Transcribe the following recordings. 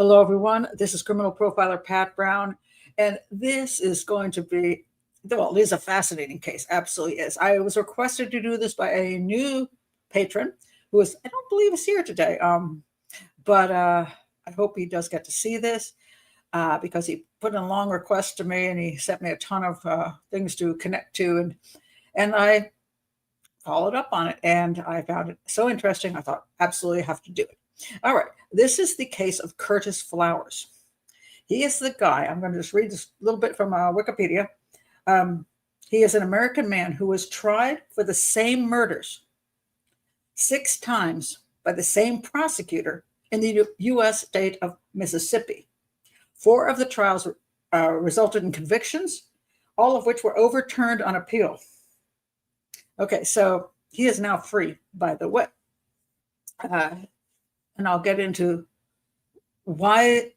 Hello, everyone. This is criminal profiler Pat Brown, and this is going to be, well, it is a fascinating case. Absolutely is. I was requested to do this by a new patron who is, I don't believe is here today, but I hope he does get to see this because he put in a long request to me and he sent me a ton of things to connect to, and I followed up on it, and I found it so interesting. I thought, absolutely have to do it. All right. This is the case of Curtis Flowers. He is the guy. I'm going to just read this little bit from Wikipedia. He is an American man who was tried for the same murders 6 times by the same prosecutor in the U.S. state of Mississippi. 4 of the trials resulted in convictions, all of which were overturned on appeal. Okay, so he is now free, by the way. And I'll get into why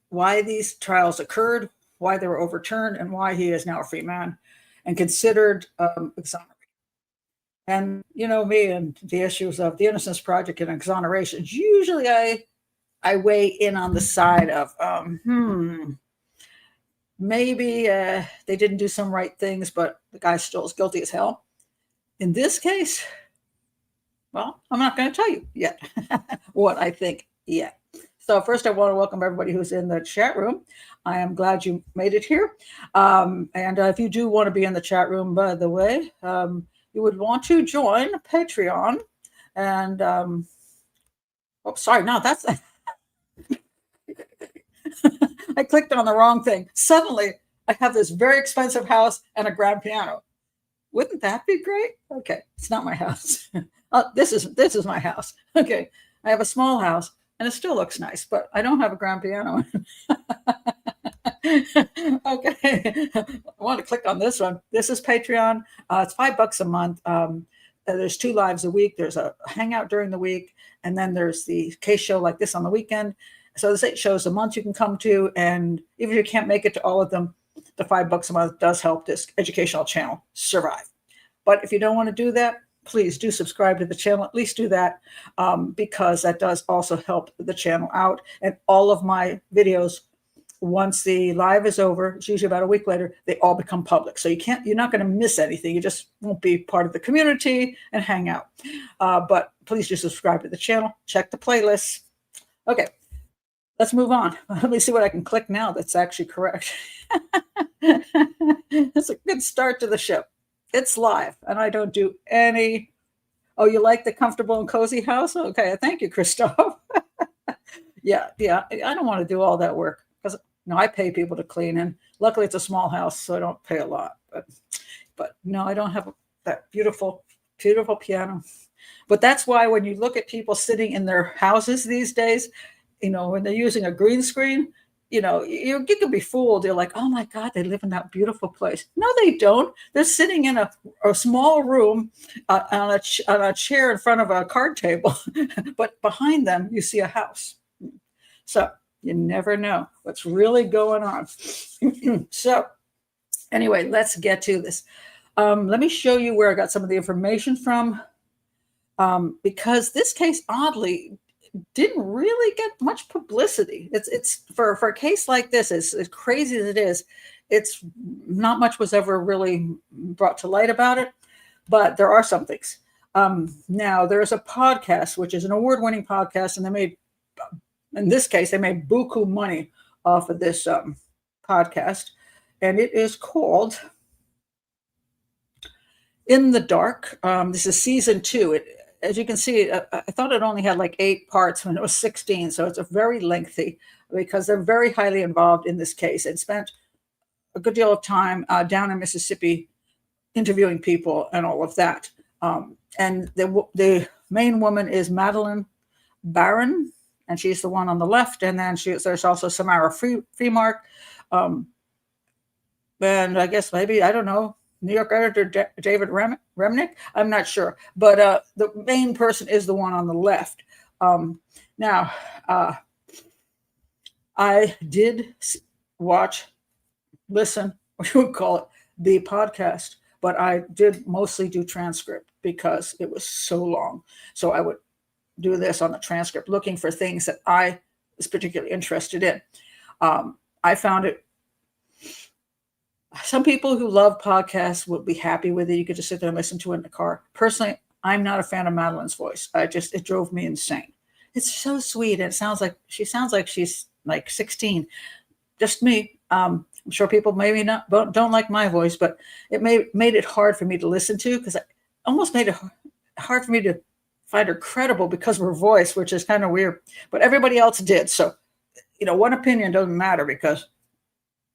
these trials occurred, why they were overturned, and why he is now a free man and considered exonerated. And you know me and the issues of the Innocence Project and exoneration. Usually I weigh in on the side of, maybe they didn't do some right things, but the guy still is guilty as hell. In this case, well, I'm not going to tell you yet what I think yet. So first, I want to welcome everybody who's in the chat room. I am glad you made it here. And if you do want to be in the chat room, by the way, you would want to join Patreon. And, sorry, no, that's... I clicked on the wrong thing. Suddenly, I have this very expensive house and a grand piano. Wouldn't that be great? Okay, it's not my house. This is my house. Okay, I have a small house. And it still looks nice, but I don't have a grand piano. Okay, I want to click on this one. This is Patreon. It's $5 a month. There's 2 lives a week. There's a hangout during the week, and then there's the case show like this on the weekend. So there's 8 shows a month you can come to, and even if you can't make it to all of them, the $5 a month does help this educational channel survive. But if you don't want to do that, please do subscribe to the channel. At least do that because that does also help the channel out. And all of my videos, once the live is over, it's usually about a week later, they all become public. So you're not going to miss anything. You just won't be part of the community and hang out. But please do subscribe to the channel. Check the playlists. Okay, let's move on. Let me see what I can click now that's actually correct. That's a good start to the show. It's live, and I don't do any. Oh, you like the comfortable and cozy house? Okay, thank you, Christoph. yeah, I don't want to do all that work because I pay people to clean, and luckily it's a small house, so I don't pay a lot. But no, I don't have that beautiful, beautiful piano. But that's why when you look at people sitting in their houses these days, when they're using a green screen. You can be fooled. You're like, oh my God, they live in that beautiful place. No, they don't. They're sitting in a small room on a chair in front of a card table, but behind them you see a house. So you never know what's really going on. So anyway, let's get to this. Let me show you where I got some of the information from, because this case, oddly, didn't really get much publicity. It's for a case like this, as crazy as it is, it's not much was ever really brought to light about it, but there are some things. Now there's a podcast, which is an award-winning podcast, and in this case, they made buku money off of this podcast, and it is called In the Dark. This is season 2. As you can see, I thought it only had like 8 parts when it was 16. So it's a very lengthy because they're very highly involved in this case and spent a good deal of time down in Mississippi interviewing people and all of that. And the main woman is Madeline Barron, and she's the one on the left. And then there's also Samara Freemark. And I guess maybe, I don't know, New York editor David Remnick. I'm not sure, but the main person is the one on the left. Now, I did listen, what you would call it, the podcast, but I did mostly do transcript because it was so long. So I would do this on the transcript, looking for things that I is particularly interested in. I found it. Some people who love podcasts would be happy with it. You could just sit there and listen to it in the car. Personally, I'm not a fan of Madeline's voice. It drove me insane. It's so sweet. And she sounds like she's like 16. Just me. I'm sure people maybe don't like my voice, but it made it hard for me to listen to, because I almost made it hard for me to find her credible because of her voice, which is kind of weird. But everybody else did. So, one opinion doesn't matter, because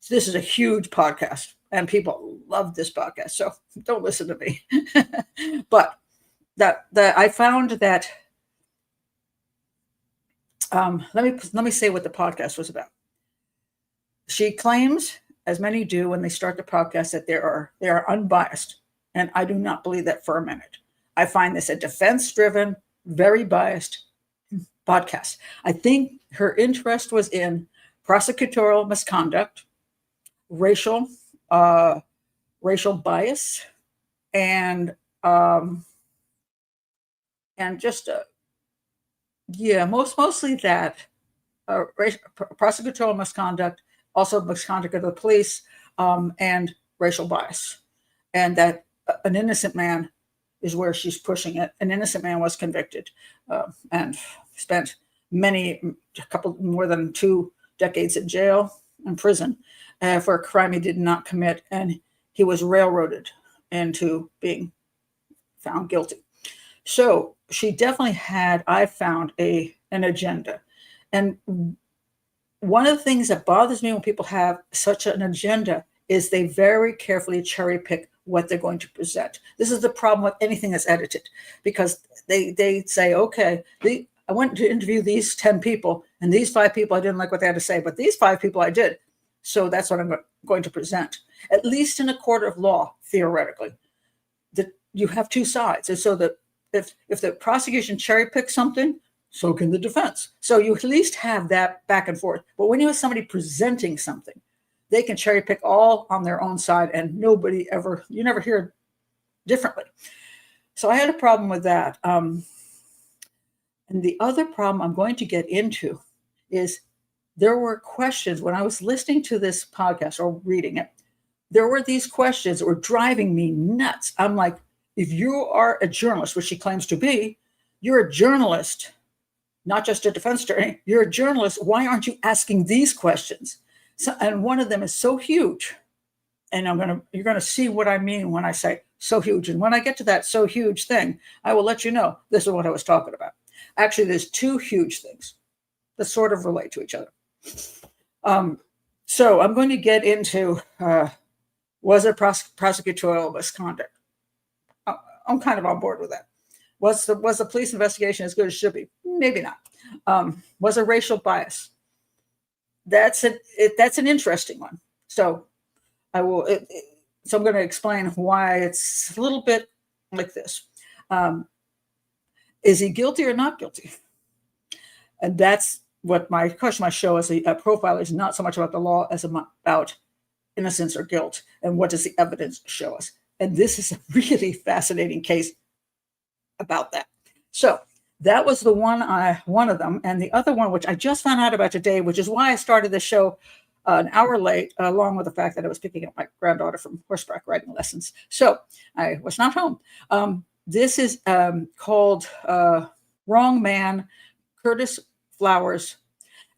this is a huge podcast and people love this podcast. So don't listen to me. But that I found that, let me say what the podcast was about. She claims, as many do when they start the podcast, that they are unbiased. And I do not believe that for a minute. I find this a defense-driven, very biased podcast. I think her interest was in prosecutorial misconduct, racial bias, and just mostly that prosecutorial misconduct, also misconduct of the police, and racial bias, and that an innocent man is where she's pushing it. An innocent man was convicted and spent more than 2 decades in jail and prison for a crime he did not commit, and he was railroaded into being found guilty. So she definitely had, I found, an agenda. And one of the things that bothers me when people have such an agenda is they very carefully cherry pick what they're going to present. This is the problem with anything that's edited, because they say, okay, I went to interview these 10 people, and these 5 people, I didn't like what they had to say, but these 5 people I did. So that's what I'm going to present. At least in a court of law, theoretically, that you have 2 sides. And so that if the prosecution cherry picks something, so can the defense. So you at least have that back and forth. But when you have somebody presenting something, they can cherry pick all on their own side, and you never hear differently. So I had a problem with that. And the other problem I'm going to get into is there were questions when I was listening to this podcast or reading it. There were these questions that were driving me nuts. I'm like, if you are a journalist, which she claims to be, you're a journalist, not just a defense attorney. You're a journalist. Why aren't you asking these questions? So, and one of them is so huge, and you're gonna see what I mean when I say so huge. And when I get to that so huge thing, I will let you know this is what I was talking about. Actually, there's 2 huge things that sort of relate to each other. So I'm going to get into was it prosecutorial misconduct? I'm kind of on board with that. Was the police investigation as good as it should be? Maybe not. Was a racial bias? That's an interesting one. So I will. So I'm going to explain why it's a little bit like this. Is he guilty or not guilty? And that's what my show as a profiler is, not so much about the law as about innocence or guilt, and what does the evidence show us. And this is a really fascinating case about that. So that was the one of them. And the other one, which I just found out about today, which is why I started the show an hour late, along with the fact that I was picking up my granddaughter from horseback riding lessons. So I was not home. This is called Wrong Man, Curtis Flowers.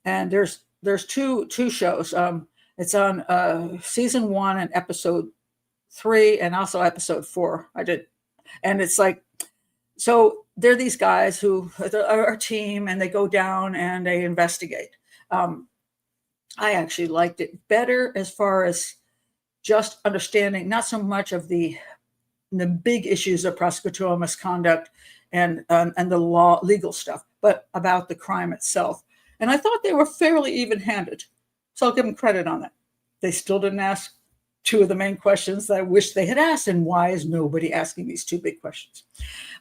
And there's two shows. It's on season 1 and episode 3 and also episode 4. And it's like, so they're these guys who are a team, and they go down and they investigate. I actually liked it better as far as just understanding, not so much of the big issues of prosecutorial misconduct and the legal stuff, but about the crime itself. And I thought they were fairly even-handed. So I'll give them credit on that. They still didn't ask 2 of the main questions that I wish they had asked. And why is nobody asking these 2 big questions?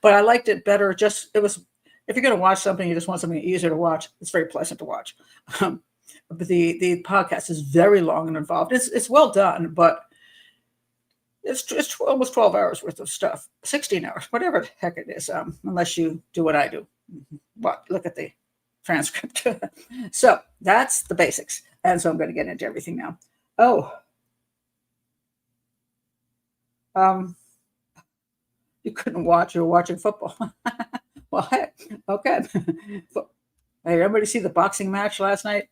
But I liked it better. If you're going to watch something, you just want something easier to watch, it's very pleasant to watch. But the podcast is very long and involved. It's well done, but it's almost 12 hours worth of stuff, 16 hours, whatever the heck it is, unless you do what I do. Look at the transcript. So that's the basics. And so I'm going to get into everything now. Oh, you couldn't watch. You were watching football. Well, hey, okay. Hey, everybody see the boxing match last night?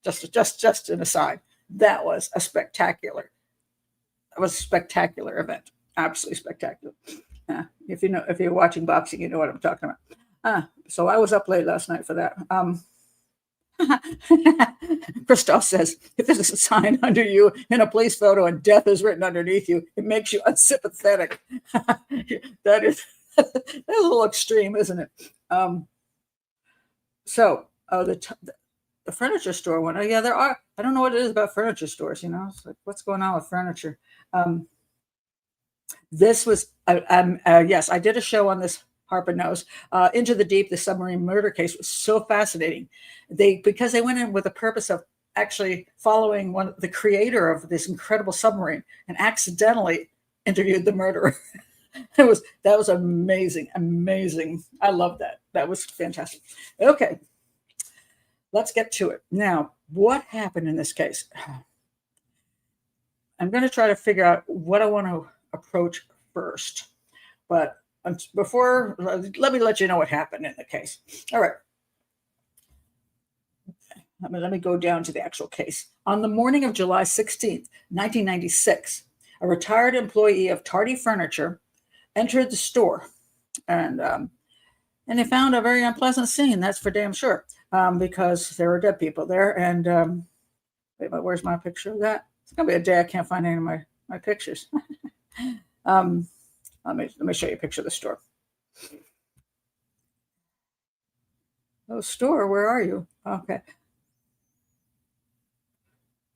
Just an aside. That was a spectacular. It was a spectacular event. Absolutely spectacular. If you're watching boxing, you know what I'm talking about. So I was up late last night for that. Christoph says, if there's a sign under you in a police photo and death is written underneath you, it makes you unsympathetic. That is that's a little extreme, isn't it? The furniture store one. Oh, yeah, there are. I don't know what it is about furniture stores. It's like, what's going on with furniture? This was, yes, I did a show on this. Harper knows. Into the Deep, the submarine murder case was so fascinating. Because they went in with the purpose of actually following the creator of this incredible submarine and accidentally interviewed the murderer. That was amazing. I love that. That was fantastic. Okay, let's get to it. Now, what happened in this case? I'm going to try to figure out what I want to approach first. But before, let me let you know what happened in the case. All right. Let me go down to the actual case. On the morning of July 16th, 1996, a retired employee of Tardy Furniture entered the store, and they found a very unpleasant scene. That's for damn sure, because there were dead people there. And where's my picture of that? It's gonna be a day I can't find any of my pictures. Let me show you a picture of the store. Oh, store, where are you? Okay.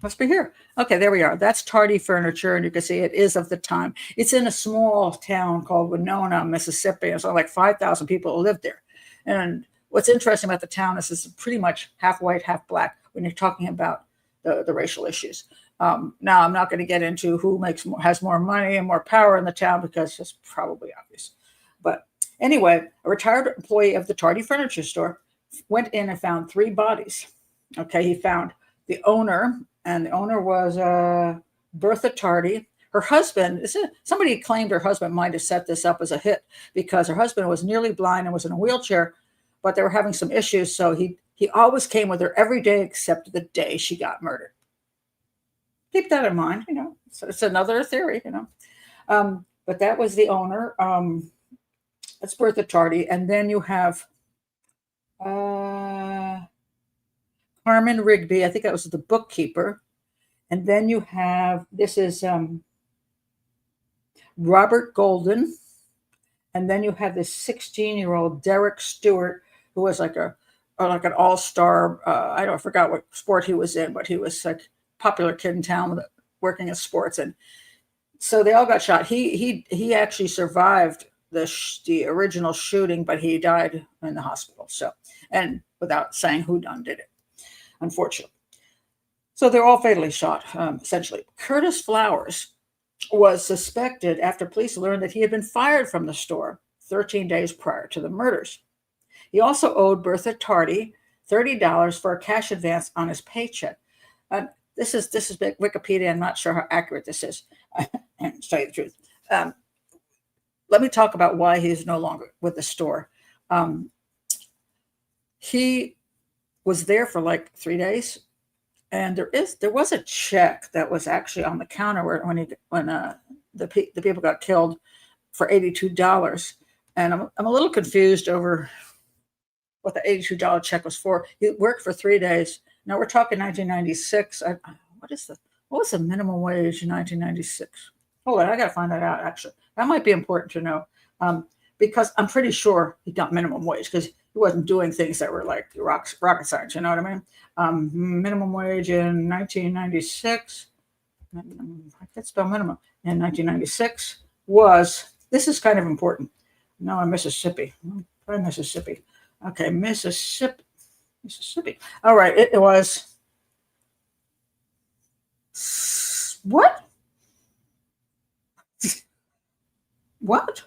Must be here. Okay, there we are. That's Tardy Furniture, and you can see it is of the time. It's in a small town called Winona, Mississippi. It's like 5,000 people who live there. And what's interesting about the town is it's pretty much half white, half black when you're talking about the racial issues. Now, I'm not going to get into who has more money and more power in the town because it's probably obvious. But anyway, a retired employee of the Tardy Furniture store went in and found 3 bodies. Okay, he found the owner, and the owner was Bertha Tardy. Her husband, somebody claimed her husband might have set this up as a hit because her husband was nearly blind and was in a wheelchair, but they were having some issues. So he always came with her every day except the day she got murdered. Keep that in mind, So it's another theory, But that was the owner. That's Bertha Tardy. And then you have Carmen Rigby. I think that was the bookkeeper. And then you have, this is Robert Golden. And then you have this 16-year-old Derek Stewart, who was like an all-star. I forgot what sport he was in, but he was like popular kid in town working in sports, and so they all got shot. He actually survived the original shooting, but he died in the hospital. So, and without saying who did it, unfortunately. So they're all fatally shot, essentially. Curtis Flowers was suspected after police learned that he had been fired from the store 13 days prior to the murders. He also owed Bertha Tardy $30 for a cash advance on his paycheck. This is Wikipedia. I'm not sure how accurate this is. To tell you the truth. Let me talk about why he's no longer with the store. He was there for like 3 days, and there was a check that was actually on the counter when the people got killed for $82. And I'm a little confused over what the $82 check was for. He worked for 3 days. Now we're talking 1996. What was the minimum wage in 1996? Oh, I got to find that out. Actually, that might be important to know, because I'm pretty sure he got minimum wage because he wasn't doing things that were like rocket science. You know what I mean? Minimum wage in 1996. I can't spell minimum. In 1996 was. This is kind of important. No, in Mississippi. Try Mississippi. Okay, Mississippi. All right, it was what? What?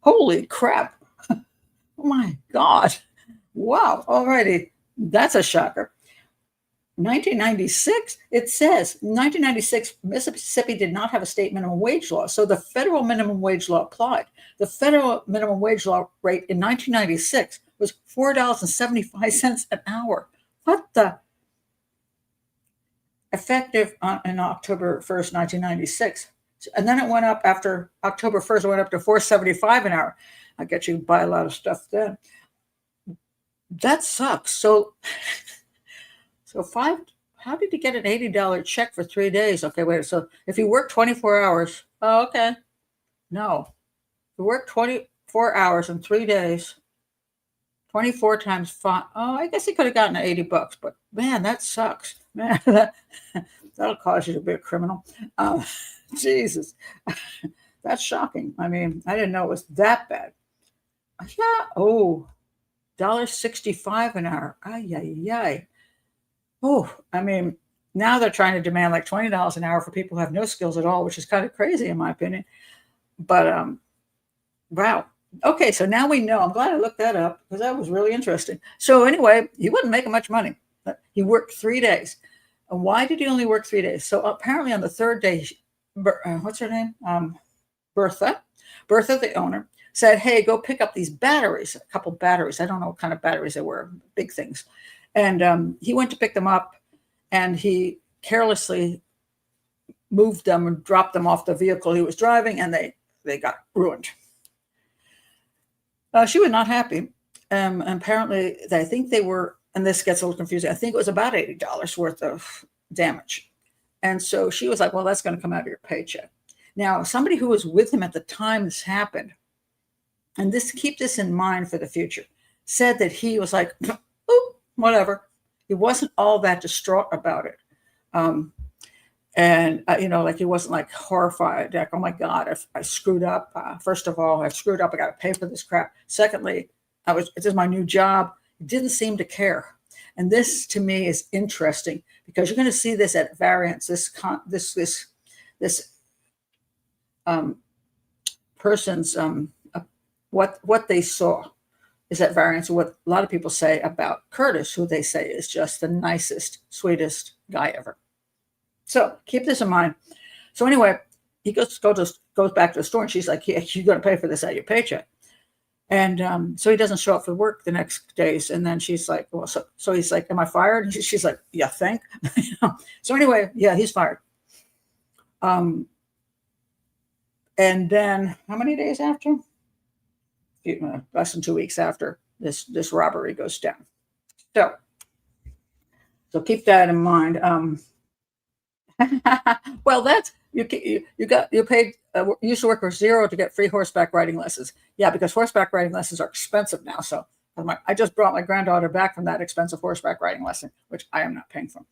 Holy crap! Oh my God! Wow. All righty. That's a shocker. 1996, it says 1996, Mississippi did not have a state minimum wage law, so the federal minimum wage law applied. The federal minimum wage law rate in 1996 was $4.75 an hour. What the? Effective in October 1st, 1996. And then it went up after October 1st, it went up to $4.75 an hour. I get you buy a lot of stuff then. That sucks. So how did he get an $80 check for 3 days? Okay, wait. So if you work 24 hours, oh, okay. No. You work 24 hours in 3 days, 24 times 5. Oh, I guess he could have gotten $80, but man, that sucks. Man, that'll cause you to be a criminal. Jesus. That's shocking. I mean, I didn't know it was that bad. Yeah. Oh, $1.65 an hour. Ay, ay, ay. Oh, I mean, now they're trying to demand like $20 an hour for people who have no skills at all, which is kind of crazy in my opinion. But wow. Okay, so now we know. I'm glad I looked that up because that was really interesting. So anyway, he wasn't making much money. He worked 3 days. And why did he only work 3 days? So apparently on the third day, what's her name? Bertha, the owner, said, hey, go pick up these batteries, a couple batteries. I don't know what kind of batteries they were, big things. And he went to pick them up, and he carelessly moved them and dropped them off the vehicle he was driving, and they got ruined. She was not happy. Apparently, I think they were, and this gets a little confusing, I think it was about $80 worth of damage. And so she was like, well, that's going to come out of your paycheck. Now, somebody who was with him at the time this happened, and keep this in mind for the future, said that he was like, oh, whatever. He wasn't all that distraught about it. Like he wasn't like horrified, like, oh my God, I screwed up. First of all, I screwed up. I got to pay for this crap. Secondly, this is my new job. He didn't seem to care. And this to me is interesting because you're going to see this at variance. This person's what they saw is at variance with what a lot of people say about Curtis, who they say is just the nicest, sweetest guy ever. So keep this in mind. So anyway, he goes back to the store, and she's like, yeah, you're going to pay for this out of your paycheck. And so he doesn't show up for work the next days. And then she's like, well, so he's like, am I fired? And she's like, yeah, think. So anyway, yeah, he's fired. And then how many days after? Less than 2 weeks after this robbery goes down. So keep that in mind. Well, that's you paid used to work for $0 to get free horseback riding lessons. Yeah, because horseback riding lessons are expensive now. So I just brought my granddaughter back from that expensive horseback riding lesson, which I am not paying for.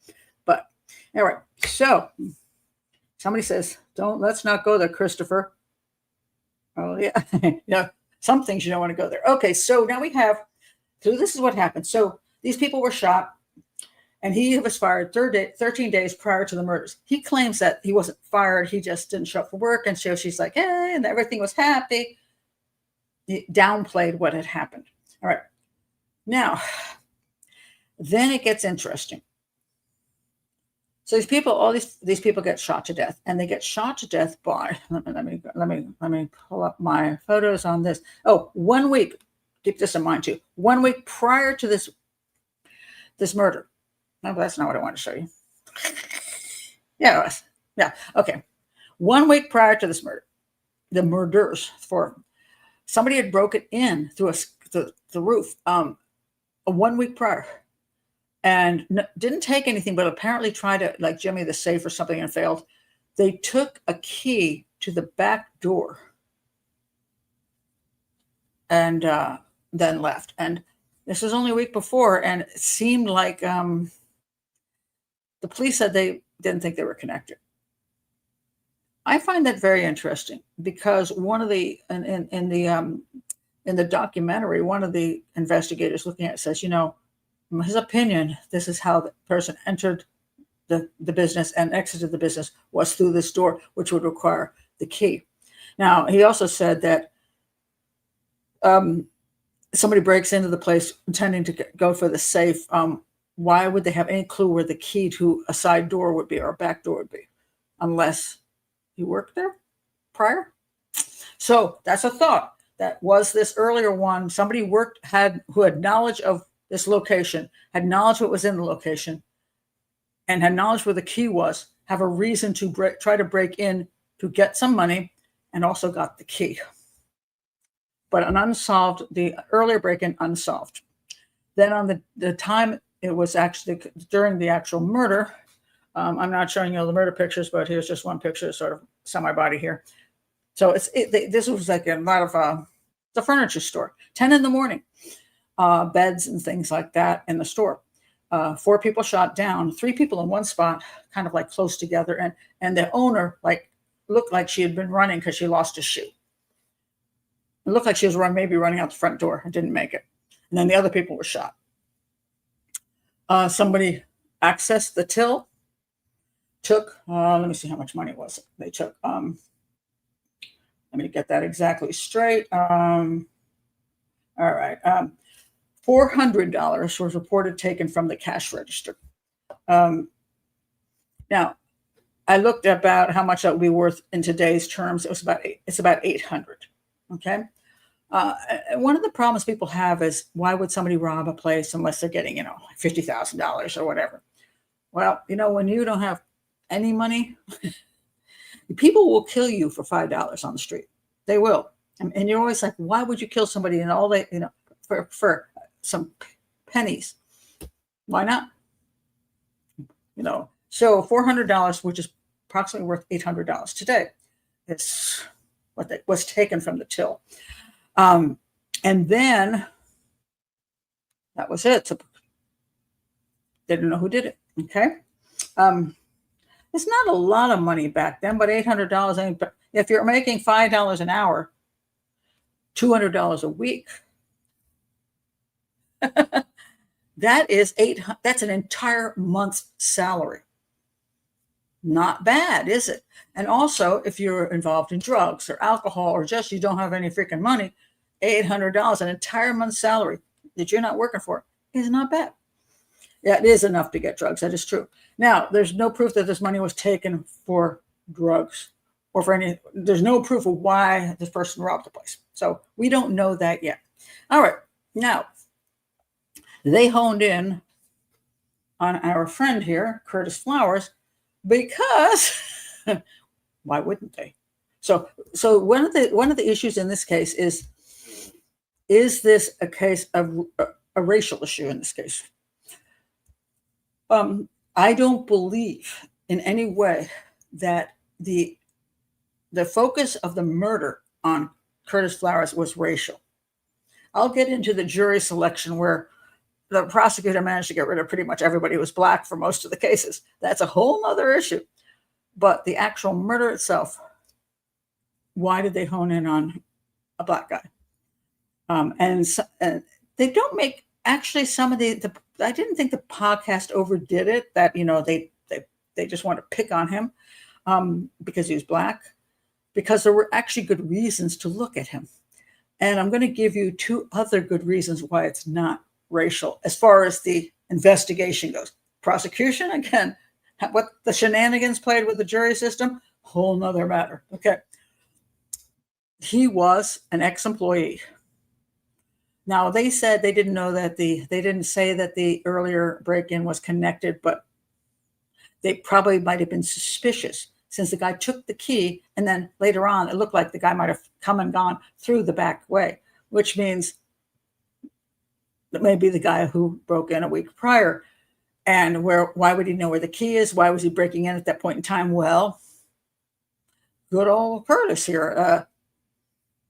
But anyway, so somebody says, let's not go there, Christopher. Oh yeah, yeah. Some things you don't want to go there. Okay, so now so this is what happened. So these people were shot, and he was fired 13 days prior to the murders. He claims that he wasn't fired. He just didn't show up for work. And so she's like, hey, and everything was happy. He downplayed what had happened. All right. Now, then it gets interesting. So all these people get shot to death, and they get shot to death by, let me pull up my photos on this. Oh, 1 week, keep this in mind too. 1 week prior to this murder. No, that's not what I want to show you. Yeah, okay. 1 week prior to this murder, the murders, somebody had broken in through the roof 1 week prior. And didn't take anything, but apparently tried to like jimmy the safe or something and failed. They took a key to the back door and then left. And this was only a week before, and it seemed like the police said they didn't think they were connected. I find that very interesting because one of the in the documentary, one of the investigators looking at it says, in his opinion, this is how the person entered the business and exited the business was through this door, which would require the key. Now, he also said that somebody breaks into the place intending to go for the safe. Why would they have any clue where the key to a side door would be or a back door would be, unless you worked there prior? So that's a thought. That was this earlier one. Somebody who had knowledge of this location, had knowledge what was in the location, and had knowledge where the key was, have a reason to try to break in to get some money, and also got the key. But the earlier break-in unsolved. Then on the time, it was actually during the actual murder. I'm not showing you all the murder pictures, but here's just one picture, sort of semi-body here. So this was like a lot of the furniture store, 10 in the morning, beds and things like that in the store. 4 people shot down, 3 people in one spot, kind of like close together. And the owner looked like she had been running because she lost a shoe. It looked like she was maybe running out the front door and didn't make it. And then the other people were shot. Somebody accessed the till, took, let me see how much money it was. They took, let me get that exactly straight. All right. $400 was reported taken from the cash register. Now, I looked about how much that would be worth in today's terms. It's about $800. Okay. One of the problems people have is, why would somebody rob a place unless they're getting, $50,000 or whatever? Well, when you don't have any money, people will kill you for $5 on the street. They will. And you're always like, why would you kill somebody and all that, for some pennies? Why not? So $400, which is approximately worth $800 today, is what was taken from the till. And then that was it. So they didn't know who did it. Okay. It's not a lot of money back then, but $800, if you're making $5 an hour, $200 a week, that's an entire month's salary. Not bad, is it? And also, if you're involved in drugs or alcohol, or just you don't have any freaking money, $800, an entire month's salary that you're not working for, is not bad. Yeah, it is enough to get drugs. That is true. Now, there's no proof that this money was taken for drugs or there's no proof of why this person robbed the place. So we don't know that yet. All right. Now, they honed in on our friend here, Curtis Flowers, because why wouldn't they? So one of the issues in this case is this a case of a racial issue in this case? I don't believe in any way that the focus of the murder on Curtis Flowers was racial. I'll get into the jury selection where the prosecutor managed to get rid of pretty much everybody who was black for most of the cases. That's a whole other issue. But the actual murder itself, why did they hone in on a black guy? And they don't make, actually, some of I didn't think the podcast overdid it, that, they just want to pick on him because he was black, because there were actually good reasons to look at him. And I'm going to give you 2 other good reasons why it's not racial as far as the investigation goes. Prosecution, again, what the shenanigans played with the jury system, whole nother matter. Okay. He was an ex-employee. Now, they said they didn't know that they didn't say that the earlier break-in was connected, but they probably might have been suspicious since the guy took the key, and then later on, it looked like the guy might have come and gone through the back way, which means that may be the guy who broke in a week prior. And why would he know where the key is? Why was he breaking in at that point in time? Well, good old Curtis here.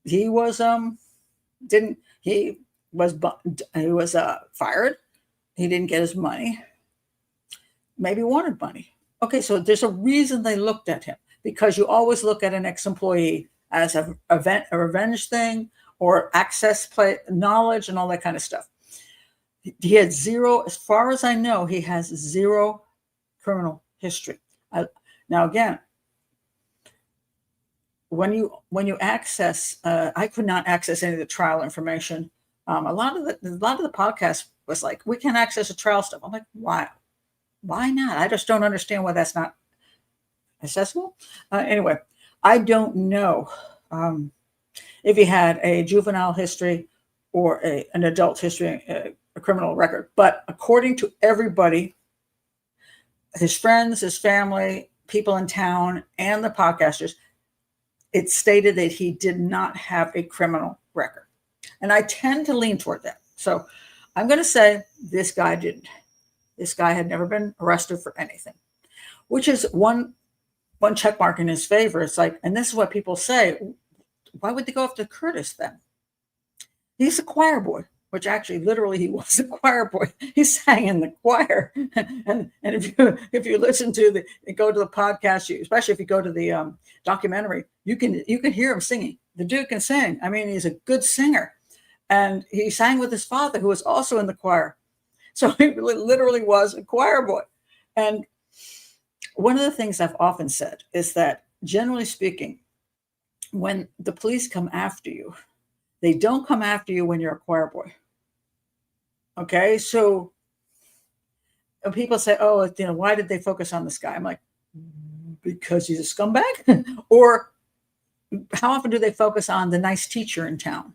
He was fired. He didn't get his money. Maybe wanted money. Okay, so there's a reason they looked at him, because you always look at an ex-employee as a revenge thing or access play, knowledge and all that kind of stuff. He had 0, as far as I know, he has 0 criminal history. Now, again, when you access, I could not access any of the trial information A lot of the podcast was like, we can't access the trial stuff. I'm like, why? Why not? I just don't understand why that's not accessible. Anyway, I don't know if he had a juvenile history or an adult history, a criminal record. But according to everybody, his friends, his family, people in town, and the podcasters, it stated that he did not have a criminal record. And I tend to lean toward that. So I'm going to say this guy didn't. This guy had never been arrested for anything, which is one check mark in his favor. It's like, and this is what people say, why would they go after Curtis then? He's a choir boy, which actually literally he was a choir boy. He sang in the choir. And if you listen to go to the podcast, especially if you go to the documentary, you can hear him singing. The dude can sing. I mean, he's a good singer. And he sang with his father, who was also in the choir. So he literally was a choir boy. And one of the things I've often said is that, generally speaking, when the police come after you, they don't come after you when you're a choir boy. Okay, so people say, oh, why did they focus on this guy? I'm like, because he's a scumbag? Or how often do they focus on the nice teacher in town,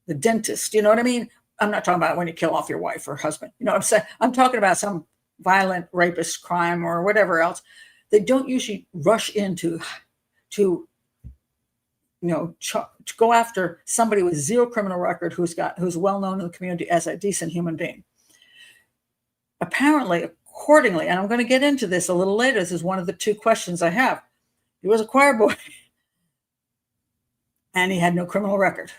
the dentist? You know what I mean? I'm not talking about when you kill off your wife or husband. You know what I'm saying? I'm talking about some violent rapist crime or whatever else. They don't usually rush into to go after somebody with zero criminal record who's well known in the community as a decent human being. Apparently, accordingly, and I'm going to get into this a little later. This is one of the two questions I have. He was a choir boy, and he had no criminal record.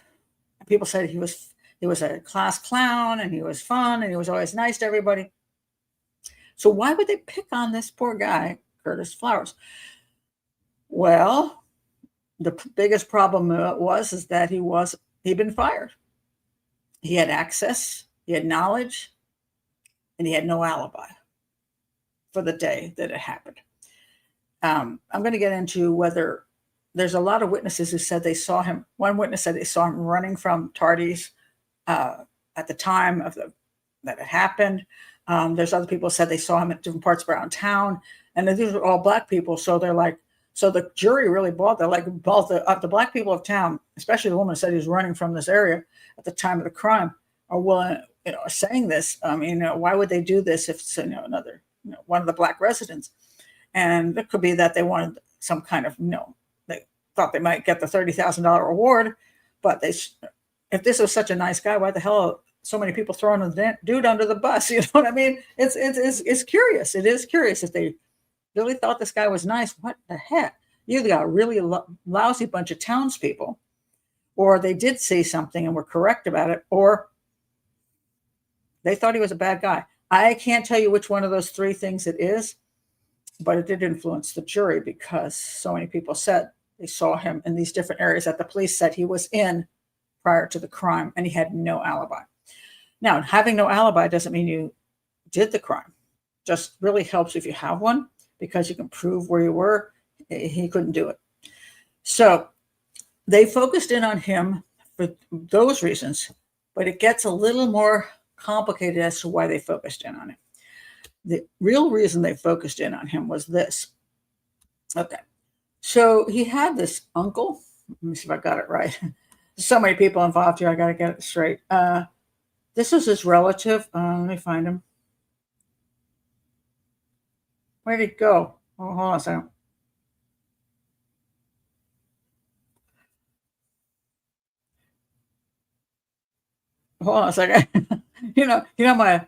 And people said he was a class clown, and he was fun, and he was always nice to everybody. So why would they pick on this poor guy, Curtis Flowers? Well, the biggest problem is that he'd been fired. He had access, he had knowledge, and he had no alibi for the day that it happened. I'm going to get into whether there's a lot of witnesses who said they saw him. One witness said they saw him running from Tardy's at the time that it happened. There's other people who said they saw him at different parts around town, and these are all black people. So they're like, so the jury really bought that. Like both the black people of town, especially the woman who said he was running from this area at the time of the crime, are willing, are saying this. Why would they do this if it's another, one of the black residents? And it could be that they wanted some kind of, they thought they might get the $30,000 reward, but if this was such a nice guy, why the hell are so many people throwing the dude under the bus? You know what I mean? It's curious. It is curious if they really thought this guy was nice. What the heck? You either got a really lousy bunch of townspeople, or they did say something and were correct about it, or they thought he was a bad guy. I can't tell you which one of those three things it is, but it did influence the jury because so many people said they saw him in these different areas that the police said he was in prior to the crime, and he had no alibi. Now, having no alibi doesn't mean you did the crime. Just really helps if you have one, because you can prove where you were. He couldn't do it. So they focused in on him for those reasons, but it gets a little more complicated as to why they focused in on him. The real reason they focused in on him was this. Okay. So he had this uncle. Let me see if I got it right. So many people involved here. I got to get it straight. This was his relative. Let me find him. Where'd he go? Oh, hold on a second. Hold on a second. you know my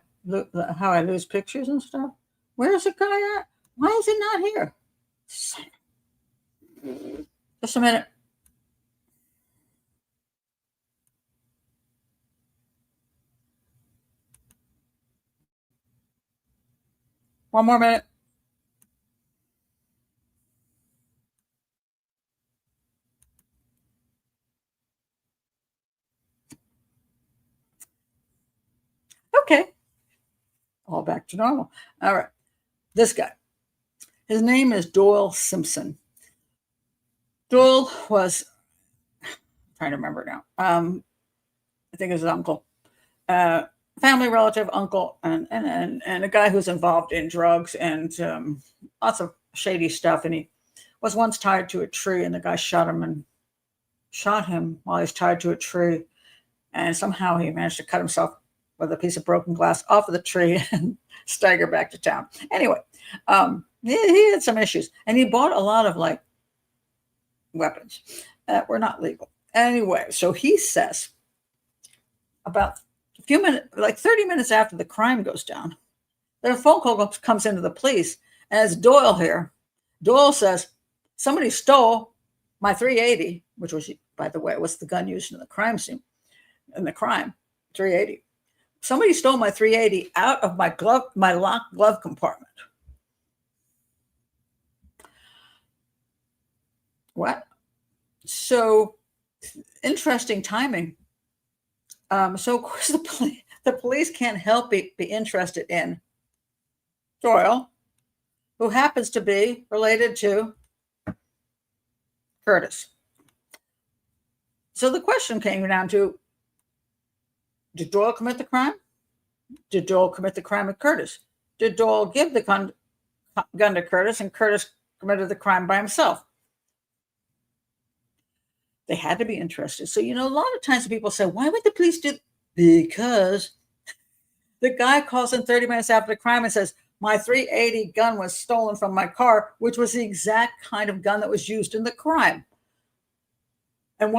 how I lose pictures and stuff. Where's the guy at? Why is he not here? Just a minute. One more minute. Okay. All back to normal. All right. This guy. His name is Doyle Simpson. Doyle was, I'm trying to remember now. I think his uncle, family relative, uncle, and a guy who's involved in drugs and lots of shady stuff. And he was once tied to a tree, and the guy shot him while he's tied to a tree. And somehow he managed to cut himself with a piece of broken glass off of the tree and stagger back to town. Anyway, he had some issues, and he bought a lot of like weapons that were not legal. Anyway, so he says about a few minutes, like 30 minutes after the crime goes down, the phone call comes into the police, and it's Doyle here. Doyle says, somebody stole my 380, which was, by the way, was the gun used in the crime scene, in the crime, 380. Somebody stole my 380 out of my locked glove compartment. What? So interesting timing. So of course the police can't help be interested in Doyle, who happens to be related to Curtis. So the question came down to, did Doyle commit the crime? Did Doyle commit the crime with Curtis? Did Doyle give the gun to Curtis, and Curtis committed the crime by himself? They had to be interested. So, a lot of times people say, why would the police do? Because the guy calls in 30 minutes after the crime and says, my 380 gun was stolen from my car, which was the exact kind of gun that was used in the crime. And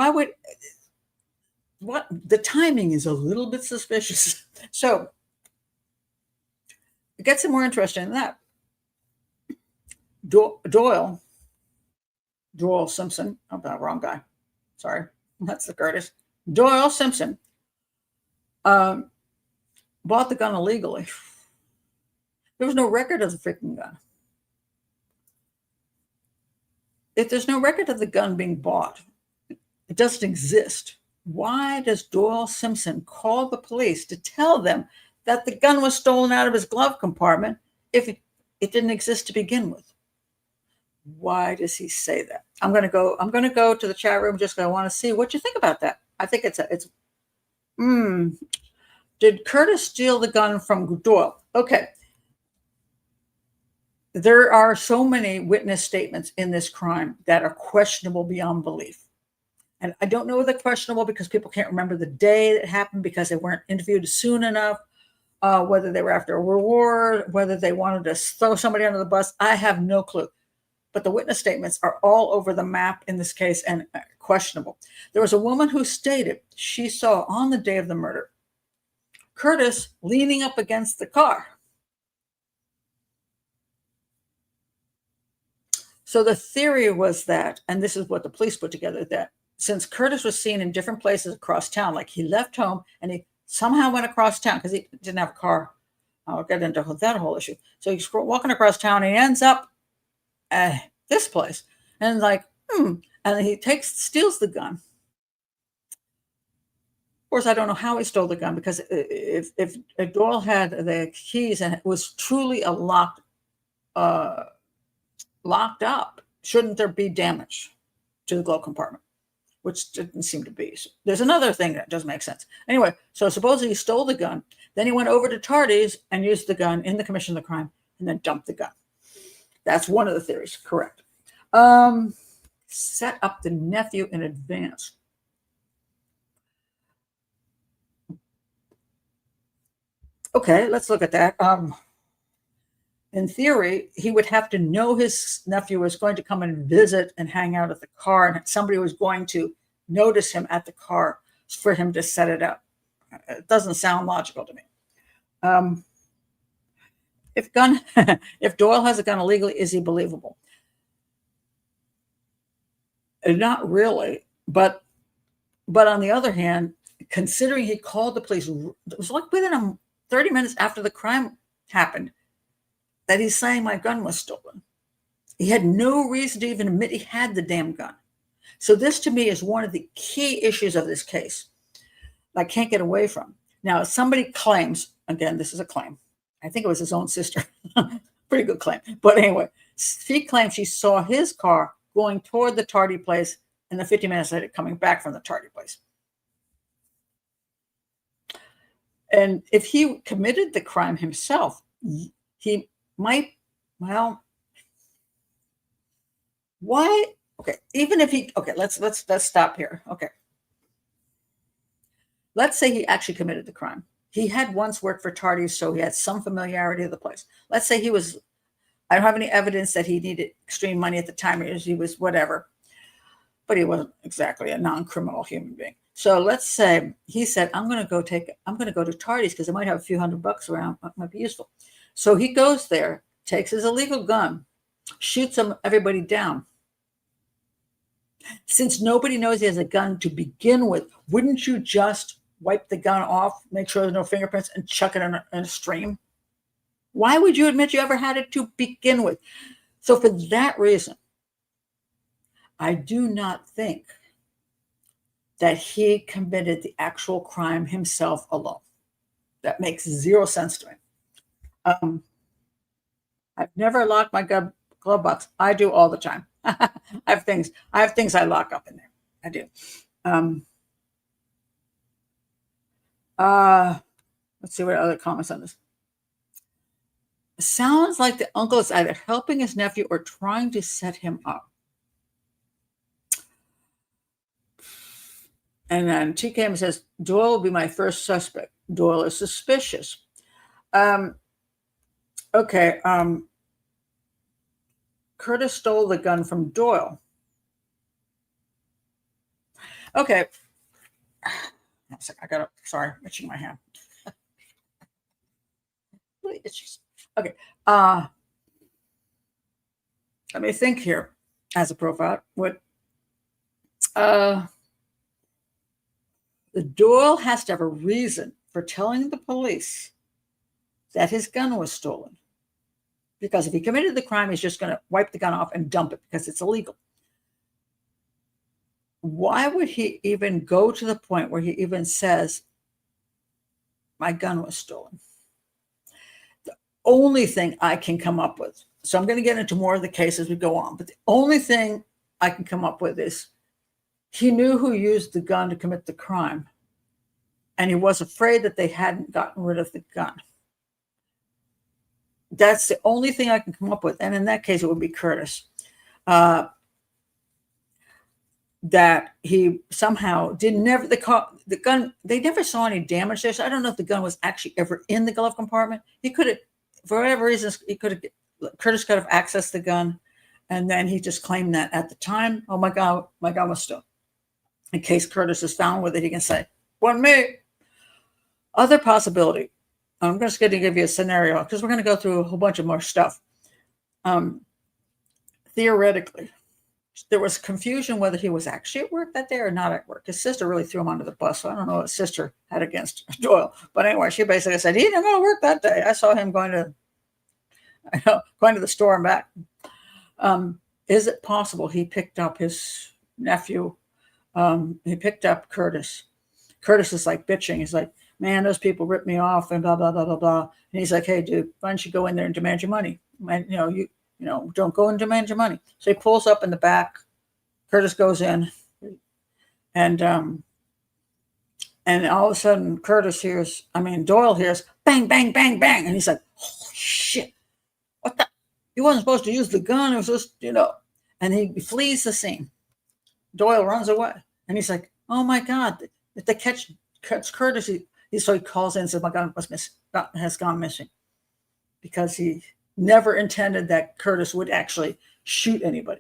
the timing is a little bit suspicious. So it gets more interesting than that. Doyle Simpson, oh, the wrong guy. Sorry, that's the Curtis. Doyle Simpson bought the gun illegally. There was no record of the freaking gun. If there's no record of the gun being bought, it doesn't exist. Why does Doyle Simpson call the police to tell them that the gun was stolen out of his glove compartment if it didn't exist to begin with? Why does he say that? I'm going to go to the chat room just because I want to see what you think about that. I think did Curtis steal the gun from Doyle? Okay. There are so many witness statements in this crime that are questionable beyond belief. And I don't know they're questionable because people can't remember the day that happened because they weren't interviewed soon enough, whether they were after a reward, whether they wanted to throw somebody under the bus. I have no clue. But the witness statements are all over the map in this case and questionable. There was a woman who stated she saw on the day of the murder Curtis leaning up against the car. So the theory was that, and this is what the police put together, that since Curtis was seen in different places across town, like he left home and he somehow went across town because he didn't have a car. I'll get into that whole issue. So he's walking across town and he ends up this place and and he steals the gun. Of course, I don't know how he stole the gun because if Doyle had the keys and it was truly a locked up, shouldn't there be damage to the glove compartment? Which didn't seem to be. So there's another thing that doesn't make sense. Anyway, so supposedly he stole the gun. Then he went over to Tardy's and used the gun in the commission of the crime and then dumped the gun. That's one of the theories. Correct. Set up the nephew in advance. Okay, let's look at that. In theory, he would have to know his nephew was going to come and visit and hang out at the car, and somebody was going to notice him at the car for him to set it up. It doesn't sound logical to me. If Doyle has a gun illegally, is he believable? Not really, but on the other hand, considering he called the police, it was like within 30 minutes after the crime happened, that he's saying my gun was stolen. He had no reason to even admit he had the damn gun. So this to me is one of the key issues of this case I can't get away from. Now, if somebody claims, again, this is a claim. I think it was his own sister. Pretty good claim. But anyway, she claims she saw his car going toward the Tardy place and the 50 minutes later coming back from the Tardy place. And if he committed the crime himself, he might, well, why? Okay, even if he, okay, let's stop here. Okay. Let's say he actually committed the crime. He had once worked for Tardy, so he had some familiarity of the place. Let's say he was, I don't have any evidence that he needed extreme money at the time. He was whatever, but he wasn't exactly a non-criminal human being. So let's say he said, I'm going to go to Tardy's because I might have a few $100 around. It might be useful. So he goes there, takes his illegal gun, shoots everybody down. Since nobody knows he has a gun to begin with, wouldn't you just wipe the gun off, make sure there's no fingerprints, and chuck it in a stream? Why would you admit you ever had it to begin with? So for that reason, I do not think that he committed the actual crime himself alone. That makes zero sense to me. I've never locked my glove box. I do all the time. I have things I lock up in there. I do. Let's see what other comments on this. It sounds like the uncle is either helping his nephew or trying to set him up. And then TKM says, Doyle will be my first suspect. Doyle is suspicious. Okay. Curtis stole the gun from Doyle. Okay. Sorry, I'm itching my hand. Really itches. Okay. Let me think here as a profile. The Doyle has to have a reason for telling the police that his gun was stolen. Because if he committed the crime, he's just going to wipe the gun off and dump it because it's illegal. Why would he even go to the point where he even says, my gun was stolen? The only thing I can come up with, so I'm going to get into more of the case as we go on, but the only thing I can come up with is he knew who used the gun to commit the crime, and he was afraid that they hadn't gotten rid of the gun. That's the only thing I can come up with. And in that case, it would be Curtis. That he somehow the gun, they never saw any damage there. So I don't know if the gun was actually ever in the glove compartment. He could have, for whatever reasons, Curtis could have accessed the gun. And then he just claimed that at the time, oh my God was stolen. In case Curtis is found with it, he can say, wasn't me. Other possibility. I'm just going to give you a scenario because we're going to go through a whole bunch of more stuff. Theoretically, there was confusion whether he was actually at work that day or not at work. His sister really threw him under the bus. So I don't know what his sister had against Doyle. But anyway, she basically said, he didn't go to work that day. I saw him going to the store and back. Is it possible he picked up his nephew? He picked up Curtis. Curtis is like bitching. He's like, man, those people ripped me off and blah, blah, blah, blah, blah. And he's like, hey, dude, why don't you go in there and demand your money? And, don't go and demand your money. So he pulls up in the back. Curtis goes in. And all of a sudden, Doyle hears bang, bang, bang, bang. And he's like, holy shit. What the? He wasn't supposed to use the gun. It was just, And he flees the scene. Doyle runs away. And he's like, oh, my God. If they catch Curtis, so he calls in and says, my gun has gone missing. Because he never intended that Curtis would actually shoot anybody.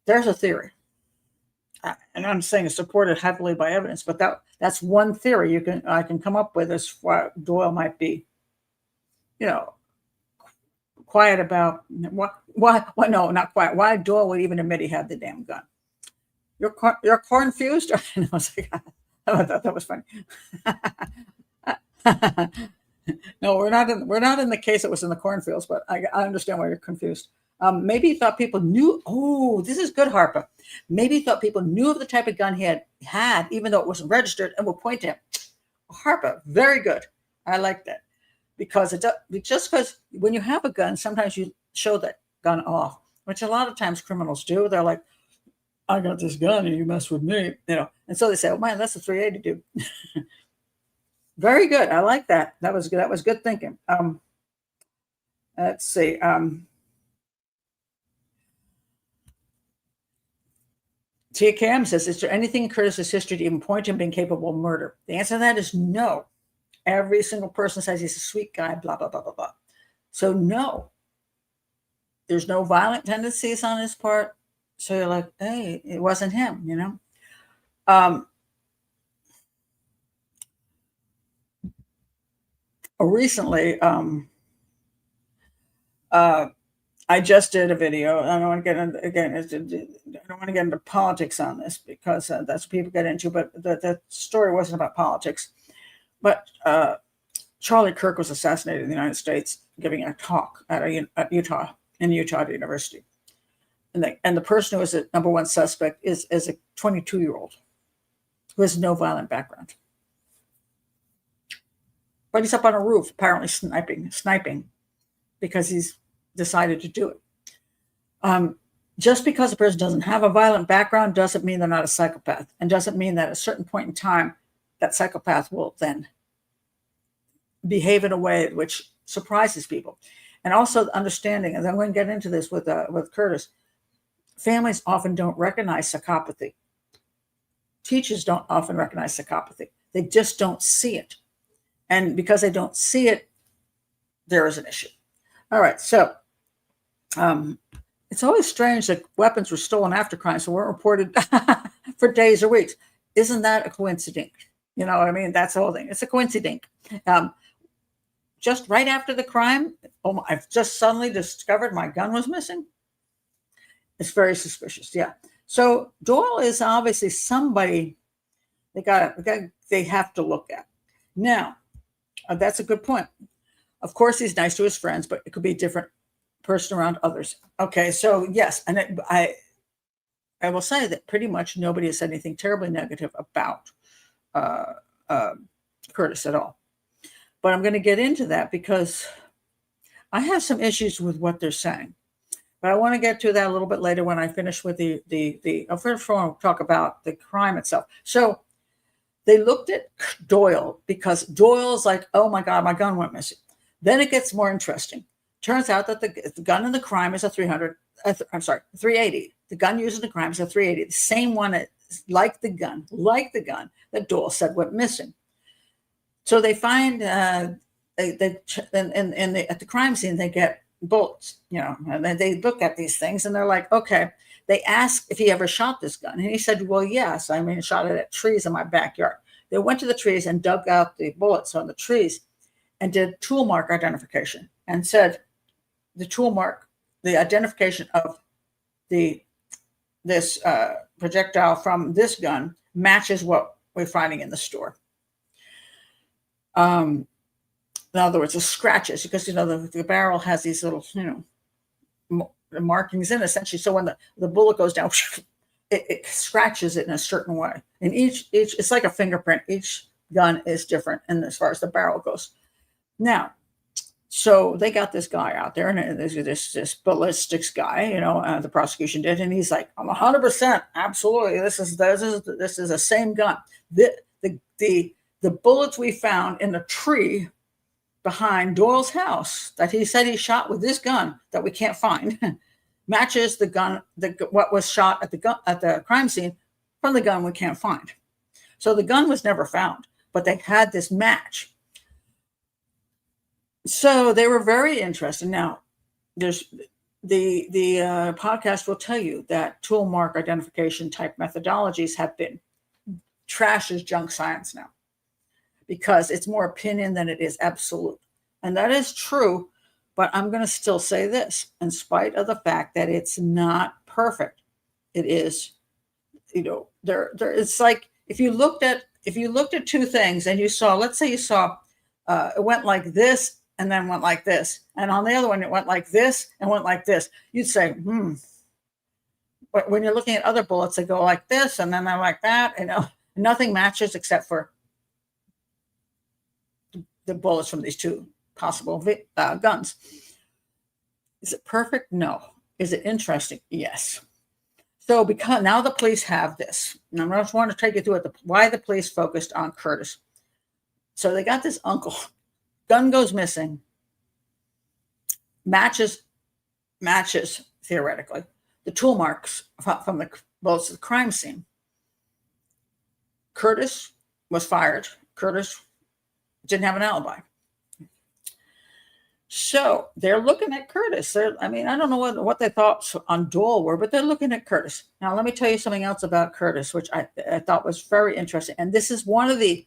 There's a theory. And I'm saying it's supported heavily by evidence, but that's one theory I can come up with as why Doyle might be, quiet about why no, not quiet. Why Doyle would even admit he had the damn gun. You're confused? I was like, I thought that was funny. No, we're not in the case that was in the cornfields, but I understand why you're confused. Maybe he thought people knew. Oh, this is good, Harper. Maybe he thought people knew of the type of gun he had, even though it wasn't registered, and would point to him. Harper, very good. I like that because just because when you have a gun, sometimes you show that gun off, which a lot of times criminals do. They're like, I got this gun and you mess with me, And so they say, oh man, that's a 380 dude. Very good. I like that. That was good. That was good thinking. Let's see. Tia Cam says, is there anything in Curtis's history to even point to him being capable of murder? The answer to that is no. Every single person says he's a sweet guy, blah, blah, blah, blah, blah. So no, there's no violent tendencies on his part. So you're like, hey, it wasn't him, you know? Recently, I just did a video. I don't want to get into, again, I don't want to get into politics on this because that's what people get into, but the story wasn't about politics. But Charlie Kirk was assassinated in the United States giving a talk at Utah University. And the person who was the number one suspect is a 22-year-old who has no violent background. But he's up on a roof, apparently sniping because he's decided to do it. Just because a person doesn't have a violent background doesn't mean they're not a psychopath, and doesn't mean that at a certain point in time that psychopath will then behave in a way which surprises people. And also understanding, and I'm going to get into this with Curtis, families often don't recognize psychopathy. Teachers don't often recognize psychopathy. They just don't see it. And because they don't see it, there is an issue. All right, so it's always strange that weapons were stolen after crimes and weren't reported for days or weeks. Isn't that a coincidence? You know what I mean? That's the whole thing. It's a coincidence. Just right after the crime, I've just suddenly discovered my gun was missing. It's very suspicious. Yeah. So Doyle is obviously somebody they have to look at. Now, that's a good point. Of course, he's nice to his friends, but it could be a different person around others. Okay, so yes, and I will say that pretty much nobody has said anything terribly negative about Curtis at all. But I'm going to get into that because I have some issues with what they're saying. But I want to get to that a little bit later when I finish with first I want to talk about the crime itself. So they looked at Doyle because Doyle's like, oh my God, my gun went missing. Then it gets more interesting. Turns out that the gun in the crime is a 380. The gun used in the crime is a 380. The same one, like the gun that Doyle said went missing. So they find at the crime scene, they get bullets, you know, and then they look at these things and they're like, okay. They asked if he ever shot this gun. And he said, well, yes, I mean, shot it at trees in my backyard. They went to the trees and dug out the bullets on the trees and did toolmark identification and said the toolmark, the identification of this projectile from this gun matches what we're finding in the store. In other words, the scratches, because, you know, the barrel has these little, you know, markings in essentially. So when the bullet goes down, it scratches it in a certain way. And each it's like a fingerprint. Each gun is different, and as far as the barrel goes. Now, so they got this guy out there, and this ballistics guy, you know, the prosecution did, and he's like, I'm 100% absolutely. This is the same gun. The bullets we found in the tree behind Doyle's house that he said he shot with this gun that we can't find matches the gun, what was shot at the crime scene from the gun we can't find. So the gun was never found, but they had this match. So they were very interested. Now, there's the podcast will tell you that tool mark identification type methodologies have been trashed as junk science now, because it's more opinion than it is absolute. And that is true, but I'm going to still say this, in spite of the fact that it's not perfect. It is, you know, there it's like if you looked at two things and you saw, let's say you saw it went like this and then went like this, and on the other one it went like this and went like this, you'd say, But when you're looking at other bullets, they go like this and then they're like that, you know, nothing matches except for the bullets from these two possible guns. Is it perfect? No. Is it interesting? Yes. So because now the police have this, and I just want to take you through why the police focused on Curtis. So they got this uncle. Gun goes missing. Matches theoretically the tool marks from the both the crime scene. Curtis was fired. Curtis didn't have an alibi. So they're looking at Curtis. I don't know what they thought on Dole were, but they're looking at Curtis. Now, let me tell you something else about Curtis, which I thought was very interesting. And this is one of the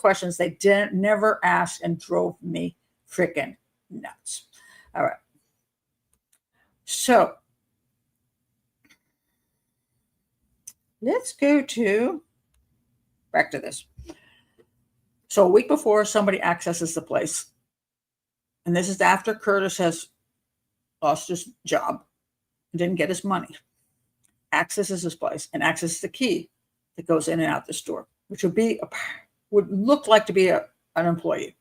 questions they never asked and drove me freaking nuts. All right. So let's go back to this. So a week before somebody accesses the place, and this is after Curtis has lost his job and didn't get his money, accesses his place and accesses the key that goes in and out the store, which would look like to be an employee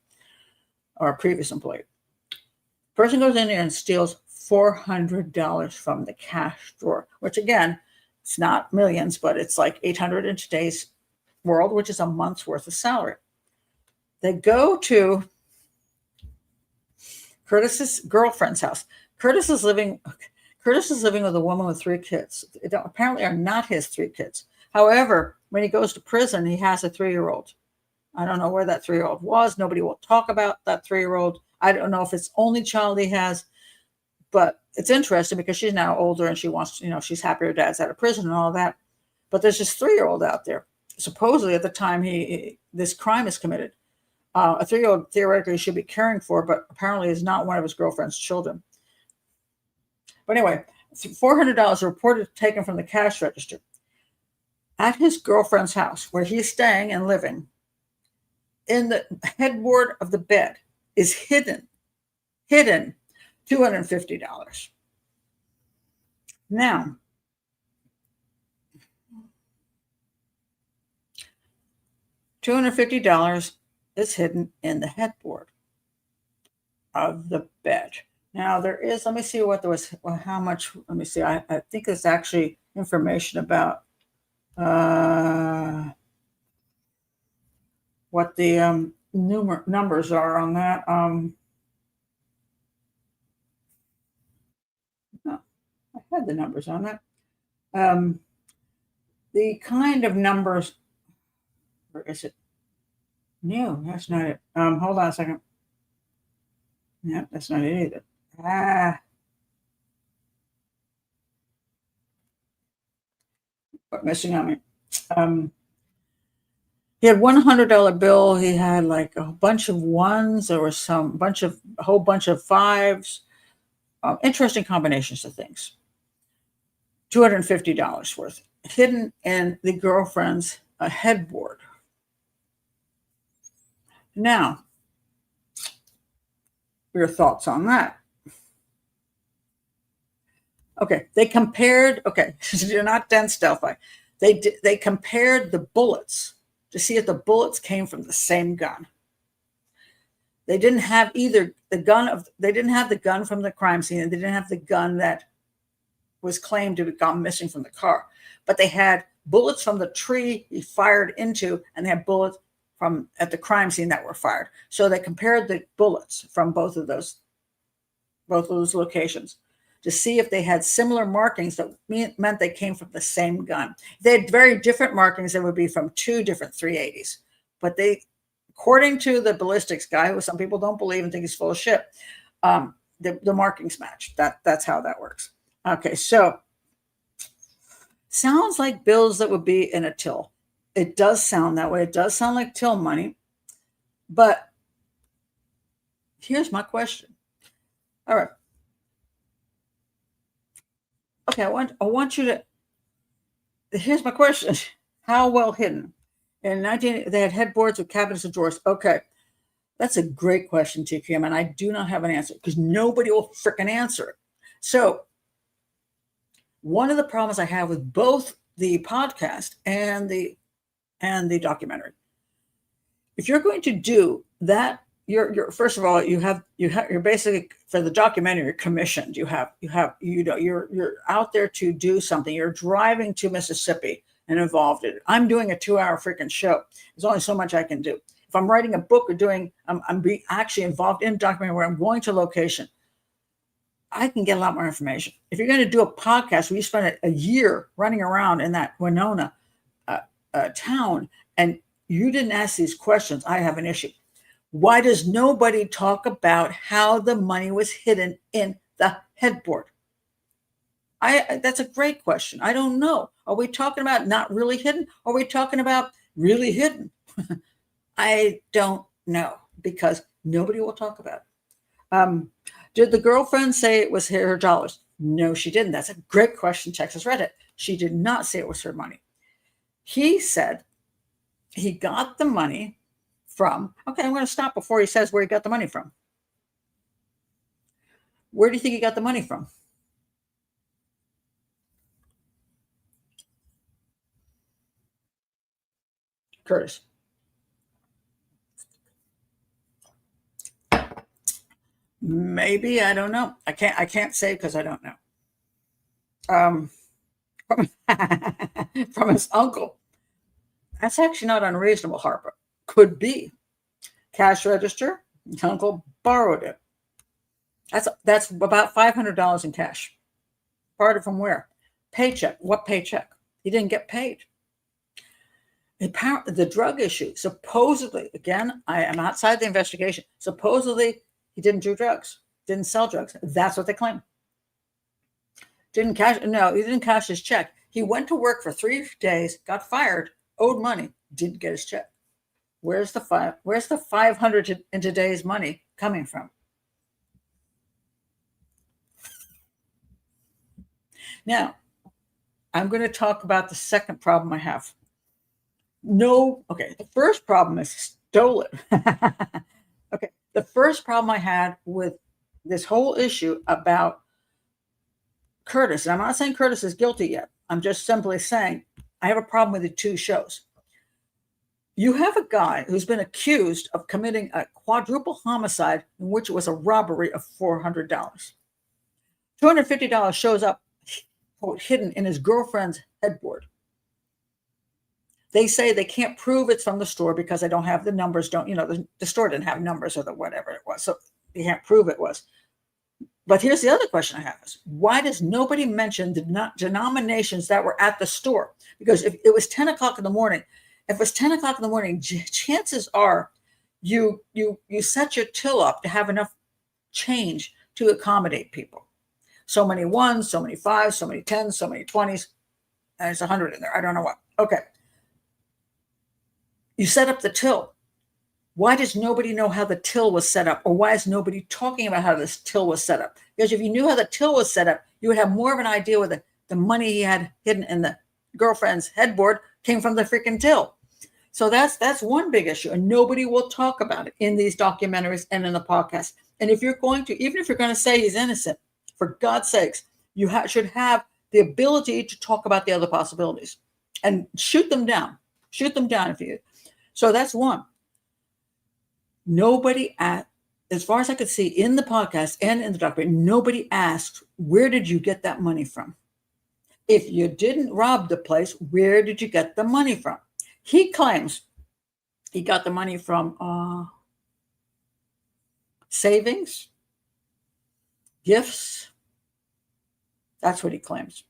or a previous employee. The person goes in there and steals $400 from the cash drawer, which again, it's not millions, but it's like $800 in today's world, which is a month's worth of salary. They go to Curtis's girlfriend's house. Curtis is living with a woman with 3 kids. They apparently are not his 3 kids. However, when he goes to prison, he has a 3-year-old. I don't know where that 3-year-old was. Nobody will talk about that 3-year-old. I don't know if it's the only child he has, but it's interesting because she's now older and she wants, she's happy her dad's out of prison and all that. But there's this 3-year-old out there. Supposedly at the time this crime is committed. A 3-year-old theoretically should be caring for, but apparently is not one of his girlfriend's children. But anyway, $400 reported taken from the cash register at his girlfriend's house, where he's staying and living. In the headboard of the bed is hidden $250. Now, $250 is hidden in the headboard of the bed. Now there is, let me see what there was, how much, let me see. I think there's actually information about what the numbers are on that. No, I had the numbers on that. The kind of numbers, where is it? No, that's not it. Hold on a second. No, that's not it either. What missing on me? He had $100 bill. He had like a bunch of ones. There was a whole bunch of fives. Interesting combinations of things. $250 worth hidden in the girlfriend's headboard. Now, your thoughts on that? Okay, they compared. Okay, you're not dense Delphi. They compared the bullets to see if the bullets came from the same gun. They didn't have either the gun they didn't have the gun from the crime scene, and they didn't have the gun that was claimed to have gone missing from the car. But they had bullets from the tree he fired into, and they had bullets from at the crime scene that were fired. So they compared the bullets from both of those locations to see if they had similar markings that meant they came from the same gun. If they had very different markings, they would be from 2 different 380s. But they, according to the ballistics guy, who some people don't believe and think he's full of shit, the markings match. That's how that works. Okay, so sounds like bills that would be in a till. It does sound that way. It does sound like till money. But here's my question. All right. Okay, I want you to, here's my question. How well hidden? In they had headboards with cabinets and drawers. Okay, that's a great question, TQM, and I do not have an answer because nobody will freaking answer it. So one of the problems I have with both the podcast and the documentary, if you're going to do that, you're first of all, you're basically, for the documentary, you're commissioned. You're out there to do something. You're driving to Mississippi and involved in it. I'm doing a 2-hour freaking show. There's only so much I can do. if I'm writing a book or I'm actually involved in documentary where I'm going to location, I can get a lot more information. If you're going to do a podcast where you spend a year running around in that Winona town and you didn't ask these questions, I have an issue. Why does nobody talk about how the money was hidden in the headboard? That's a great question. I don't know. Are we talking about not really hidden? Are we talking about really hidden? I don't know, because nobody will talk about it. Did the girlfriend say it was her dollars? No, she didn't. That's a great question, Texas Reddit. She did not say it was her money. He said he got the money from, okay, I'm going to stop before he says where he got the money from. Where do you think he got the money from? Curtis. Maybe, I don't know. I can't say because I don't know. From his uncle. That's actually not unreasonable, Harper. Could be. Cash register, his uncle borrowed it. That's about $500 in cash. Borrowed it from where? Paycheck. What paycheck? He didn't get paid. Apparently, the drug issue, supposedly, again, I am outside the investigation, supposedly he didn't do drugs, didn't sell drugs. That's what they claim. He didn't cash his check. He went to work for 3 days, got fired, owed money, didn't get his check. Where's the 500 in today's money coming from? Now, I'm going to talk about the second problem I have. The first problem is stolen. Okay, the first problem I had with this whole issue about Curtis, and I'm not saying Curtis is guilty yet. I'm just simply saying I have a problem with the two shows. You have a guy who's been accused of committing a quadruple homicide in which it was a robbery of $400. $250 shows up, quote, hidden in his girlfriend's headboard. They say they can't prove it's from the store because they don't have the numbers. The store didn't have numbers or whatever it was, so they can't prove it was. But here's the other question I have is, why does nobody mention the denominations that were at the store? Because if it was 10 o'clock in the morning, chances are you set your till up to have enough change to accommodate people. So many ones, so many fives, so many tens, so many 20s, and it's 100 in there. I don't know what. Okay. You set up the till. Why does nobody know how the till was set up? Or why is nobody talking about how this till was set up? Because if you knew how the till was set up, you would have more of an idea where the money he had hidden in the girlfriend's headboard came from the freaking till. So that's one big issue. And nobody will talk about it in these documentaries and in the podcast. And if you're going to, even if you're going to say he's innocent, for God's sakes, you should have the ability to talk about the other possibilities and shoot them down. Shoot them down if you. So that's one. Nobody, as far as I could see in the podcast and in the documentary, nobody asked, where did you get that money from? If you didn't rob the place, where did you get the money from? He claims he got the money from savings, gifts. That's what he claims.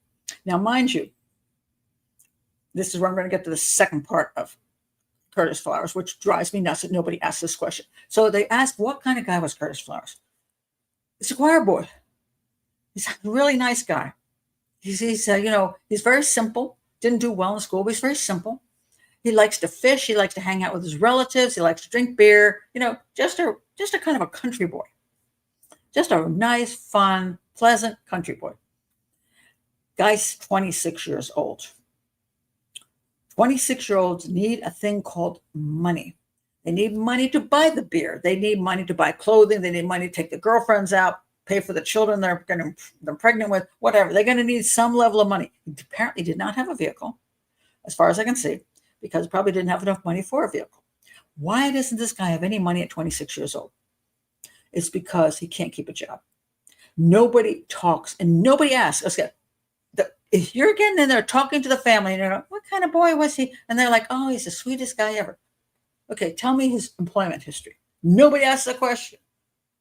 Now, mind you, this is where I'm going to get to the second part of Curtis Flowers, which drives me nuts that nobody asked this question. So they asked, what kind of guy was Curtis Flowers? He's a choir boy. He's a really nice guy. He's very simple. Didn't do well in school, but he's very simple. He likes to fish. He likes to hang out with his relatives. He likes to drink beer. Just a kind of a country boy. Just a nice, fun, pleasant country boy. Guy's 26 years old. 26-year-olds need a thing called money. They need money to buy the beer. They need money to buy clothing. They need money to take the girlfriends out, pay for the children they're pregnant with, whatever. They're going to need some level of money. He apparently did not have a vehicle, as far as I can see, because he probably didn't have enough money for a vehicle. Why doesn't this guy have any money at 26 years old? It's because he can't keep a job. Nobody talks and nobody asks. Okay, if you're getting in there talking to the family and you're like, what kind of boy was he? And they're like, oh, he's the sweetest guy ever. Okay, tell me his employment history. Nobody asked the question.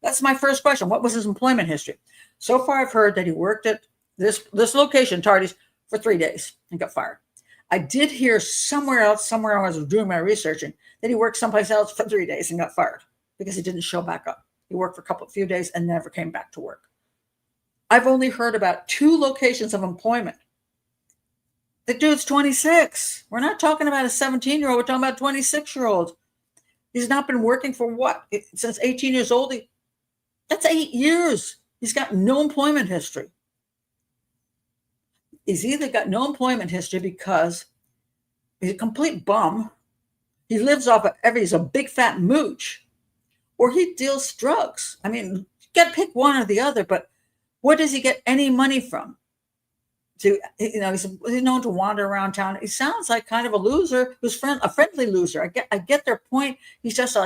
That's my first question. What was his employment history? So far, I've heard that he worked at this location, Tardy's, for 3 days and got fired. I did hear somewhere else, somewhere I was doing my researching, that he worked someplace else for 3 days and got fired because he didn't show back up. He worked for a few days and never came back to work. I've only heard about 2 locations of employment. The dude's 26. We're not talking about a 17-year-old. We're talking about a 26-year-old. He's not been working for what? Since 18 years old. That's 8 years. He's got no employment history. He's either got no employment history because he's a complete bum. He lives off of he's a big fat mooch, or he deals drugs. I mean, you got to pick one or the other, but where does he get any money from? He's known to wander around town. He sounds like kind of a loser who's a friendly loser. I get their point. He's just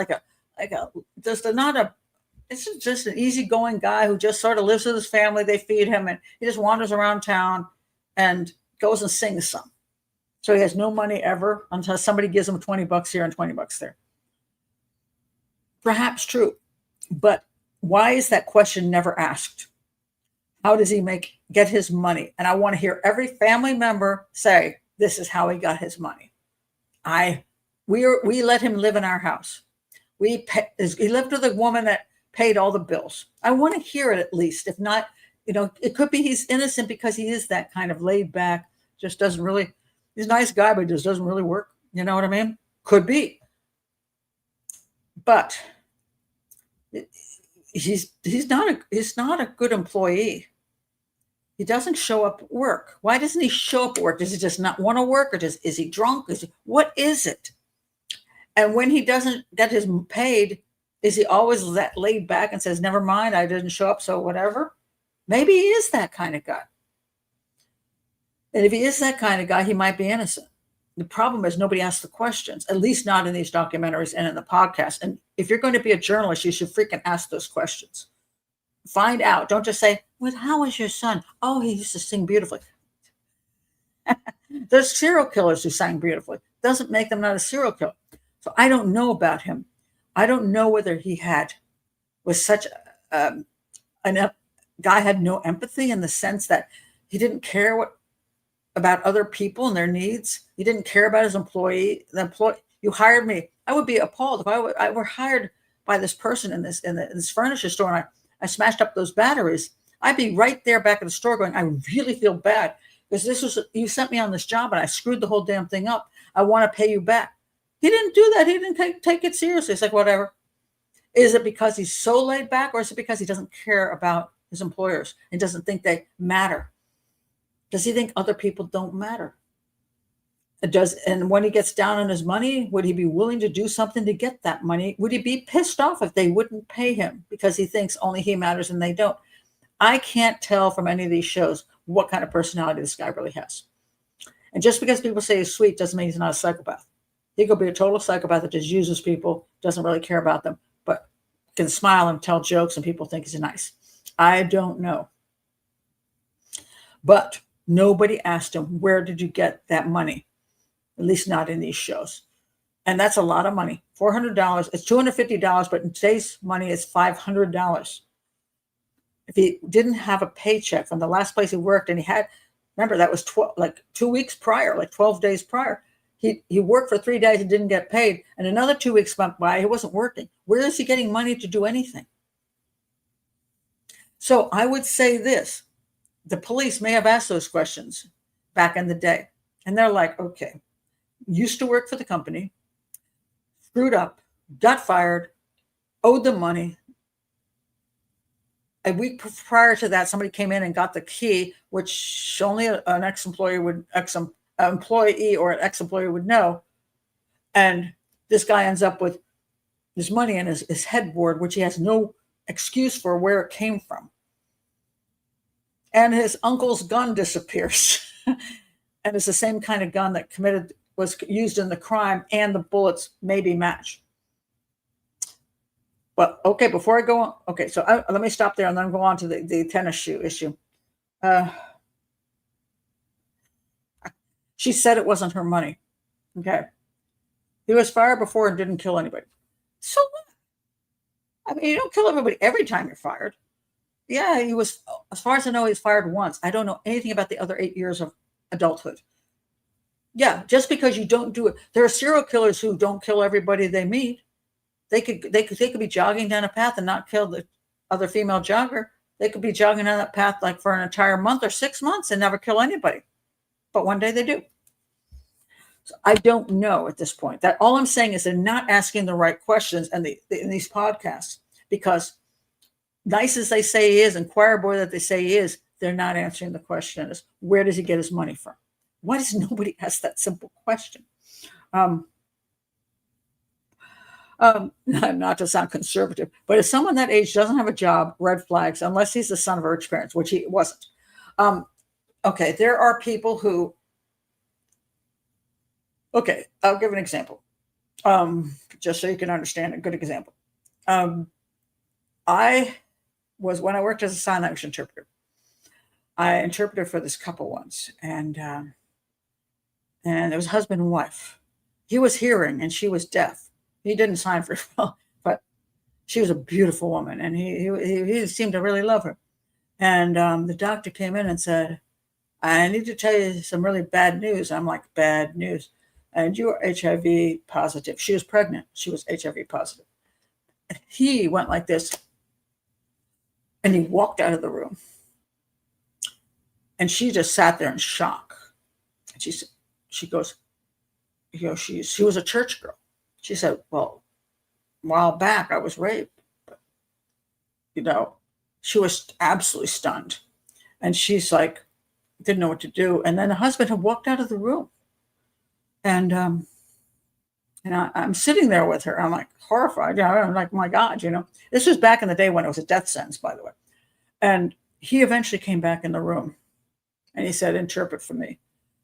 this is just an easygoing guy who just sort of lives with his family. They feed him, and he just wanders around town and goes and sings some. So he has no money ever until somebody gives him $20 here and $20 there. Perhaps true, but why is that question never asked? How does he get his money? And I want to hear every family member say, this is how he got his money. We let him live in our house. He lived with a woman that paid all the bills. I want to hear it at least. If not, it could be he's innocent because he is that kind of laid back, just doesn't really, he's a nice guy, but just doesn't really work. You know what I mean? Could be. But he's not a good employee. He doesn't show up at work. Why doesn't he show up at work? Does he just not want to work, or is he drunk? What is it? And when he doesn't get his paid, is he always that laid back and says, never mind, I didn't show up, so whatever? Maybe he is that kind of guy. And if he is that kind of guy, he might be innocent. The problem is nobody asks the questions, at least not in these documentaries and in the podcast. And if you're going to be a journalist, you should freaking ask those questions. Find out. Don't just say, well, how was your son? Oh, he used to sing beautifully. There's serial killers who sang beautifully. Doesn't make them not a serial killer. So I don't know about him. I don't know whether he was such a guy had no empathy in the sense that he didn't care about other people and their needs. He didn't care about his employee. You hired me. I would be appalled if I were hired by this person in this furniture store and I smashed up those batteries. I'd be right there back at the store going, I really feel bad because you sent me on this job and I screwed the whole damn thing up. I want to pay you back. He didn't do that. He didn't take it seriously. It's like, whatever. Is it because he's so laid back, or is it because he doesn't care about his employers and doesn't think they matter? Does he think other people don't matter? And when he gets down on his money, would he be willing to do something to get that money? Would he be pissed off if they wouldn't pay him because he thinks only he matters and they don't? I can't tell from any of these shows what kind of personality this guy really has. And just because people say he's sweet doesn't mean he's not a psychopath. He could be a total psychopath that just uses people, doesn't really care about them, but can smile and tell jokes and people think he's nice. I don't know. But nobody asked him, where did you get that money? At least not in these shows. And that's a lot of money. $400. It's $250, but in today's money, it's $500. If he didn't have a paycheck from the last place he worked, and remember, that was 2 weeks prior, 12 days prior. He worked for 3 days and didn't get paid. And another 2 weeks went by, he wasn't working. Where is he getting money to do anything? So I would say this. The police may have asked those questions back in the day. And they're like, okay, used to work for the company, screwed up, got fired, owed them money. A week prior to that, somebody came in and got the key, which only an ex-employee or an ex-employee would know. And this guy ends up with his money in his headboard, which he has no excuse for where it came from. And his uncle's gun disappears. And it's the same kind of gun that was used in the crime, and the bullets maybe match. But okay, before I go on, okay, so let me stop there and then go on to the tennis shoe issue. She said it wasn't her money. Okay. He was fired before and didn't kill anybody. So what? I mean, you don't kill everybody every time you're fired. Yeah, he was, as far as I know, he was fired once. I don't know anything about the other 8 years of adulthood. Yeah, just because you don't do it. There are serial killers who don't kill everybody they meet. They could be jogging down a path and not kill the other female jogger. They could be jogging down that path like for an entire month or 6 months and never kill anybody. But one day they do. So I don't know at this point. That all I'm saying is they're not asking the right questions in these podcasts, because nice as they say he is and choir boy that they say he is, they're not answering the question is, where does he get his money from? Why does nobody ask that simple question? Not to sound conservative, but if someone that age doesn't have a job, red flags, unless he's the son of rich parents, which he wasn't. Okay, there are people who, okay, I'll give an example, just so you can understand a good example. When I worked as a sign language interpreter, I interpreted for this couple once, and it was husband and wife. He was hearing and she was deaf. He didn't sign very well, but she was a beautiful woman, and he seemed to really love her. And the doctor came in and said, I need to tell you some really bad news. I'm like, bad news. And you are HIV positive. She was pregnant. She was HIV positive. And he went like this, and he walked out of the room. And she just sat there in shock. And she goes, she was a church girl. She said, well, a while back I was raped. But, she was absolutely stunned. And she's like, didn't know what to do. And then the husband had walked out of the room. And I'm sitting there with her. I'm like horrified. I'm like, my God, This was back in the day when it was a death sentence, by the way. And he eventually came back in the room. And he said, interpret for me.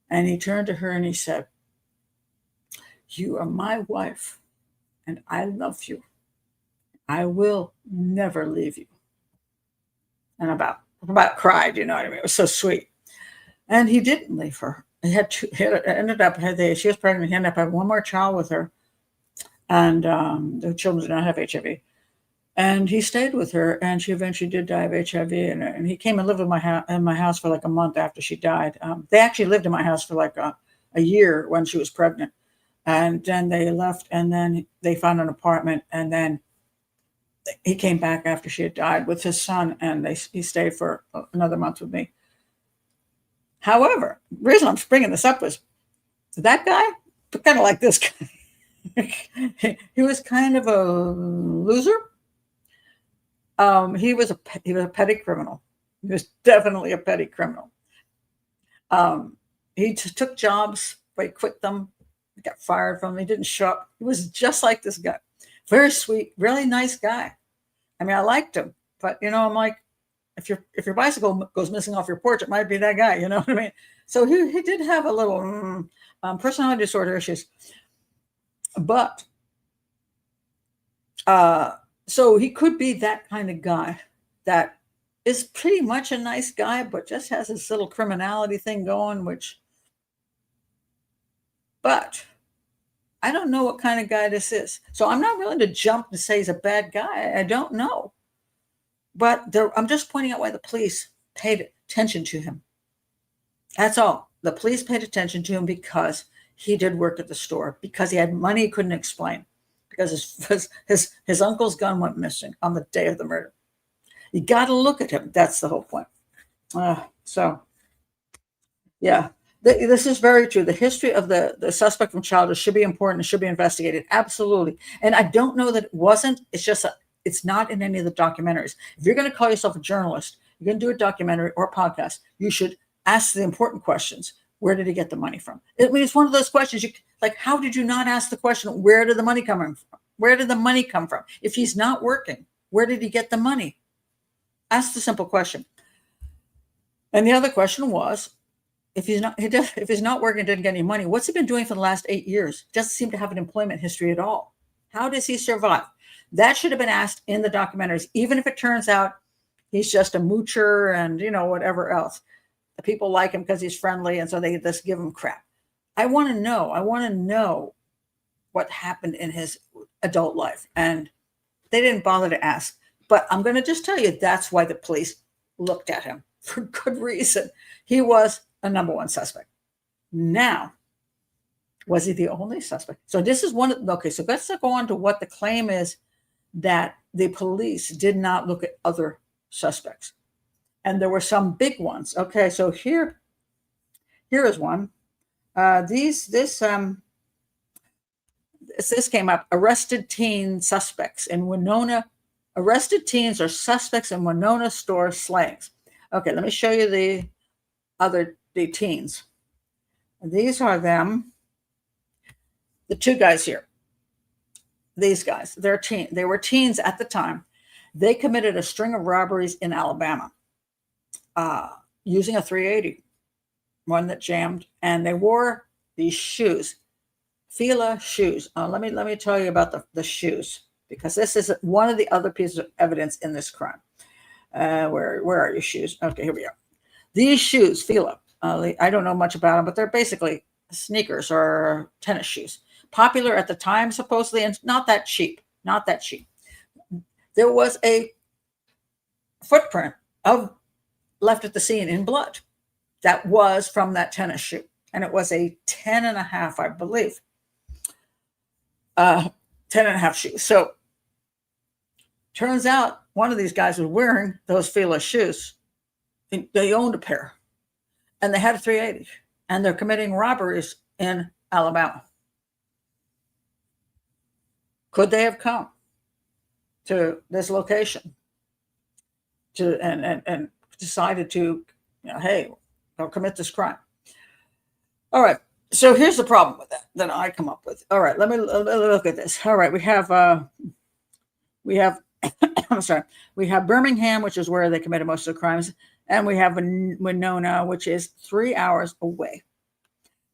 And he turned to her and he said, you are my wife, and I love you. I will never leave you. And about cried, you know what I mean? It was so sweet. And he didn't leave her. She was pregnant. He ended up having one more child with her. And the children did not have HIV. And he stayed with her, and she eventually did die of HIV. And he came and lived in my house for like a month after she died. They actually lived in my house for like a year when she was pregnant. And then they left, and then they found an apartment, and then he came back after she had died with his son, and he stayed for another month with me. However, the reason I'm bringing this up was that guy, kind of like this guy. He was kind of a loser. He was a petty criminal. He was definitely a petty criminal. He took jobs, but he quit them. He got fired from them. He didn't show up. He was just like this guy. Very sweet, really nice guy. I mean, I liked him, but I'm like, if your bicycle goes missing off your porch, it might be that guy. You know what I mean? So he did have a little personality disorder issues, but so he could be that kind of guy that is pretty much a nice guy, but just has this little criminality thing going, but I don't know what kind of guy this is. So I'm not willing to jump and say he's a bad guy. I don't know. But I'm just pointing out why the police paid attention to him. That's all. The police paid attention to him because he did work at the store, because he had money he couldn't explain, because his uncle's gun went missing on the day of the murder. You got to look at him. That's the whole point. So, yeah. This is very true. The history of the suspect from childhood should be important. It should be investigated. Absolutely. And I don't know that it wasn't. It's just it's not in any of the documentaries. If you're going to call yourself a journalist, you're going to do a documentary or a podcast, you should ask the important questions. Where did he get the money from? I mean, it's one of those questions. How did you not ask the question, where did the money come from? Where did the money come from? If he's not working, where did he get the money? Ask the simple question. And the other question was, if he's not working, didn't get any money, what's he been doing for the last 8 years? Doesn't seem to have an employment history at all. How does he survive? That should have been asked in the documentaries, even if it turns out he's just a moocher and whatever else. The people like him because he's friendly, and so they just give him crap. I want to know what happened in his adult life. And they didn't bother to ask. But I'm going to just tell you, that's why the police looked at him for good reason. He was a number one suspect. Now, was he the only suspect? So this is one. Okay, so let's go on to what the claim is, that the police did not look at other suspects. And there were some big ones. Okay, so here is one. This came up. Arrested teen suspects in Winona. Arrested teens are suspects in Winona store slayings. Okay, let me show you the teens. These are them. The two guys here. These guys, they were teens at the time. They committed a string of robberies in Alabama using a 380, one that jammed, and they wore these shoes, Fila shoes. Let me tell you about the shoes, because this is one of the other pieces of evidence in this crime. Where are your shoes? Okay, here we are. These shoes, Fila, I don't know much about them, but they're basically sneakers or tennis shoes. Popular at the time, supposedly, and not that cheap. Not that cheap. There was a footprint left at the scene in blood that was from that tennis shoe, and it was a 10.5, I believe. 10.5 shoes. So turns out one of these guys was wearing those Fila shoes. They owned a pair, and they had a 380, and they're committing robberies in Alabama. Could they have come to this location and decided to, hey, I'll commit this crime? All right. So here's the problem with that I come up with. All right, let me look at this. All right, we have I'm sorry, we have Birmingham, which is where they committed most of the crimes, and we have Winona, which is 3 hours away.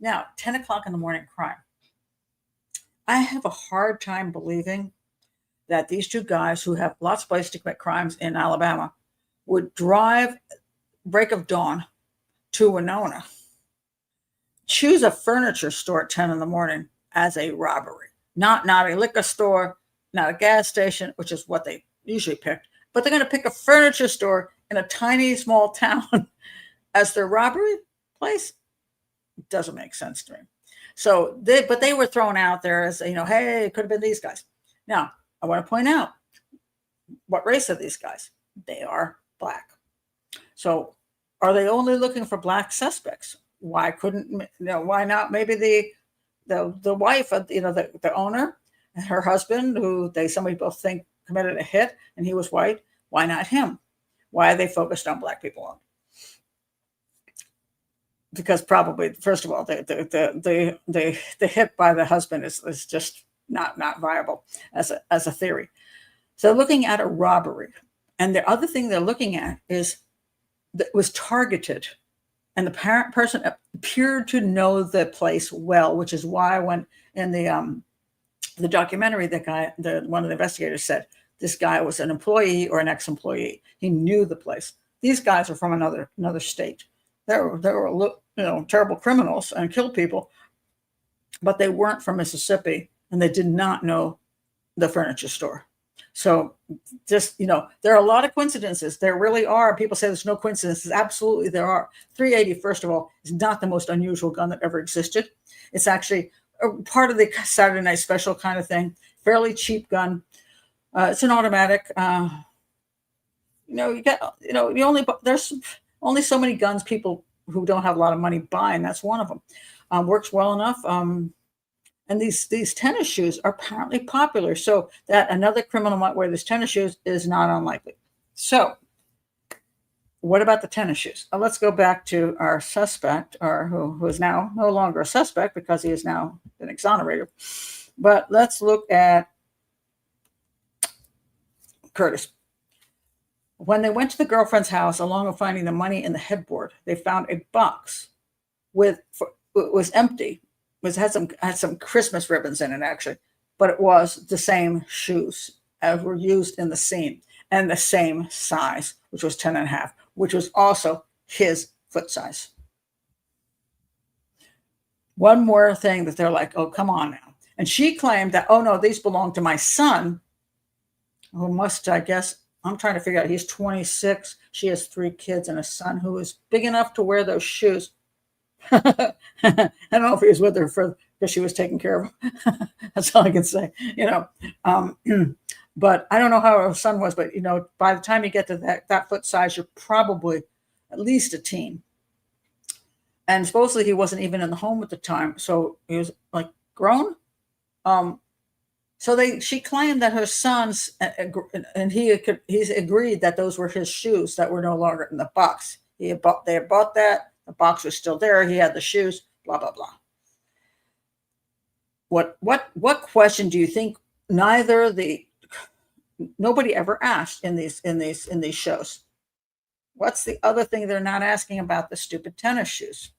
Now, 10 o'clock in the morning crime. I have a hard time believing that these two guys who have lots of places to commit crimes in Alabama would drive break of dawn to Winona, choose a furniture store at 10 in the morning as a robbery. Not a liquor store, not a gas station, which is what they usually picked, but they're going to pick a furniture store in a tiny, small town as their robbery place. It doesn't make sense to me. So they were thrown out there as, hey, it could have been these guys. Now, I want to point out, what race are these guys? They are black. So are they only looking for black suspects? Why why not? Maybe the wife of, the owner and her husband, who somebody both think committed a hit, and he was white. Why not him? Why are they focused on black people only? Because probably, first of all, the hit by the husband is just not viable as a theory. So looking at a robbery, and the other thing they're looking at is that it was targeted, and the person appeared to know the place well, which is why when in the documentary, one of the investigators said this guy was an employee or an ex-employee. He knew the place. These guys are from another state. They were terrible criminals and killed people, but they weren't from Mississippi, and they did not know the furniture store. So just, there are a lot of coincidences. There really are. People say there's no coincidences. Absolutely, there are. 380, first of all, is not the most unusual gun that ever existed. It's actually a part of the Saturday Night Special kind of thing. Fairly cheap gun. It's an automatic. There's only so many guns people who don't have a lot of money buy, and that's one of them. Works well enough. And these tennis shoes are apparently popular, so that another criminal might wear these tennis shoes is not unlikely. So what about the tennis shoes? Let's go back to our suspect, or who is now no longer a suspect because he has now been exonerated. But let's look at Curtis. When they went to the girlfriend's house, along with finding the money in the headboard, they found a box it was empty. It had some Christmas ribbons in it, actually, but it was the same shoes as were used in the scene, and the same size, which was 10.5, which was also his foot size. One more thing that they're like, oh, come on now. And she claimed that, oh no, these belong to my son, who must, I guess, I'm trying to figure out, he's 26. She has 3 kids and a son who is big enough to wear those shoes. I don't know if he was with her because she was taking care of him. That's all I can say, but I don't know how her son was, but by the time you get to that foot size, you're probably at least a teen. And supposedly he wasn't even in the home at the time, so he was like grown. She claimed that her sons, and he's agreed that those were his shoes that were no longer in the box. They had bought that. The box was still there. He had the shoes. Blah blah blah. What question do you think nobody ever asked in these shows? What's the other thing they're not asking about the stupid tennis shoes?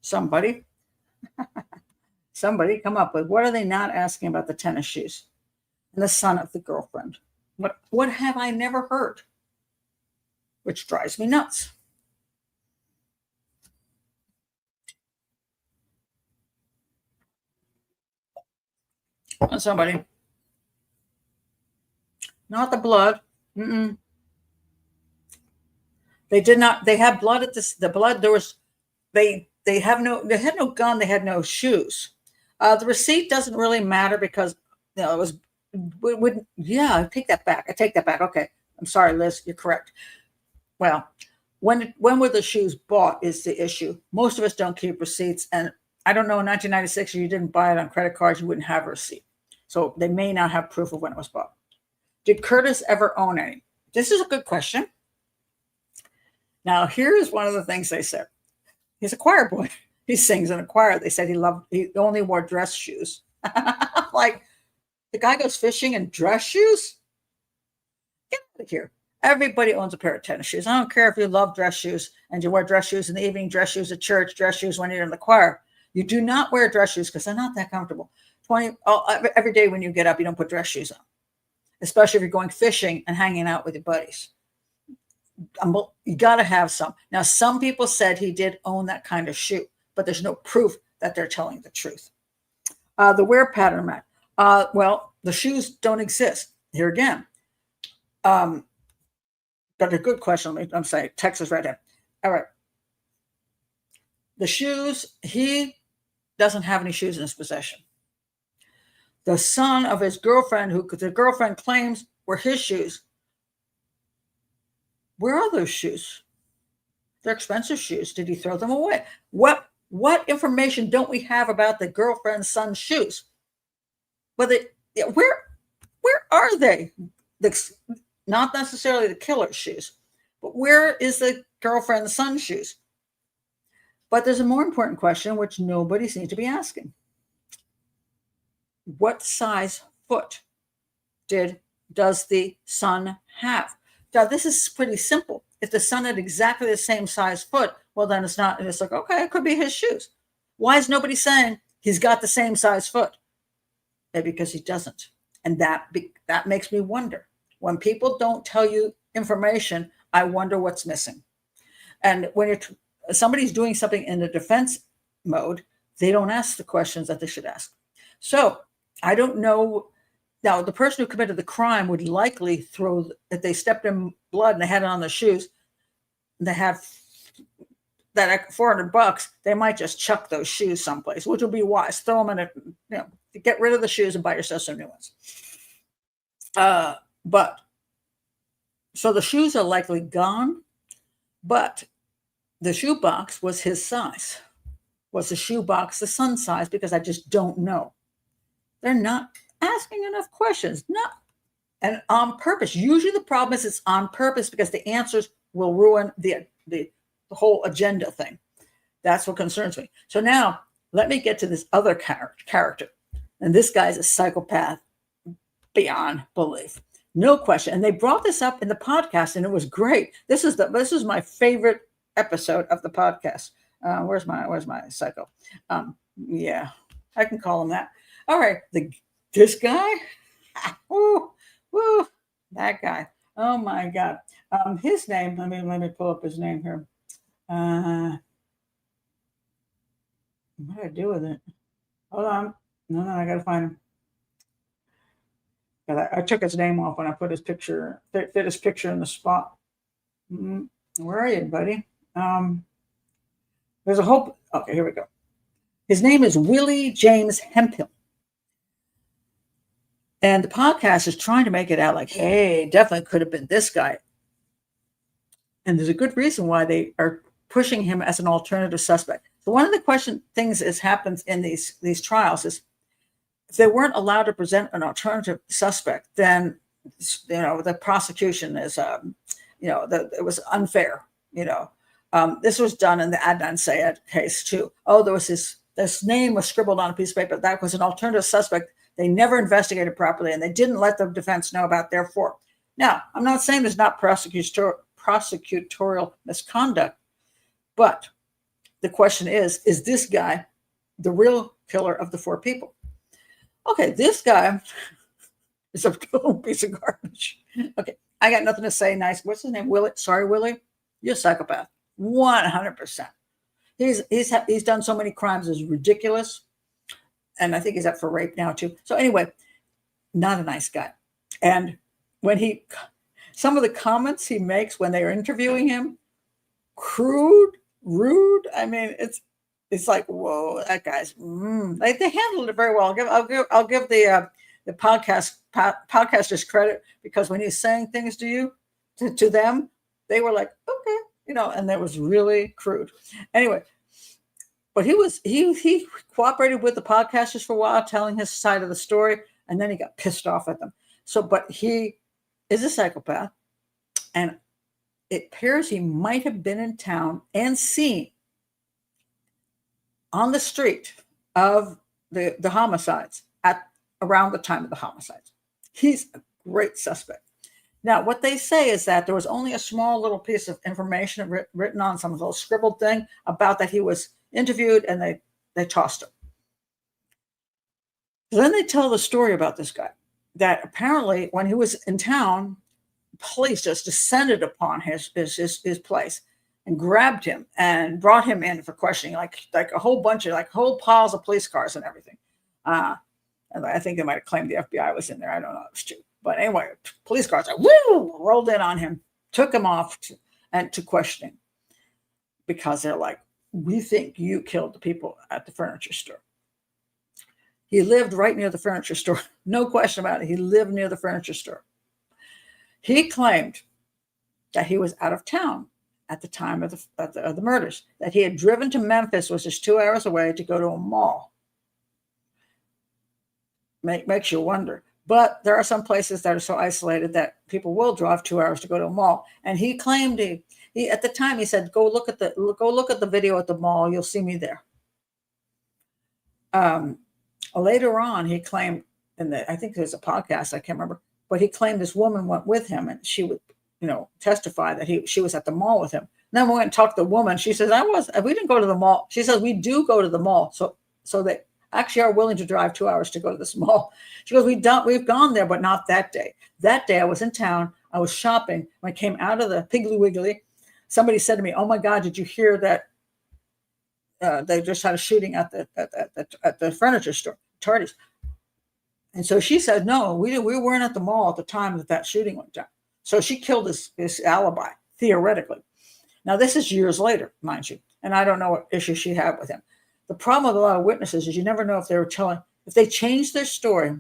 Somebody come up with, what are they not asking about the tennis shoes and the son of the girlfriend? What have I never heard? Which drives me nuts. Somebody. Not the blood. Mm-mm. They did not. They had blood at the blood. There was. They had no gun. They had no shoes. The receipt doesn't really matter because it was. Yeah, I take that back. Okay, I'm sorry, Liz. You're correct. Well, when were the shoes bought is the issue. Most of us don't keep receipts, and I don't know. In 1996, if you didn't buy it on credit cards, you wouldn't have a receipt. So they may not have proof of when it was bought. Did Curtis ever own any? This is a good question. Now, here's one of the things they said. He's a choir boy. He sings in a choir. They said he only wore dress shoes. Like, the guy goes fishing in dress shoes? Get out of here. Everybody owns a pair of tennis shoes. I don't care if you love dress shoes and you wear dress shoes in the evening, dress shoes at church, dress shoes when you're in the choir. You do not wear dress shoes because they're not that comfortable. Every day when you get up, you don't put dress shoes on, especially if you're going fishing and hanging out with your buddies. You got to have some. Now, some people said he did own that kind of shoe, but there's no proof that they're telling the truth. The wear pattern match. Well, the shoes don't exist. Here again. But a good question. I'm saying Texas right here. All right. The shoes, he doesn't have any shoes in his possession. The son of his girlfriend, who the girlfriend claims were his shoes, where are those shoes? They're expensive shoes. Did he throw them away? What information don't we have about the girlfriend's son's shoes? Where are they? Not necessarily the killer's shoes, but where is the girlfriend's son's shoes? But there's a more important question, which nobody seems to be asking. What size foot does the son have? Now, this is pretty simple. If the son had exactly the same size foot, well, then it's not. It's like, okay, it could be his shoes. Why is nobody saying he's got the same size foot? Maybe because he doesn't. And that makes me wonder. When people don't tell you information, I wonder what's missing. And when somebody's doing something in the defense mode, they don't ask the questions that they should ask. So I don't know. Now, the person who committed the crime would likely throw, if they stepped in blood and they had it on their shoes, and they had that $400, they might just chuck those shoes someplace, which would be wise. Throw them in get rid of the shoes and buy yourself some new ones. But so the shoes are likely gone, but the shoebox was his size. Was the shoebox the son's size? Because I just don't know. They're not asking enough questions. No. And on purpose. Usually the problem is it's on purpose because the answers will ruin the whole agenda thing. That's what concerns me. So now let me get to this other character. And this guy's a psychopath beyond belief. No question. And they brought this up in the podcast and it was great. This is my favorite episode of the podcast. Where's my psycho? Yeah, I can call him that. All right. This guy, woo, that guy. Oh my God. His name, let me pull up his name here. What did I do with it? Hold on. No, I gotta find him. I took his name off when I put his picture, fit his picture in the spot. Where are you, buddy? There's a whole, okay, here we go. His name is Willie James Hemphill. And the podcast is trying to make it out like, hey, definitely could have been this guy. And there's a good reason why they are pushing him as an alternative suspect. So one of the things that happens in these trials is if they weren't allowed to present an alternative suspect, then the prosecution is it was unfair. This was done in the Adnan Syed case too. Oh, this name was scribbled on a piece of paper. That was an alternative suspect. They never investigated properly, and they didn't let the defense know about. Therefore, now I'm not saying there's not prosecutorial misconduct, but the question is this guy the real killer of the 4 people? Okay, this guy is a total piece of garbage. Okay, I got nothing to say nice. What's his name? Willie? Sorry, Willie. You're a psychopath. 100%. He's done so many crimes, it's ridiculous. And I think he's up for rape now too. So anyway, not a nice guy. And when some of the comments he makes when they're interviewing him, crude, rude. I mean, it's like, whoa, that guy's. They handled it very well. I'll give the podcasters credit, because when he's saying things to them, they were like, okay, and that was really crude. Anyway, but he cooperated with the podcasters for a while, telling his side of the story, and then he got pissed off at them. So, but he is a psychopath, and it appears he might have been in town and seen on the street of the homicides at around the time of the homicides. He's a great suspect. Now, what they say is that there was only a small little piece of information written on some little scribbled thing about that he was interviewed, and they tossed him. Then they tell the story about this guy, that apparently when he was in town, police just descended upon his place and grabbed him and brought him in for questioning, like a whole bunch of whole piles of police cars and everything. And I think they might have claimed the FBI was in there. I don't know. It was true. But anyway, police cars rolled in on him, took him off to questioning, because they're like, we think you killed the people at the furniture store. He lived right near the furniture store. No question about it. He lived near the furniture store. He claimed that he was out of town at the time of the murders, that he had driven to Memphis, which is 2 hours away, to go to a mall. Makes you wonder. But there are some places that are so isolated that people will drive 2 hours to go to a mall. And he claimed he at the time he said, go look at the video at the mall. You'll see me there. Later on, he claimed, I think there's a podcast, I can't remember, but he claimed this woman went with him, and she would, testify that she was at the mall with him. And then we went and talked to the woman. She says, we didn't go to the mall. She says, we do go to the mall. So they actually are willing to drive 2 hours to go to this mall. She goes, we've gone there, but not that day. That day I was in town. I was shopping. When I came out of the Piggly Wiggly, somebody said to me, oh my God, did you hear that they just had a shooting at the furniture store, Tardy's? And so she said, no, we weren't at the mall at the time that shooting went down. So she killed this alibi, theoretically. Now, this is years later, mind you, and I don't know what issue she had with him. The problem with a lot of witnesses is you never know if they changed their story.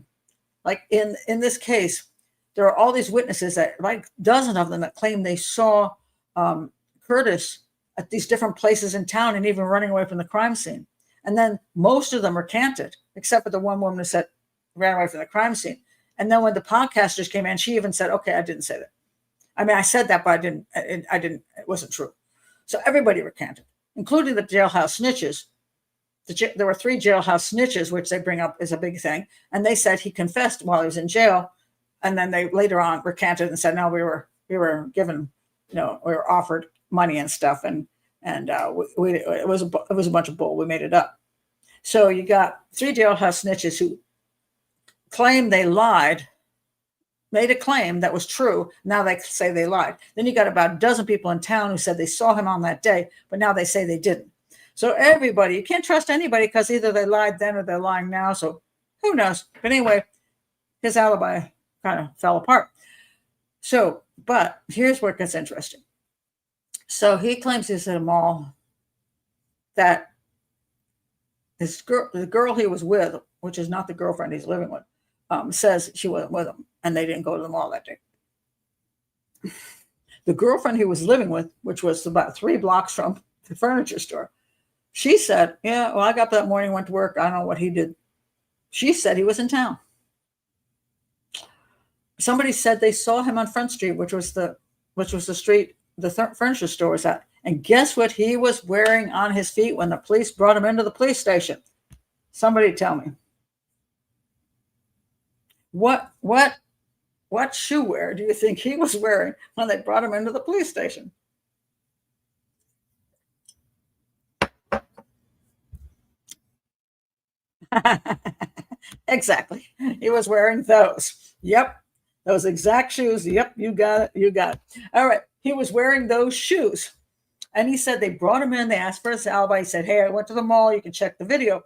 Like in this case, there are all these witnesses that, like dozens of them, that claim they saw Curtis at these different places in town and even running away from the crime scene. And then most of them recanted, except for the one woman who said ran away from the crime scene. And then when the podcasters came in, she even said, okay, I didn't say that. I mean, I said that, but I didn't, it wasn't true. So everybody recanted, including the jailhouse snitches. There were 3 jailhouse snitches, which they bring up as a big thing. And they said he confessed while he was in jail. And then they later on recanted and said, no, we were given, we were offered money and stuff. And it was a bunch of bull. We made it up. So you got 3 jailhouse snitches who claim they lied made a claim that was true. Now they say they lied. Then you got about a dozen people in town who said they saw him on that day, but now they say they didn't. So everybody, you can't trust anybody because either they lied then or they're lying now. So who knows? But anyway, his alibi kind of fell apart. So, but here's where it gets interesting. So he claims he's at a mall that the girl he was with, which is not the girlfriend he's living with, says she wasn't with him and they didn't go to the mall that day. The girlfriend he was living with, which was about 3 blocks from the furniture store, she said, yeah, well, I got up that morning, went to work. I don't know what he did. She said he was in town. Somebody said they saw him on Front Street, which was the street the furniture store was at. And guess what he was wearing on his feet when the police brought him into the police station? Somebody tell me. What shoe wear do you think he was wearing when they brought him into the police station? Exactly. He was wearing those. Yep. Those exact shoes. Yep. You got it. You got it. All right. He was wearing those shoes. And he said they brought him in. They asked for his alibi. He said, hey, I went to the mall. You can check the video.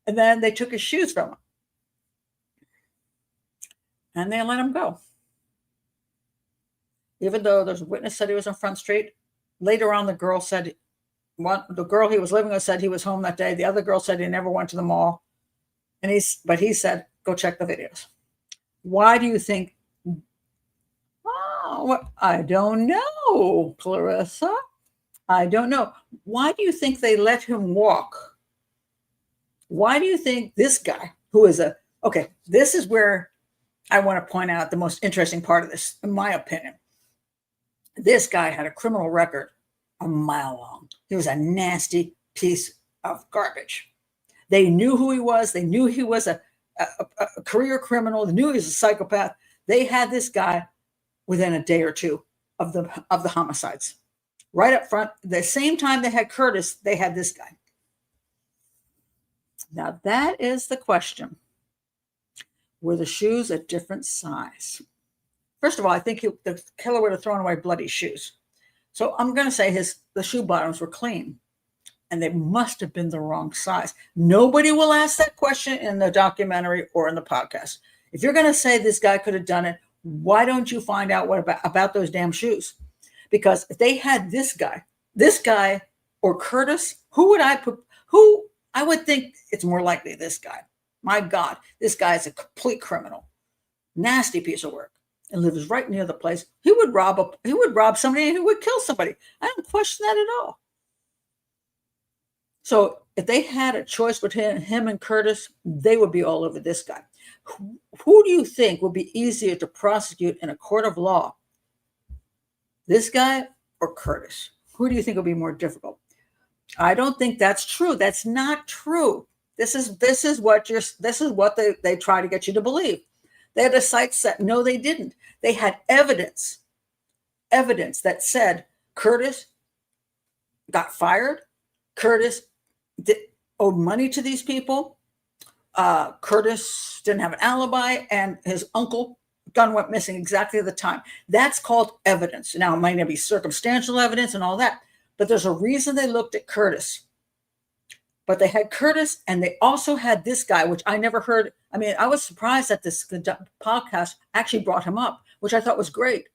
And then they took his shoes from him. And they let him go. Even though there's a witness said he was on Front Street. Later on, the girl said, the girl he was living with said he was home that day. The other girl said he never went to the mall. But he said, go check the videos. Why do you think? Oh, I don't know, Clarissa. I don't know. Why do you think they let him walk? Why do you think this guy, who is okay, this is where I want to point out the most interesting part of this, in my opinion. This guy had a criminal record a mile long. He was a nasty piece of garbage. They knew who he was. They knew he was a career criminal. They knew he was a psychopath. They had this guy within a day or two of the homicides. Right up front, the same time they had Curtis, they had this guy. Now that is the question. Were the shoes a different size? First of all, I think the killer would have thrown away bloody shoes. So I'm going to say the shoe bottoms were clean. And they must have been the wrong size. Nobody will ask that question in the documentary or in the podcast. If you're going to say this guy could have done it, why don't you find out what about those damn shoes? Because if they had this guy or Curtis, who would I put? Who I would think it's more likely this guy. My God, this guy is a complete criminal, nasty piece of work, and lives right near the place. He would rob somebody and he would kill somebody. I don't question that at all. So if they had a choice between him and Curtis, they would be all over this guy. Who do you think would be easier to prosecute in a court of law? This guy or Curtis? Who do you think would be more difficult? I don't think that's true. That's not true. This is what they try to get you to believe. They had a sight set. No, they didn't. They had evidence that said Curtis got fired. Curtis owed money to these people. Curtis didn't have an alibi, and his gun went missing exactly at the time. That's called evidence. Now, it might not be circumstantial evidence and all that, but there's a reason they looked at Curtis. But they had Curtis, and they also had this guy, which I never heard. I mean, I was surprised that this podcast actually brought him up, which I thought was great.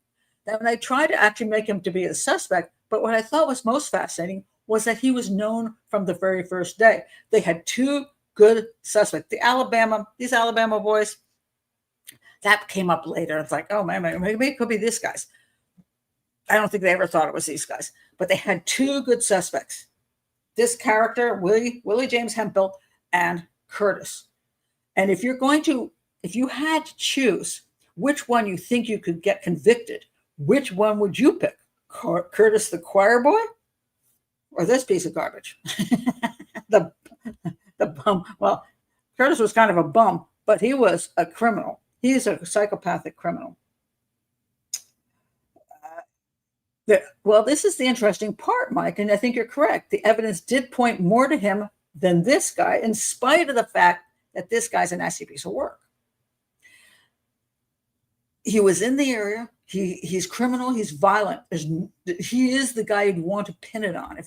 That when they tried to actually make him to be a suspect, but what I thought was most fascinating was that he was known from the very first day. They had 2 good suspects. These Alabama boys, that came up later. It's like, oh man, maybe it could be these guys. I don't think they ever thought it was these guys, but they had 2 good suspects. This character, Willie James Hemphill, and Curtis. And if you had to choose which one you think you could get convicted, which one would you pick? Curtis the choir boy? Or this piece of garbage? the bum. Well, Curtis was kind of a bum, but he was a criminal. He's a psychopathic criminal. Well, this is the interesting part, Mike, and I think you're correct. The evidence did point more to him than this guy, in spite of the fact that this guy's a nasty piece of work. he was in the area. He's criminal. He's violent. He is the guy you'd want to pin it on.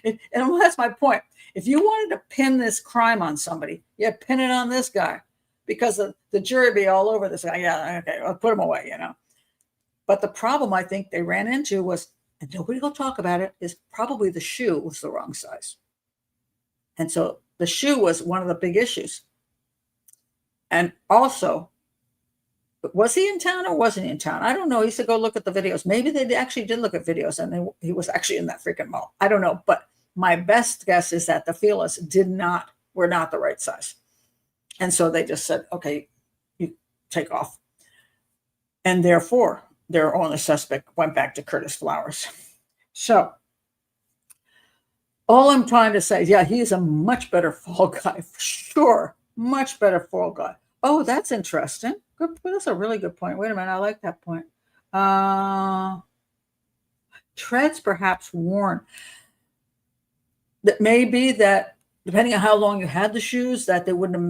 And that's my point. If you wanted to pin this crime on somebody, yeah, pin it on this guy, because the jury would be all over this guy. Yeah, okay, I'll put him away, But the problem I think they ran into was, and nobody will talk about it, is probably the shoe was the wrong size. And so the shoe was one of the big issues. And also, was he in town or wasn't he in town? I don't know. He said, go look at the videos. Maybe they actually did look at videos and he was actually in that freaking mall. I don't know. But my best guess is that the feelers were not the right size. And so they just said, okay, you take off. And therefore, their only suspect went back to Curtis Flowers. So all I'm trying to say is, yeah, he's a much better fall guy, for sure. Much better fall guy. Oh, that's interesting. Good. That's a really good point. Wait a minute. I like that point. Treads perhaps worn. That may be that, depending on how long you had the shoes, that they wouldn't have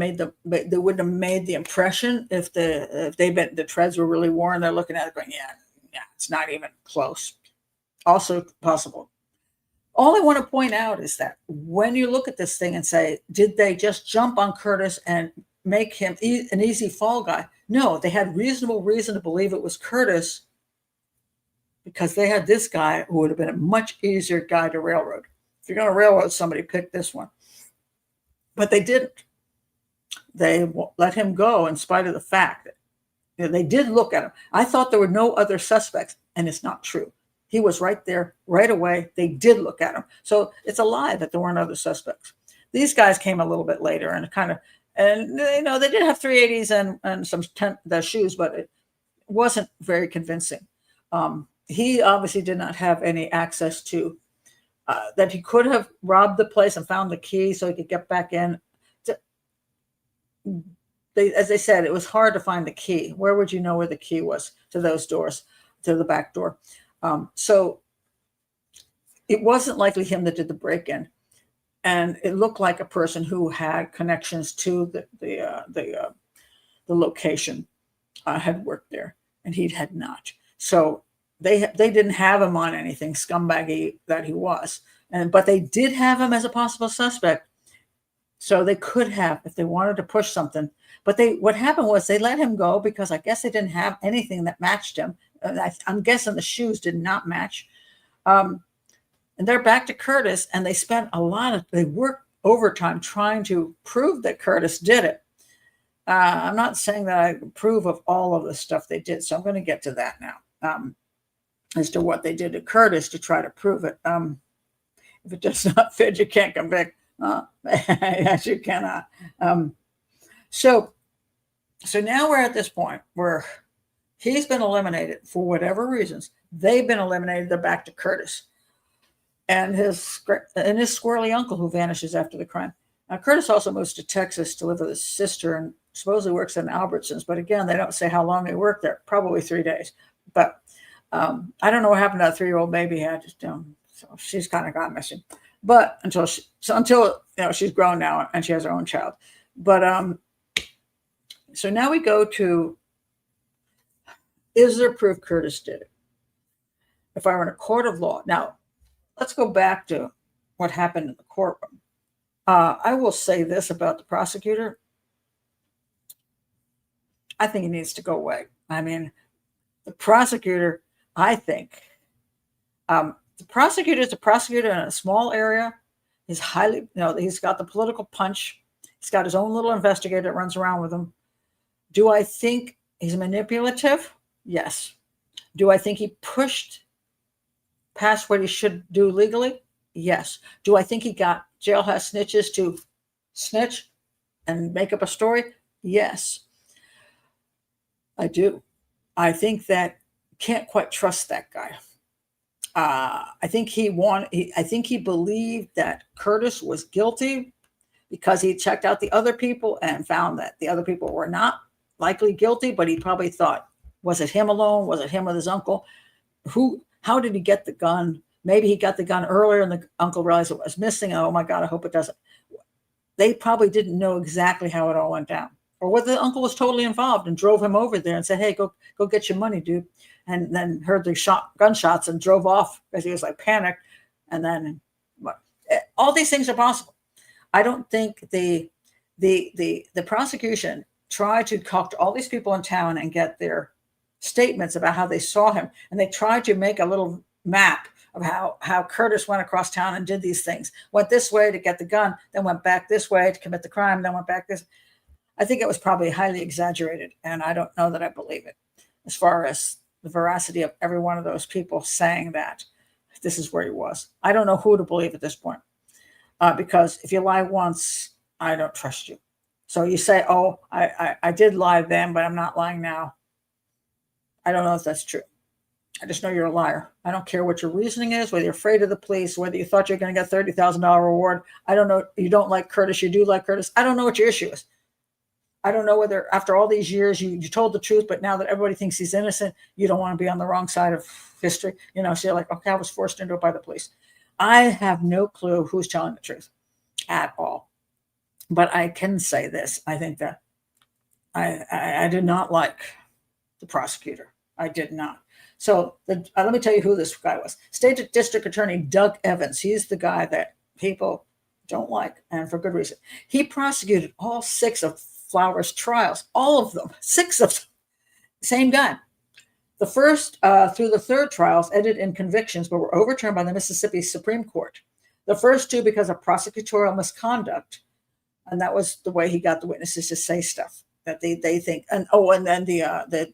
made the impression if the treads were really worn. They're looking at it going, yeah, it's not even close. Also possible. All I want to point out is that when you look at this thing and say, did they just jump on Curtis and make him an easy fall guy? No, they had reasonable reason to believe it was Curtis, because they had this guy who would have been a much easier guy to railroad. If you're going to railroad somebody, pick this one. But they didn't. They let him go in spite of the fact that they did look at him. I thought there were no other suspects, and it's not true. He was right there right away. They did look at him. So it's a lie that there weren't other suspects. These guys came a little bit later and they did have 380s and some the shoes, but it wasn't very convincing. He obviously did not have any access to that. He could have robbed the place and found the key so he could get back in. As they said, it was hard to find the key. Where would you know where the key was to those doors, to the back door? So it wasn't likely him that did the break-in. And it looked like a person who had connections to the location, had worked there, and he had not. So they didn't have him on anything scumbaggy that he was, but they did have him as a possible suspect. So they could have, if they wanted to push something. But what happened was they let him go because I guess they didn't have anything that matched him. I'm guessing the shoes did not match. And they're back to Curtis, and they worked overtime trying to prove that Curtis did it. I'm not saying that I approve of all of the stuff they did, so I'm going to get to that now, as to what they did to Curtis to try to prove it. If it does not fit, you can't convict. Yes, you cannot. So now we're at this point where he's been eliminated for whatever reasons. They've been eliminated. They're back to Curtis and his squirrely uncle who vanishes after the crime. Now, Curtis also moves to Texas to live with his sister and supposedly works in Albertsons. But again, they don't say how long they worked there. Probably 3 days. But I don't know what happened to that 3-year-old baby had. So she's kind of gone missing. But until she's grown now and she has her own child. But so now we go to, is there proof Curtis did it? If I were in a court of law. Now, let's go back to what happened in the courtroom. I will say this about the prosecutor. I think he needs to go away. I mean, the prosecutor, I think, the prosecutor is a prosecutor in a small area. He's he's got the political punch. He's got his own little investigator that runs around with him. Do I think he's manipulative? Yes. Do I think he pushed past what he should do legally? Yes. Do I think he got jailhouse snitches to snitch and make up a story? Yes. I do. I think that can't quite trust that guy. I think he believed that Curtis was guilty because he checked out the other people and found that the other people were not likely guilty, but he probably thought, was it him alone? Was it him with his uncle? How did he get the gun? Maybe he got the gun earlier and the uncle realized it was missing. Oh my God, I hope it doesn't. They probably didn't know exactly how it all went down. or whether the uncle was totally involved and drove him over there and said, hey, go get your money, dude. And then heard the gunshots and drove off because he was like panicked. And then all these things are possible. I don't think the prosecution tried to talk to all these people in town and get their statements about how they saw him. And they tried to make a little map of how Curtis went across town and did these things. Went this way to get the gun, then went back this way to commit the crime, then went back this. I think it was probably highly exaggerated, and I don't know that I believe it as far as the veracity of every one of those people saying that this is where he was. I don't know who to believe at this point, because if you lie once, I don't trust you. So you say, oh, I did lie then, but I'm not lying now. I don't know if that's true. I just know you're a liar. I don't care what your reasoning is, whether you're afraid of the police, whether you thought you're going to get $30,000 reward. I don't know. You don't like Curtis. You do like Curtis. I don't know what your issue is. I don't know whether after all these years you told the truth, but now that everybody thinks he's innocent, you don't want to be on the wrong side of history. So you're like, okay, I was forced into it by the police. I have no clue who's telling the truth at all. But I can say this. I think that I did not like the prosecutor. I did not. So let me tell you who this guy was. State District Attorney Doug Evans. He's the guy that people don't like, and for good reason. He prosecuted all 6 of Flowers' trials, all of them, 6 of them. Same guy. The first through the 3rd trials ended in convictions, but were overturned by the Mississippi Supreme Court. The first 2 because of prosecutorial misconduct, and that was the way he got the witnesses to say stuff that they think. And then the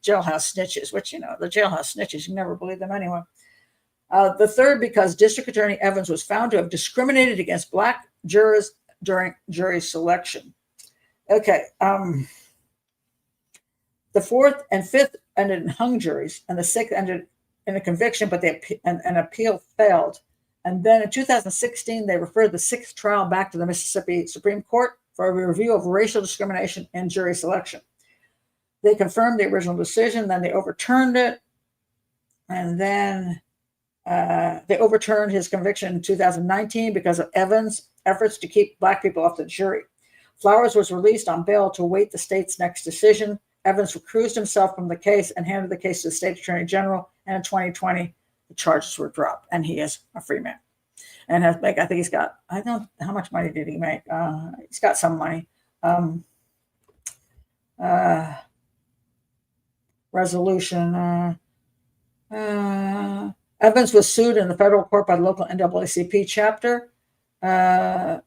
jailhouse snitches, which the jailhouse snitches, you never believe them anyway. The 3rd because District Attorney Evans was found to have discriminated against Black jurors during jury selection. Okay. The 4th and 5th ended in hung juries, and the 6th ended in a conviction, but an appeal failed. And then in 2016, they referred the 6th trial back to the Mississippi Supreme Court for a review of racial discrimination in jury selection. They confirmed the original decision, then they overturned it, and then they overturned his conviction in 2019 because of Evans' efforts to keep Black people off the jury. Flowers was released on bail to await the state's next decision. Evans recused himself from the case and handed the case to the state attorney general. And in 2020, the charges were dropped, and he is a free man. And I think he's got, I don't know, how much money did he make? He's got some money. Resolution. Evans was sued in the federal court by the local NAACP chapter. And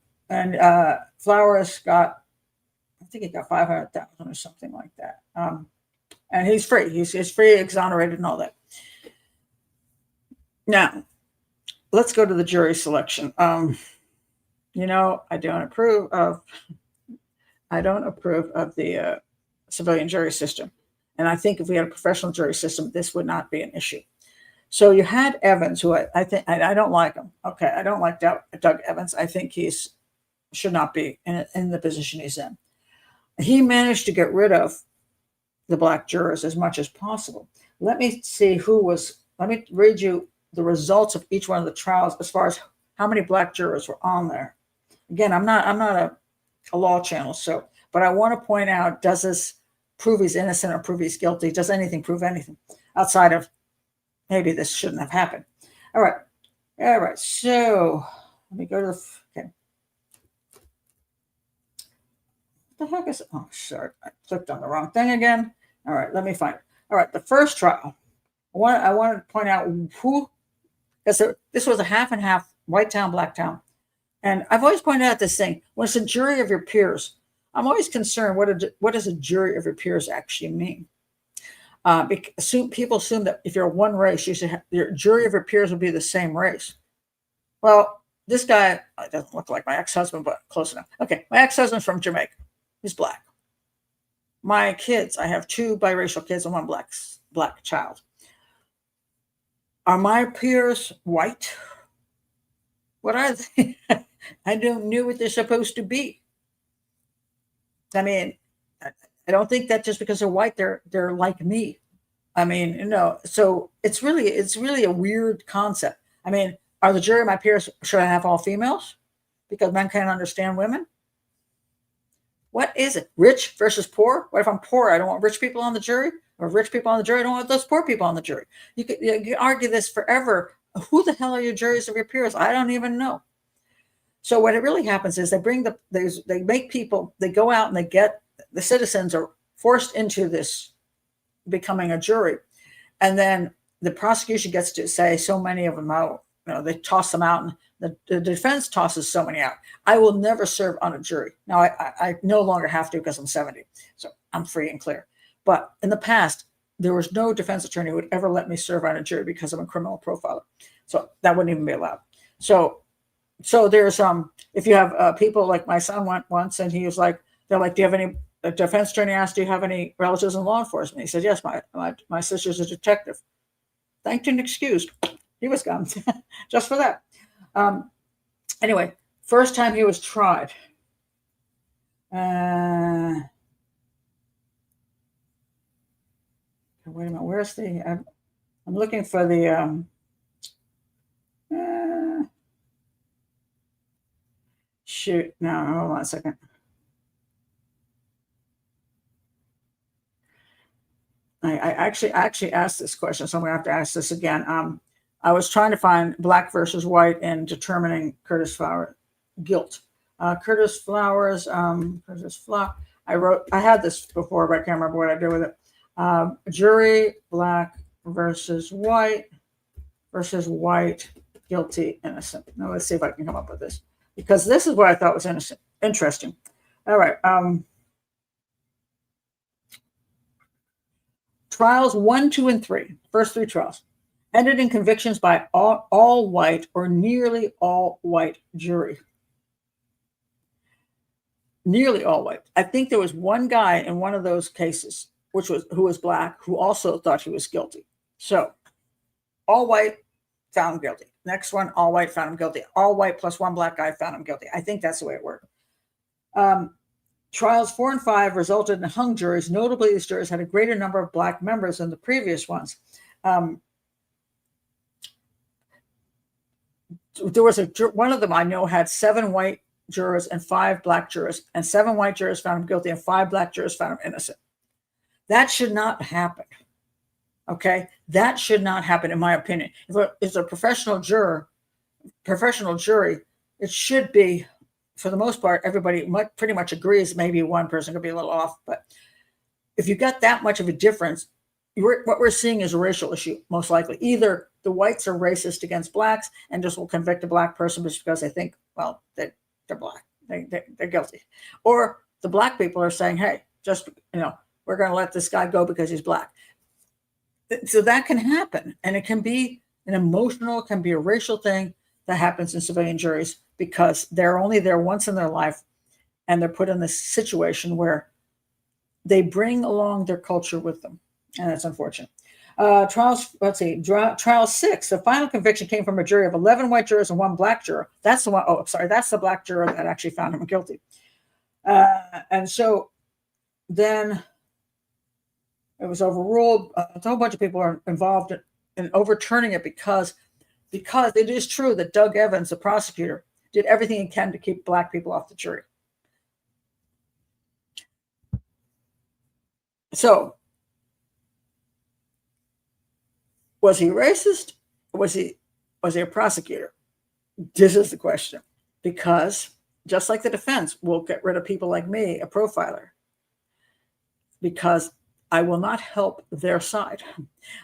Flowers got, I think he got $500,000 or something like that. And he's free. He's free, exonerated, and all that. Now, let's go to the jury selection. I don't approve of the civilian jury system. And I think if we had a professional jury system, this would not be an issue. So you had Evans, who I think, I don't like him. Okay, I don't like Doug Evans. I think should not be in the position he's in. He managed to get rid of the Black jurors as much as possible. Let me read you the results of each one of the trials as far as how many Black jurors were on there. Again, I'm not a law channel, but I want to point out, does this prove he's innocent or prove he's guilty? Does anything prove anything outside of maybe this shouldn't have happened? All right. So let me go to okay. What the heck is it? Oh, sorry. I clicked on the wrong thing again. All right, let me find it. All right, the first trial. I want to point out who, because this was a half and half, white town, black town. And I've always pointed out this thing. When it's a jury of your peers, I'm always concerned, what does a jury of your peers actually mean? People assume that if you're one race, you should have, your jury of your peers would be the same race. Well, this guy doesn't look like my ex-husband, but close enough. Okay, my ex-husband's from Jamaica. He's Black. My kids, I have 2 biracial kids and 1 black child. Are my peers white? What are they? I don't know what they're supposed to be. I mean, I don't think that just because they're white, they're like me. I mean, so it's really a weird concept. I mean, are the jury of my peers, should I have all females because men can't understand women? What is it? Rich versus poor? What if I'm poor? I don't want rich people on the jury, or rich people on the jury. I don't want those poor people on the jury. You could argue this forever. Who the hell are your juries of your peers? I don't even know. So what it really happens is they make people, they go out and they get, the citizens are forced into this becoming a jury. And then the prosecution gets to say so many of them out. They toss them out, and the defense tosses so many out. I will never serve on a jury. Now, I no longer have to because I'm 70. So I'm free and clear. But in the past, there was no defense attorney who would ever let me serve on a jury because I'm a criminal profiler. So that wouldn't even be allowed. So there's if you have people like my son went once, and he was like, they're like, do you have any, a defense attorney asked, do you have any relatives in law enforcement? He said, yes, my sister's a detective. Thanked and excused. He was gone just for that. Anyway, first time he was tried. Wait a minute, where's the, I'm looking for the, shoot, no, hold on a second. I actually asked this question, so I'm gonna have to ask this again. I was trying to find black versus white in determining Curtis Flowers' guilt. Curtis Flowers, I had this before, but I can't remember what I did with it. Jury, black versus white, guilty, innocent. Now let's see if I can come up with this, because this is what I thought was interesting. All right. Trials 1, 2, and 3, first 3 trials, ended in convictions by all white or nearly all white jury. Nearly all white. I think there was one guy in one of those cases, who was black, who also thought he was guilty. So all white found him guilty. Next one, all white found him guilty. All white plus one black guy found him guilty. I think that's the way it worked. Trials 4 and 5 resulted in hung juries. Notably, these juries had a greater number of black members than the previous ones. There was one of them I know had 7 white jurors and 5 black jurors, and 7 white jurors found him guilty and 5 black jurors found him innocent. That should not happen. Okay, that should not happen, in my opinion. If it's a professional jury, it should be, for the most part, everybody pretty much agrees. Maybe one person could be a little off, but if you got that much of a difference, what we're seeing is a racial issue, most likely. Either the whites are racist against blacks and just will convict a black person just because they think, well, they're black, they're guilty, or the black people are saying, hey, just we're going to let this guy go because he's black. So that can happen, and it can be an emotional, it can be a racial thing that happens in civilian juries, because they're only there once in their life, and they're put in this situation where they bring along their culture with them, and that's unfortunate. Trial 6, the final conviction came from a jury of 11 white jurors and 1 black juror. That's the one, that's the black juror that actually found him guilty. And so then it was overruled. A whole bunch of people are involved in overturning it because it is true that Doug Evans, the prosecutor, did everything he can to keep black people off the jury. So, was he racist? Was he a prosecutor? This is the question. Because just like the defense will get rid of people like me, a profiler, because I will not help their side.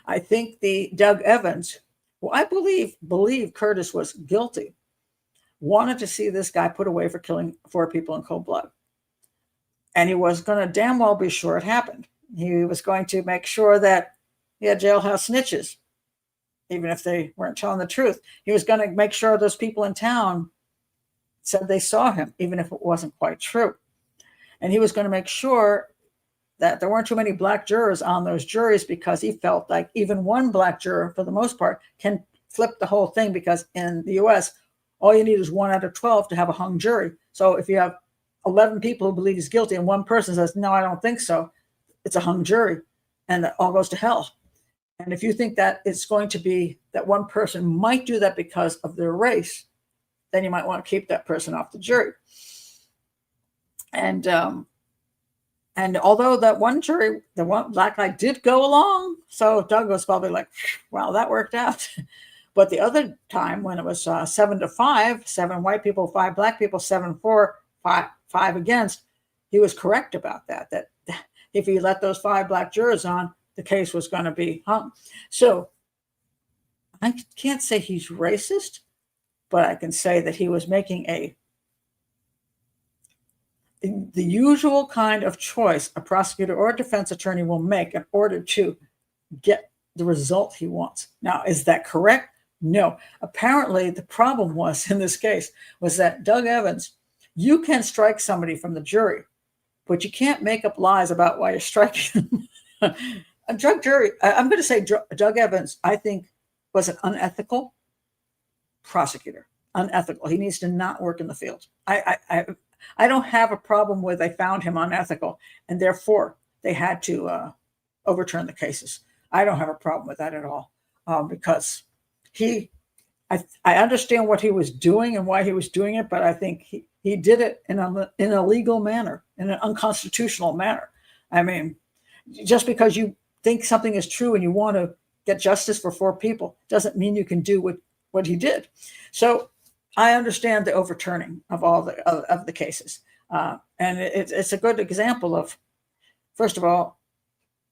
I think the Doug Evans, who I believe Curtis was guilty, wanted to see this guy put away for killing 4 people in cold blood. And he was going to damn well be sure it happened. He was going to make sure that he had jailhouse snitches, even if they weren't telling the truth. He was going to make sure those people in town said they saw him, even if it wasn't quite true. And he was going to make sure that there weren't too many black jurors on those juries, because he felt like even one black juror, for the most part, can flip the whole thing, because in the US, all you need is 1 out of 12 to have a hung jury. So if you have 11 people who believe he's guilty and one person says, no, I don't think so, it's a hung jury, and it all goes to hell. And if you think that it's going to be that one person might do that because of their race, then you might want to keep that person off the jury. And And although that one jury, the one black guy did go along, so Doug was probably like, well, that worked out. But the other time when it was 7-5, 7 white people, 5 black people, 7-4, 5 against, he was correct about that, that if he let those 5 black jurors on, the case was going to be hung. So I can't say he's racist, but I can say that he was making the usual kind of choice a prosecutor or a defense attorney will make in order to get the result he wants. Now, is that correct? No. Apparently, the problem was in this case was that Doug Evans, you can strike somebody from the jury, but you can't make up lies about why you're striking them. A drug jury, I'm going to say Doug Evans, I think, was an unethical prosecutor. Unethical. He needs to not work in the field. I don't have a problem with they found him unethical, and therefore they had to overturn the cases. I don't have a problem with that at all, because I understand what he was doing and why he was doing it, but I think he did it in a legal manner, in an unconstitutional manner. I mean, just because you think something is true and you want to get justice for 4 people doesn't mean you can do what he did. So I understand the overturning of all the cases, and it's a good example of, first of all,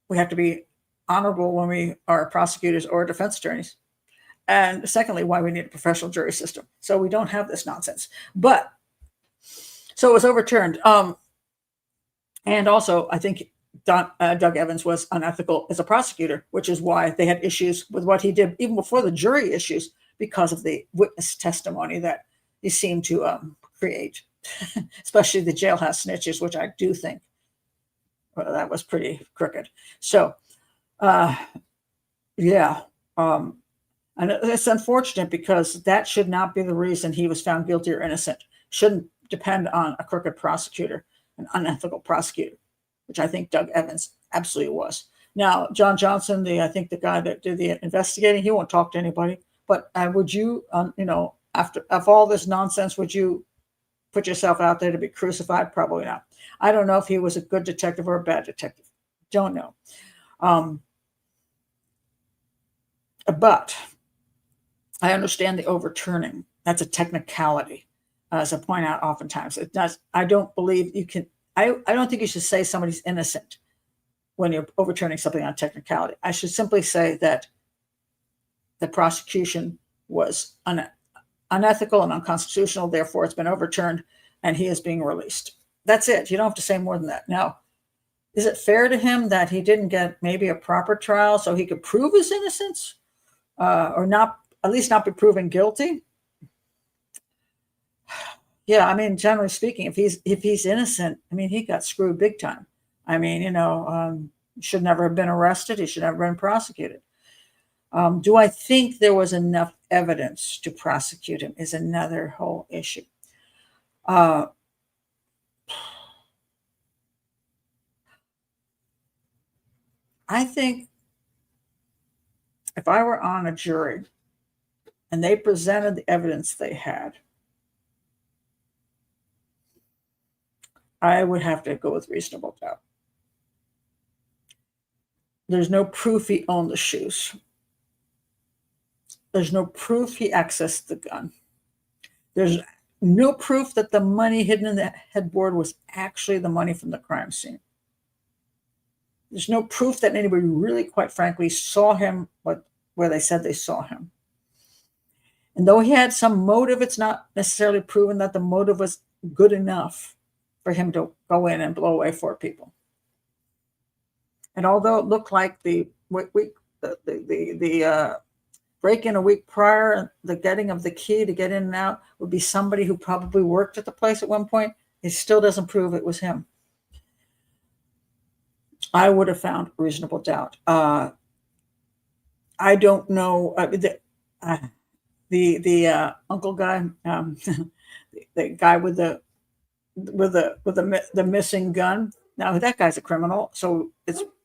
we have to be honorable when we are prosecutors or defense attorneys, and secondly, why we need a professional jury system so we don't have this nonsense. But so it was overturned, and also I think Doug Evans was unethical as a prosecutor, which is why they had issues with what he did even before the jury issues, because of the witness testimony that he seemed to create, especially the jailhouse snitches, which I do think that was pretty crooked. So, yeah. And it's unfortunate because that should not be the reason he was found guilty or innocent. Shouldn't depend on a crooked prosecutor, an unethical prosecutor, which I think Doug Evans absolutely was. Now, John Johnson, I think the guy that did the investigating, he won't talk to anybody. But would you, after all this nonsense, would you put yourself out there to be crucified? Probably not. I don't know if he was a good detective or a bad detective. Don't know. But I understand the overturning. That's a technicality, as I point out oftentimes. It does. I don't believe you can. I don't think you should say somebody's innocent when you're overturning something on technicality. I should simply say that the prosecution was unethical and unconstitutional. Therefore, it's been overturned, and he is being released. That's it. You don't have to say more than that. Now, is it fair to him that he didn't get maybe a proper trial so he could prove his innocence, or not, at least not be proven guilty? Yeah, I mean, generally speaking, if he's innocent, I mean, he got screwed big time. I mean, he should never have been arrested. He should never have been prosecuted. Do I think there was enough evidence to prosecute him is another whole issue. I think if I were on a jury and they presented the evidence they had, I would have to go with reasonable doubt. There's no proof he owned the shoes. There's no proof he accessed the gun. There's no proof that the money hidden in the headboard was actually the money from the crime scene. There's no proof that anybody really, quite frankly, saw him where they said they saw him. And though he had some motive, it's not necessarily proven that the motive was good enough for him to go in and blow away 4 people. And although it looked like the break-in a week prior, the getting of the key to get in and out would be somebody who probably worked at the place at one point, it still doesn't prove it was him. I would have found reasonable doubt. I don't know the uncle guy, the guy with the missing gun. Now that guy's a criminal, so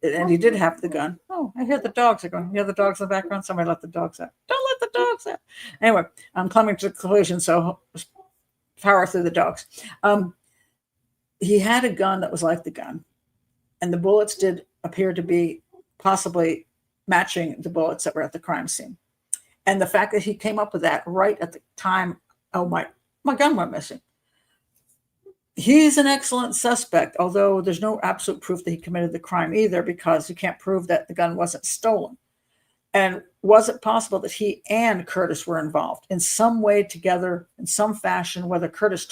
and he did have the gun. Oh, I hear the dogs are going. You hear the dogs in the background? Somebody let the dogs out. Don't let the dogs out. Anyway, I'm coming to the conclusion, so power through the dogs. He had a gun that was like the gun. And the bullets did appear to be possibly matching the bullets that were at the crime scene. And the fact that he came up with that right at the time, oh, my gun went missing. He's an excellent suspect, although there's no absolute proof that he committed the crime either, because you can't prove that the gun wasn't stolen. And was it possible that he and Curtis were involved in some way together, in some fashion, whether Curtis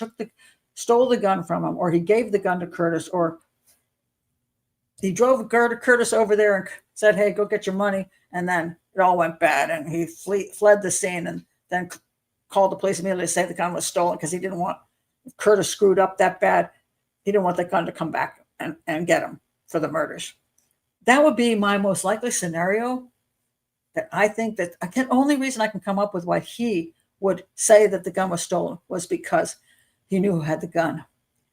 stole the gun from him, or he gave the gun to Curtis, or he drove Curtis over there and said, hey, go get your money. And then it all went bad, and he fled the scene and then called the police immediately to say the gun was stolen, because he didn't want, if Curtis screwed up that bad, he didn't want the gun to come back and get him for the murders. That would be my most likely scenario. That I think that only reason I can come up with why he would say that the gun was stolen was because he knew who had the gun,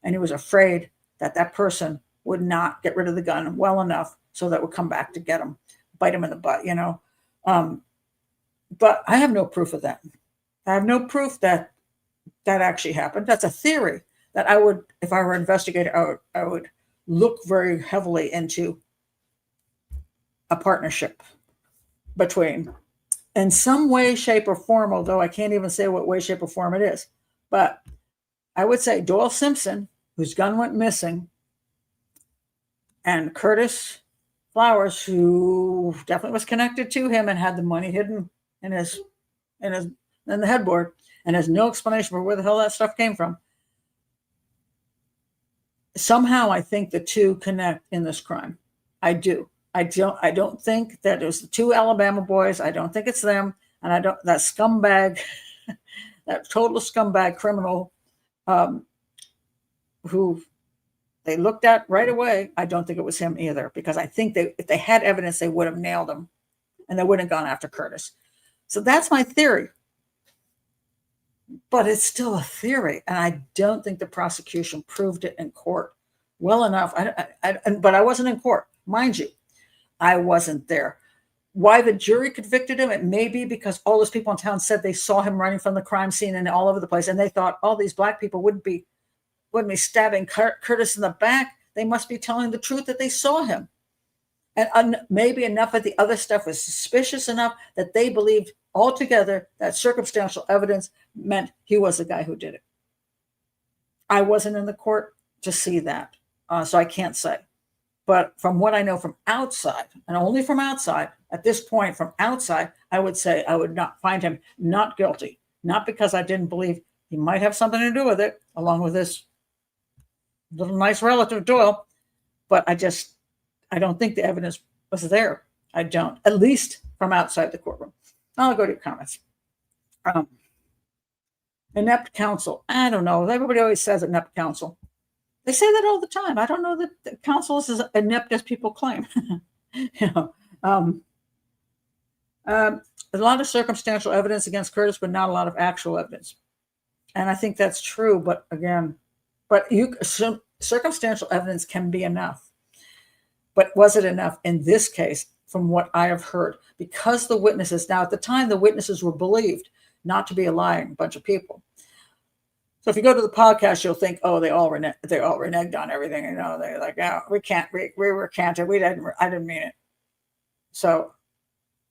and he was afraid that that person would not get rid of the gun well enough so that it would come back to get him, bite him in the butt, But I have no proof of that. I have no proof that that actually happened. That's a theory that I would, if I were an investigator, I would look very heavily into a partnership between, in some way, shape, or form, although I can't even say what way, shape, or form it is. But I would say Doyle Simpson, whose gun went missing, and Curtis Flowers, who definitely was connected to him and had the money hidden in the headboard, and has no explanation for where the hell that stuff came from. Somehow I think the two connect in this crime. I do. I don't think that it was the two Alabama boys. I don't think it's them. And that scumbag, that total scumbag criminal, who they looked at right away. I don't think it was him either, because I think if they had evidence, they would have nailed him, and they wouldn't have gone after Curtis. So that's my theory. But it's still a theory, and I don't think the prosecution proved it in court well enough. But I wasn't in court, mind you. I wasn't there. Why the jury convicted him? It may be because all those people in town said they saw him running from the crime scene and all over the place, and they thought all these black people wouldn't be stabbing Curtis in the back. They must be telling the truth that they saw him. And maybe enough of the other stuff was suspicious enough that they believed altogether that circumstantial evidence meant he was the guy who did it. I wasn't in the court to see that, so I can't say. But from what I know from outside, and only from outside, at this point from outside, I would say I would not find him not guilty. Not because I didn't believe he might have something to do with it, along with this little nice relative Doyle, but I don't think the evidence was there. I don't, at least from outside the courtroom. I'll go to your comments. Inept counsel. I don't know. Everybody always says inept counsel. They say that all the time. I don't know that the counsel is as inept as people claim. A lot of circumstantial evidence against Curtis, but not a lot of actual evidence. And I think that's true. But again, circumstantial evidence can be enough. But was it enough in this case, from what I have heard? Because the witnesses, now at the time, the witnesses were believed not to be a lying bunch of people. So if you go to the podcast, you'll think, oh, they all reneged on everything. They're like, oh, we recanted. I didn't mean it. So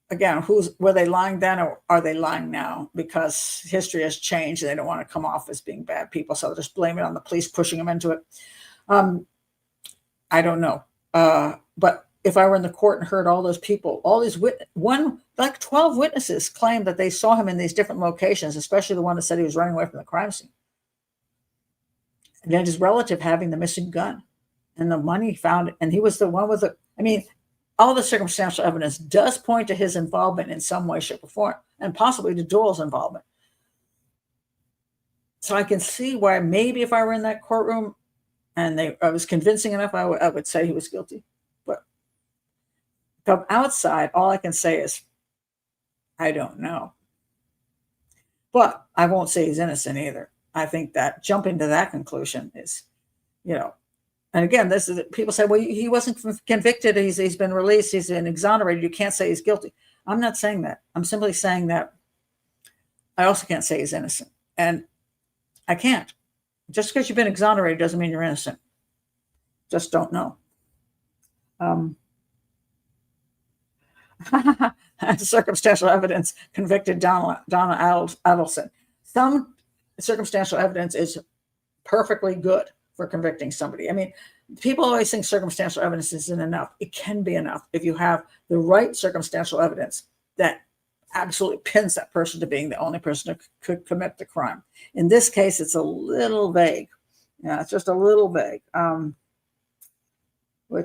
again, were they lying then, or are they lying now? Because history has changed and they don't want to come off as being bad people. So they'll just blame it on the police pushing them into it. I don't know. But if I were in the court and heard all those people, all these 12 witnesses claimed that they saw him in these different locations, especially the one that said he was running away from the crime scene. And then his relative having the missing gun and the money found, and he was the one with all the circumstantial evidence does point to his involvement in some way, shape, or form, and possibly to Doyle's involvement. So I can see why maybe if I were in that courtroom and I was convincing enough, I would say he was guilty. But from outside, all I can say is, I don't know. But I won't say he's innocent either. I think that jumping to that conclusion is, and again, this is people say, well, he wasn't convicted. He's been released. He's been exonerated. You can't say he's guilty. I'm not saying that. I'm simply saying that I also can't say he's innocent. And I can't. Just because you've been exonerated doesn't mean you're innocent. Just don't know. Circumstantial evidence convicted Donna Adelson. Some circumstantial evidence is perfectly good for convicting somebody. I mean, people always think circumstantial evidence isn't enough. It can be enough if you have the right circumstantial evidence that absolutely pins that person to being the only person who could commit the crime. In this case, it's a little vague. Yeah, it's just a little vague.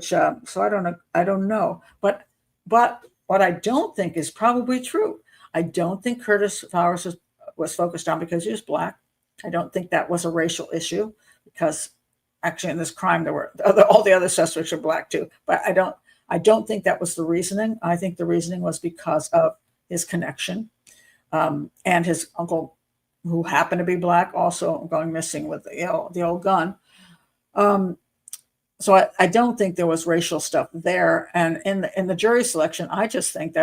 So I don't know. But what I don't think is probably true. I don't think Curtis Flowers was focused on because he was Black. I don't think that was a racial issue because actually in this crime there were all the other suspects are Black too. But I don't think that was the reasoning. I think the reasoning was because of his connection and his uncle, who happened to be Black, also going missing with the old gun. So I don't think there was racial stuff there. And in the jury selection, I just think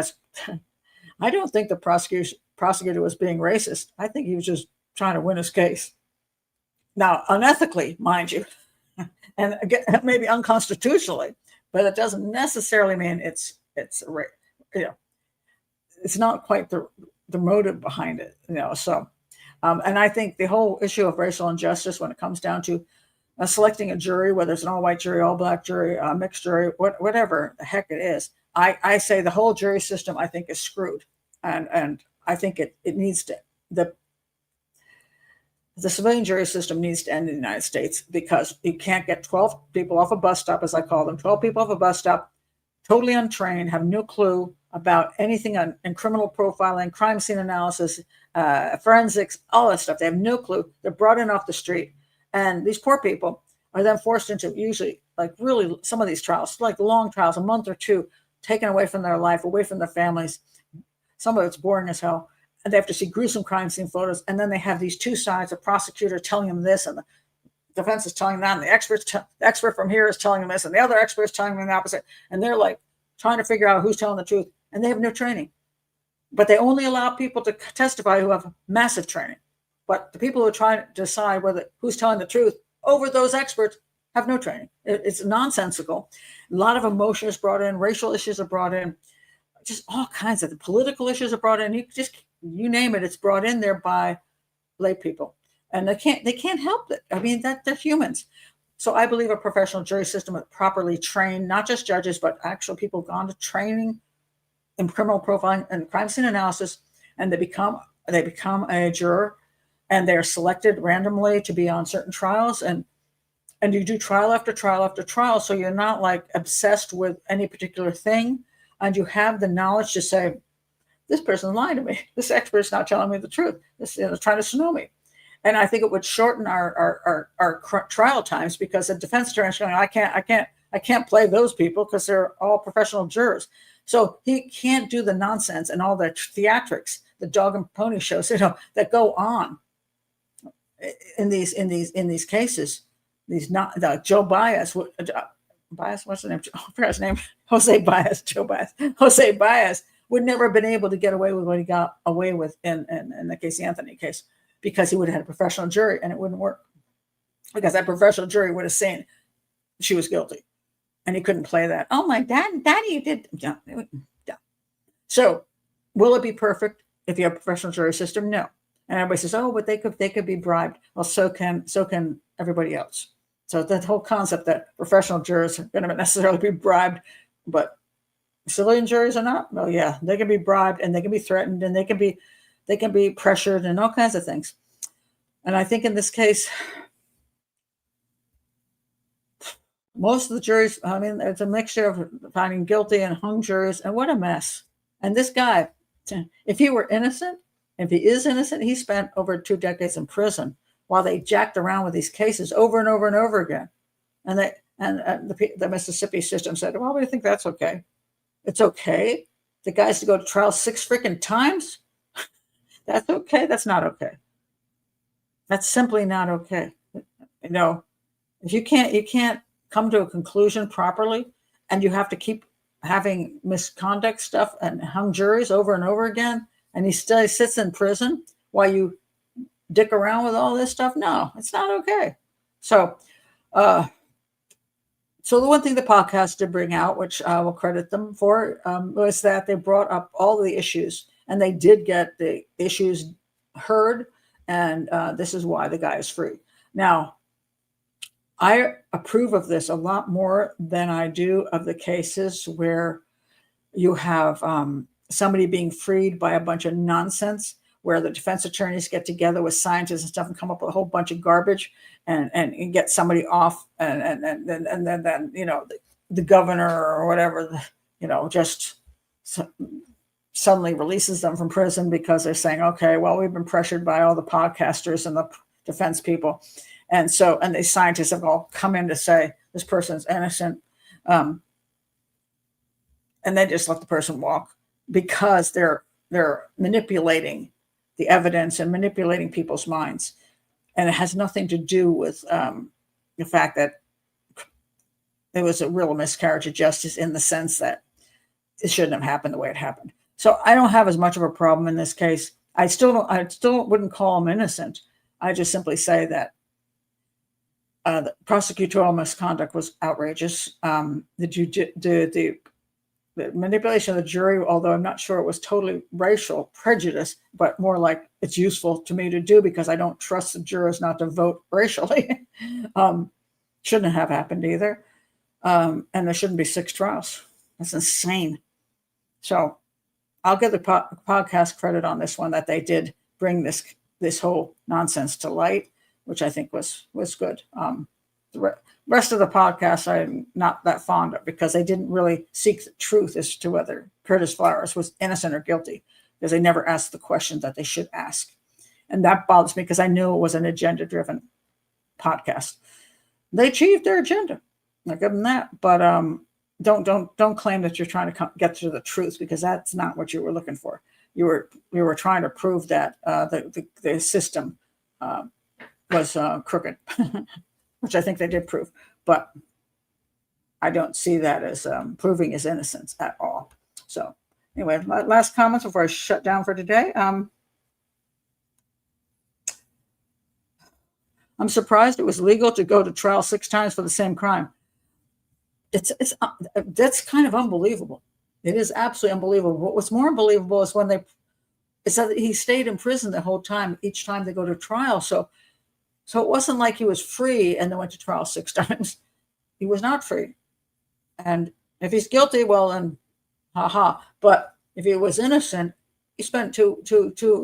I don't think the prosecutor was being racist. I think he was just trying to win his case. Now, unethically, mind you, and again, maybe unconstitutionally, but it doesn't necessarily mean it's not quite the motive behind it, So, and I think the whole issue of racial injustice, when it comes down to selecting a jury, whether it's an all-white jury, all-Black jury, mixed jury, whatever the heck it is, I say the whole jury system I think is screwed, and I think it needs to the civilian jury system needs to end in the United States because you can't get 12 people off a bus stop, as I call them, 12 people off a bus stop, totally untrained, have no clue about anything in criminal profiling, crime scene analysis, forensics, all that stuff. They have no clue. They're brought in off the street. And these poor people are then forced into usually really some of these trials, like long trials, a month or two, taken away from their life, away from their families. Some of it's boring as hell. And they have to see gruesome crime scene photos. And then they have these two sides, a prosecutor telling them this and the defense is telling them that. And the expert from here is telling them this and the other expert is telling them the opposite. And they're trying to figure out who's telling the truth. And they have no training. But they only allow people to testify who have massive training. But the people who are trying to decide who's telling the truth over those experts have no training. It's nonsensical. A lot of emotion is brought in, racial issues are brought in, just all kinds of political issues are brought in. You name it, it's brought in there by lay people, and they can't help it. I mean, they're humans. So I believe a professional jury system with properly trained, not just judges, but actual people gone to training in criminal profiling and crime scene analysis, and they become a juror. And they're selected randomly to be on certain trials, and you do trial after trial after trial. So you're not obsessed with any particular thing, and you have the knowledge to say, this person lied to me. This expert is not telling me the truth. This is trying to snooze me. And I think it would shorten our trial times because the defense attorney is going, I can't play those people because they're all professional jurors. So he can't do the nonsense and all the theatrics, the dog and pony shows, that go on in these cases. These not Joe Baez, what's the name? I forgot his name. Jose Baez would never have been able to get away with what he got away with in the Casey Anthony case because he would have had a professional jury and it wouldn't work because that professional jury would have seen she was guilty and he couldn't play that. Oh my daddy, you did. Yeah. So will it be perfect if you have a professional jury system? No. And everybody says, oh, but they could be bribed. Well, so can everybody else. So that whole concept that professional jurors are going to necessarily be bribed, but civilian juries are not. Well, yeah, they can be bribed and they can be threatened and they can be pressured and all kinds of things. And I think in this case, most of the juries, I mean, it's a mixture of finding guilty and hung juries, and what a mess. And this guy, if he were innocent, if he is innocent, he spent over 2 decades in prison while they jacked around with these cases over and over and over again. And the Mississippi system said, well, we think that's okay. It's okay. The guy's to go to trial 6 freaking times. That's okay. That's not okay. That's simply not okay. If you can't come to a conclusion properly, and you have to keep having misconduct stuff and hung juries over and over again, and he still sits in prison while you dick around with all this stuff. No, it's not okay. So So the one thing the podcast did bring out, which I will credit them for, was that they brought up all the issues, and they did get the issues heard, and this is why the guy is free. Now, I approve of this a lot more than I do of the cases where you have somebody being freed by a bunch of nonsense, where the defense attorneys get together with scientists and stuff and come up with a whole bunch of garbage and get somebody off, and then the governor or whatever, just suddenly releases them from prison because they're saying, okay, well, we've been pressured by all the podcasters and the defense people, and the scientists have all come in to say this person's innocent, and they just let the person walk because they're manipulating the evidence and manipulating people's minds. And it has nothing to do with the fact that it was a real miscarriage of justice, in the sense that it shouldn't have happened the way it happened. So I don't have as much of a problem in this case. I still wouldn't call him innocent. I just simply say that the prosecutorial misconduct was outrageous. The manipulation of the jury, although I'm not sure it was totally racial prejudice, but more like it's useful to me to do because I don't trust the jurors not to vote racially, shouldn't have happened either. And there shouldn't be 6 trials. That's insane. So I'll give the podcast credit on this one, that they did bring this whole nonsense to light, which I think was good. The rest of the podcast I'm not that fond of, because they didn't really seek the truth as to whether Curtis Flowers was innocent or guilty, because they never asked the questions that they should ask. And that bothers me, because I knew it was an agenda-driven podcast. They achieved their agenda. I'll give them that. But don't claim that you're trying to get to the truth, because that's not what you were looking for. You were trying to prove that the system was crooked, which I think they did prove. But I don't see that as proving his innocence at all. So anyway, last comments before I shut down for today. I'm surprised it was legal to go to trial 6 times for the same crime. That's kind of unbelievable. It is absolutely unbelievable. What's more unbelievable is when it said that he stayed in prison the whole time, each time they go to trial. So it wasn't like he was free and then went to trial 6 times. He was not free. And if he's guilty, well, then, haha. But if he was innocent, he spent 2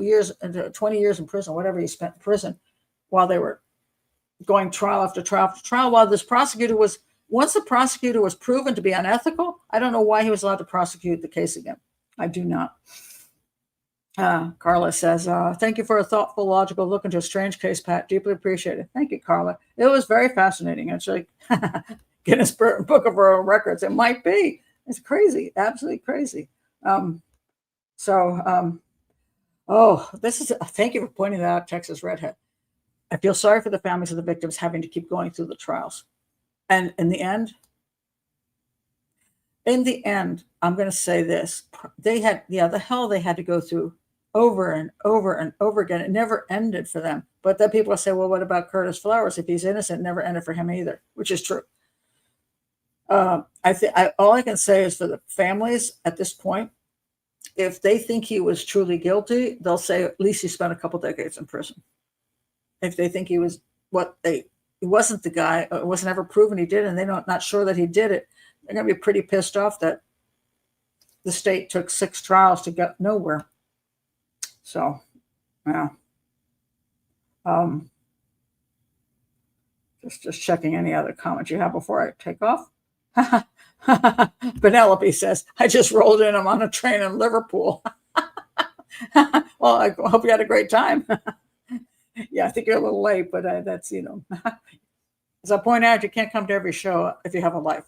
years, 20 years in prison, whatever he spent in prison, while they were going trial after trial after trial, while this prosecutor was, once the prosecutor was proven to be unethical, I don't know why he was allowed to prosecute the case again. I do not. Carla says, thank you for a thoughtful, logical look into a strange case, Pat. Deeply appreciated. Thank you, Carla. It was very fascinating. It's like Guinness Book of World Records. It might be. It's crazy. Absolutely crazy. Thank you for pointing that out, Texas Redhead. I feel sorry for the families of the victims having to keep going through the trials. And in the end, I'm going to say this. They had to go through over and over and over again. It never ended for them. But then people say, well, what about Curtis Flowers? If he's innocent, it never ended for him either, which is true. All I can say is, for the families at this point, if they think he was truly guilty, they'll say at least he spent a couple decades in prison. If they think he was he wasn't the guy, it wasn't ever proven he did, and they're not sure that he did it, they're going to be pretty pissed off that the state took 6 trials to get nowhere. So, yeah. Just checking any other comments you have before I take off. Penelope says, I just rolled in. I'm on a train in Liverpool. Well, I hope you had a great time. Yeah, I think you're a little late, but that's, as I point out, you can't come to every show if you have a life.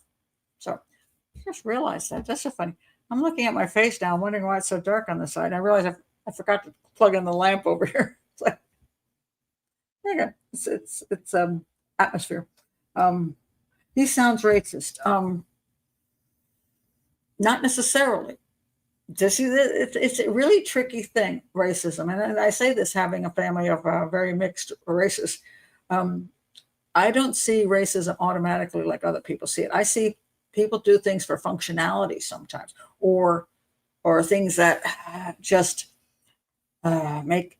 So I just realized that. That's so funny. I'm looking at my face now, wondering why it's so dark on the side. I realize I forgot to plug in the lamp over here. It's like, okay, it's atmosphere. He sounds racist. Not necessarily. It's a really tricky thing, racism. And I say this having a family of very mixed races. I don't see racism automatically like other people see it. I see people do things for functionality sometimes, or things that just make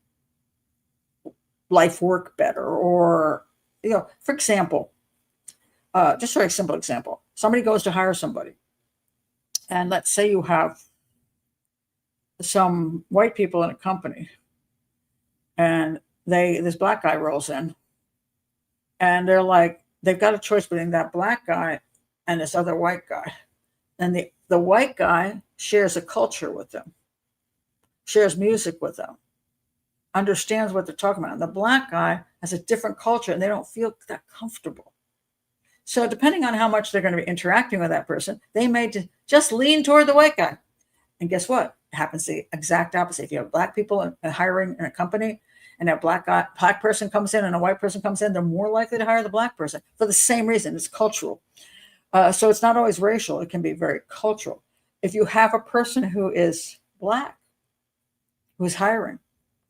life work better, or for example, just a very simple example. Somebody goes to hire somebody, and let's say you have some white people in a company, and this black guy rolls in, and they're like, they've got a choice between that black guy and this other white guy. And the white guy shares a culture with them, shares music with them, understands what they're talking about. And the black guy has a different culture, and they don't feel that comfortable. So depending on how much they're going to be interacting with that person, they may just lean toward the white guy. And guess what? It happens the exact opposite. If you have black people hiring in a company, and a black person comes in and a white person comes in, they're more likely to hire the black person for the same reason. It's cultural. So it's not always racial. It can be very cultural. If you have a person who is black, who's hiring,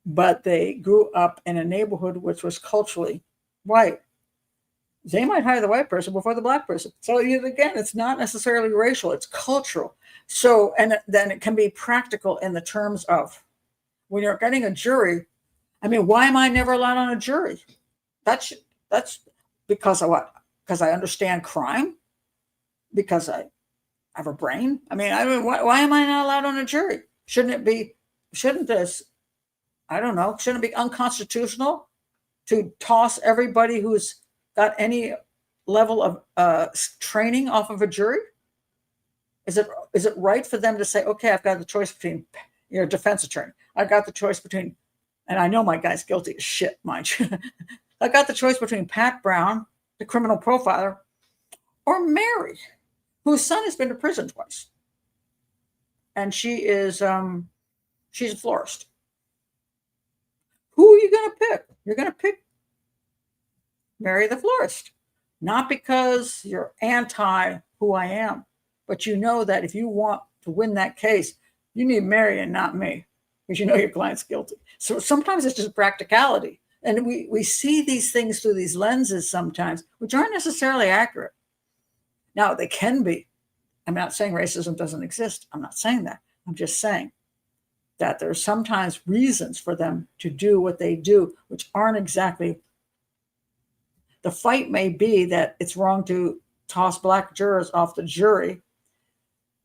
but they grew up in a neighborhood which was culturally white, they might hire the white person before the black person. So again, it's not necessarily racial, it's cultural. So, and then it can be practical in the terms of when you're getting a jury. I mean, why am I never allowed on a jury? That's because of what? Because I understand crime? Because I have a brain? I mean, why am I not allowed on a jury? Shouldn't it be unconstitutional to toss everybody who's got any level of training off of a jury? Is it right for them to say, okay, I've got the choice between, you're a defense attorney, I've got the choice between, and I know my guy's guilty as shit, mind you, I got the choice between Pat Brown, the criminal profiler, or Mary, whose son has been to prison twice, and she's a florist. Who are you going to pick? You're going to pick Mary the florist, not because you're anti who I am, but you know that if you want to win that case, you need Mary and not me, because you know your client's guilty. So sometimes it's just practicality. And we see these things through these lenses sometimes, which aren't necessarily accurate. Now, they can be. I'm not saying racism doesn't exist. I'm not saying that. I'm just saying that there's sometimes reasons for them to do what they do, which aren't exactly. The fight may be that it's wrong to toss black jurors off the jury.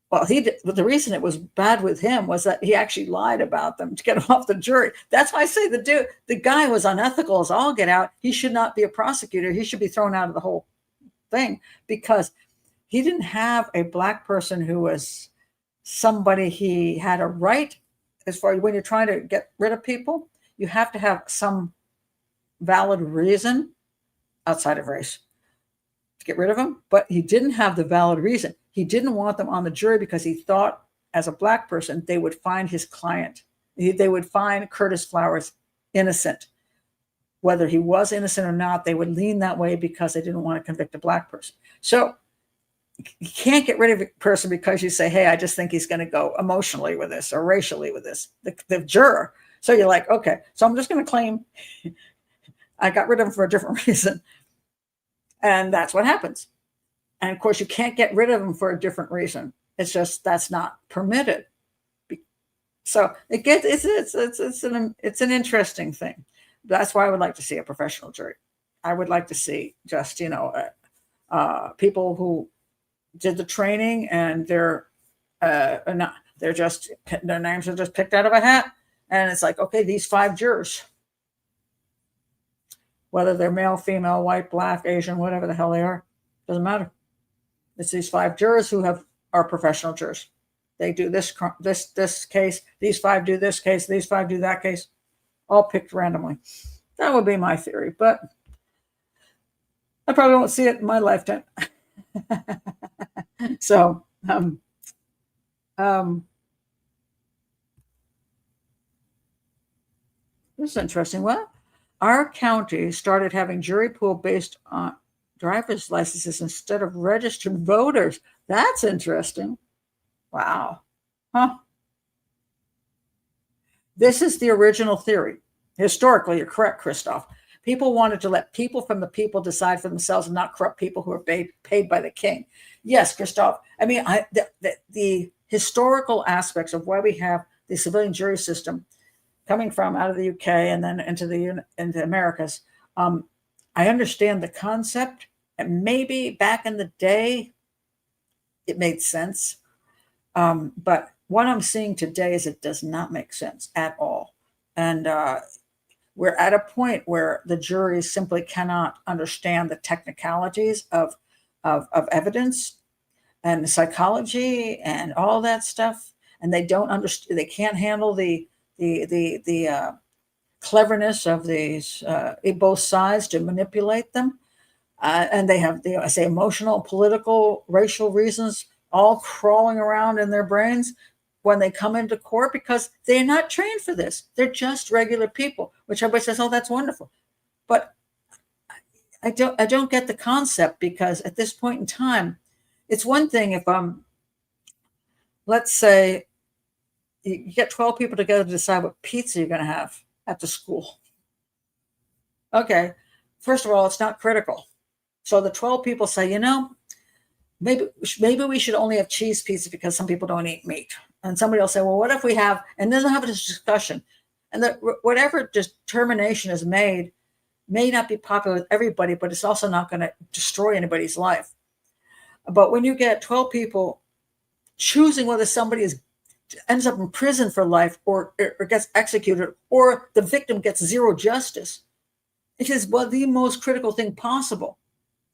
Well, but the reason it was bad with him was that he actually lied about them to get him off the jury. That's why I say the guy was unethical as all get out. He should not be a prosecutor. He should be thrown out of the whole thing, because he didn't have a black person who was somebody he had a right. As far as when you're trying to get rid of people, you have to have some valid reason outside of race to get rid of them. But he didn't have the valid reason. He didn't want them on the jury because he thought, as a black person, they would find his client, they would find Curtis Flowers innocent. Whether he was innocent or not, they would lean that way because they didn't want to convict a black person. So you can't get rid of a person because you say, hey, I just think he's going to go emotionally with this or racially with this, the juror. So you're like, okay, so I'm just going to claim I got rid of him for a different reason. And that's what happens. And of course, you can't get rid of them for a different reason. It's just, that's not permitted. So it's an interesting thing. That's why I would like to see a professional jury. I would like to see just, people who did the training and their names are just picked out of a hat. And it's like, okay, these 5 jurors, whether they're male, female, white, black, Asian, whatever the hell they are, doesn't matter. It's these 5 jurors who are professional jurors. They do this case. These 5 do this case. These 5 do that case. All picked randomly. That would be my theory, but I probably won't see it in my lifetime. So, this is interesting. Well, our county started having jury pool based on driver's licenses instead of registered voters. That's interesting. Wow. Huh. This is the original theory. Historically, you're correct, Christoph. People wanted to let people from the people decide for themselves and not corrupt people who are paid by the king. Yes, Christoph. I mean, the historical aspects of why we have the civilian jury system coming from out of the UK and then into the Americas. I understand the concept, and maybe back in the day it made sense. But what I'm seeing today is it does not make sense at all. And we're at a point where the juries simply cannot understand the technicalities of evidence and psychology and all that stuff, and they don't understand. They can't handle the cleverness of these both sides to manipulate them, and they have I say emotional, political, racial reasons all crawling around in their brains when they come into court because they're not trained for this. They're just regular people, which everybody says, "Oh, that's wonderful," but I don't get the concept, because at this point in time, it's one thing if let's say you get 12 people together to decide what pizza you're going to have at the school. Okay, first of all, it's not critical. So the 12 people say, maybe we should only have cheese pizza because some people don't eat meat. And somebody will say, well, what if we have, and then they'll have a discussion. And whatever determination is made may not be popular with everybody, but it's also not going to destroy anybody's life. But when you get 12 people choosing whether somebody ends up in prison for life or gets executed, or the victim gets zero justice, it is the most critical thing possible.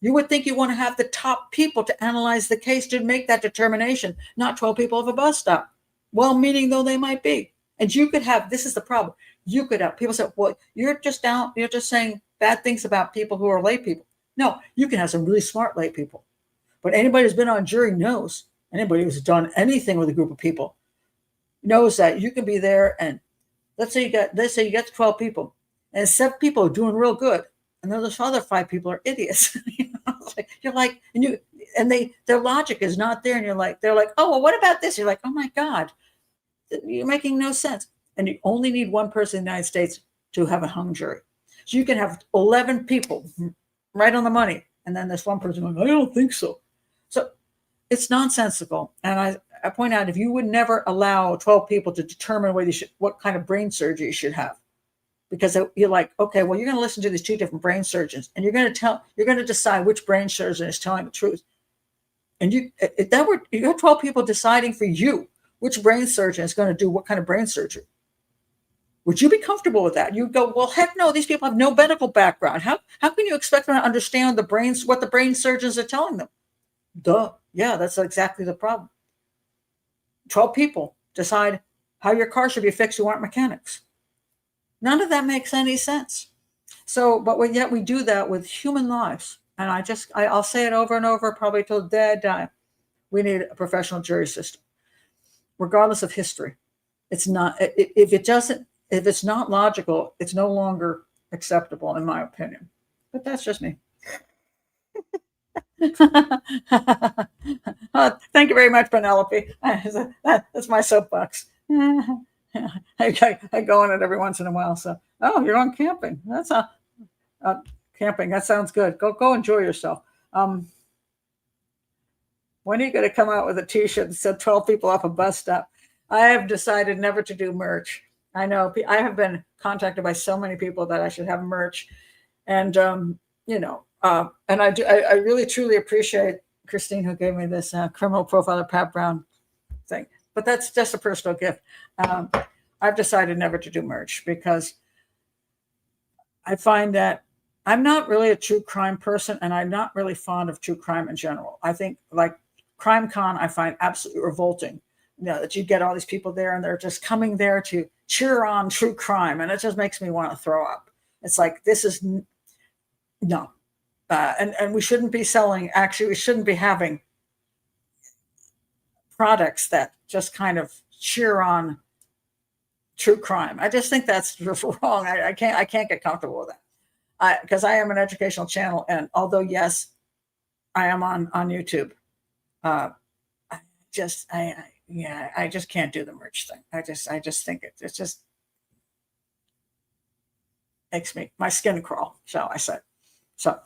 You would think you want to have the top people to analyze the case to make that determination, not 12 people of a bus stop, well-meaning though they might be. And you could have, this is the problem, you could have people say, well, you're just saying bad things about people who are lay people. No, you can have some really smart lay people. But anybody who's been on jury knows, anybody who's done anything with a group of people knows that you can be there, and let's say you get 12 people, and 7 people are doing real good, and then those other 5 people are idiots. You're like, and their logic is not there, and they're like, oh, well, what about this? You're like, oh my God, you're making no sense. And you only need one person in the United States to have a hung jury. So you can have 11 people right on the money, and then there's one person going, I don't think so. So it's nonsensical. And I point out, if you would never allow 12 people to determine what kind of brain surgery you should have, because you're like, okay, well, you're going to listen to these 2 different brain surgeons, and you're going to decide which brain surgeon is telling the truth. And you got 12 people deciding for you which brain surgeon is going to do what kind of brain surgery. Would you be comfortable with that? You'd go, well, heck no, these people have no medical background. How can you expect them to understand what the brain surgeons are telling them? Duh. Yeah, that's exactly the problem. 12 people decide how your car should be fixed who aren't mechanics. None of that makes any sense. So, but yet we do that with human lives. And I'll say it over and over, probably till the day I die. We need a professional jury system, regardless of history. It's not, if it's not logical, it's no longer acceptable, in my opinion. But that's just me. Thank you very much, Penelope. That's my soapbox. I go on it every once in a while. So, you're on camping. That's camping. That sounds good. Go enjoy yourself. When are you going to come out with a T-shirt that said 12 people off a bus stop? I have decided never to do merch. I know I have been contacted by so many people that I should have merch, and and I really truly appreciate Christine, who gave me this criminal profiler Pat Brown thing. But that's just a personal gift. I've decided never to do merch because I find that I'm not really a true crime person, and I'm not really fond of true crime in general. I think, like Crime Con, I find absolutely revolting. That you get all these people there and they're just coming there to cheer on true crime, and it just makes me want to throw up. It's like, this is no, and we shouldn't be selling. Actually, we shouldn't be having products that just kind of cheer on true crime. I just think that's wrong. I can't get comfortable with that, because I am an educational channel, and although yes, I am on YouTube, I just can't do the merch thing. I just think it's just, makes my skin crawl, shall I say. So,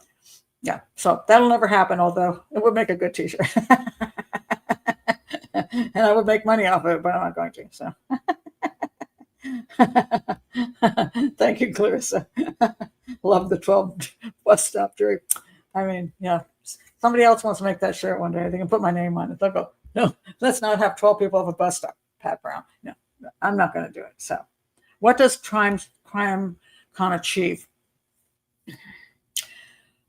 yeah, so that'll never happen, although it would make a good t-shirt. And I would make money off of it, but I'm not going to. So, thank you, Clarissa. Love the 12 bus stop jury. I mean, yeah, somebody else wants to make that shirt one day. They can put my name on it. They'll go, no, let's not have 12 people off a bus stop. Pat Brown. No, I'm not going to do it. So, what does CrimeCon achieve?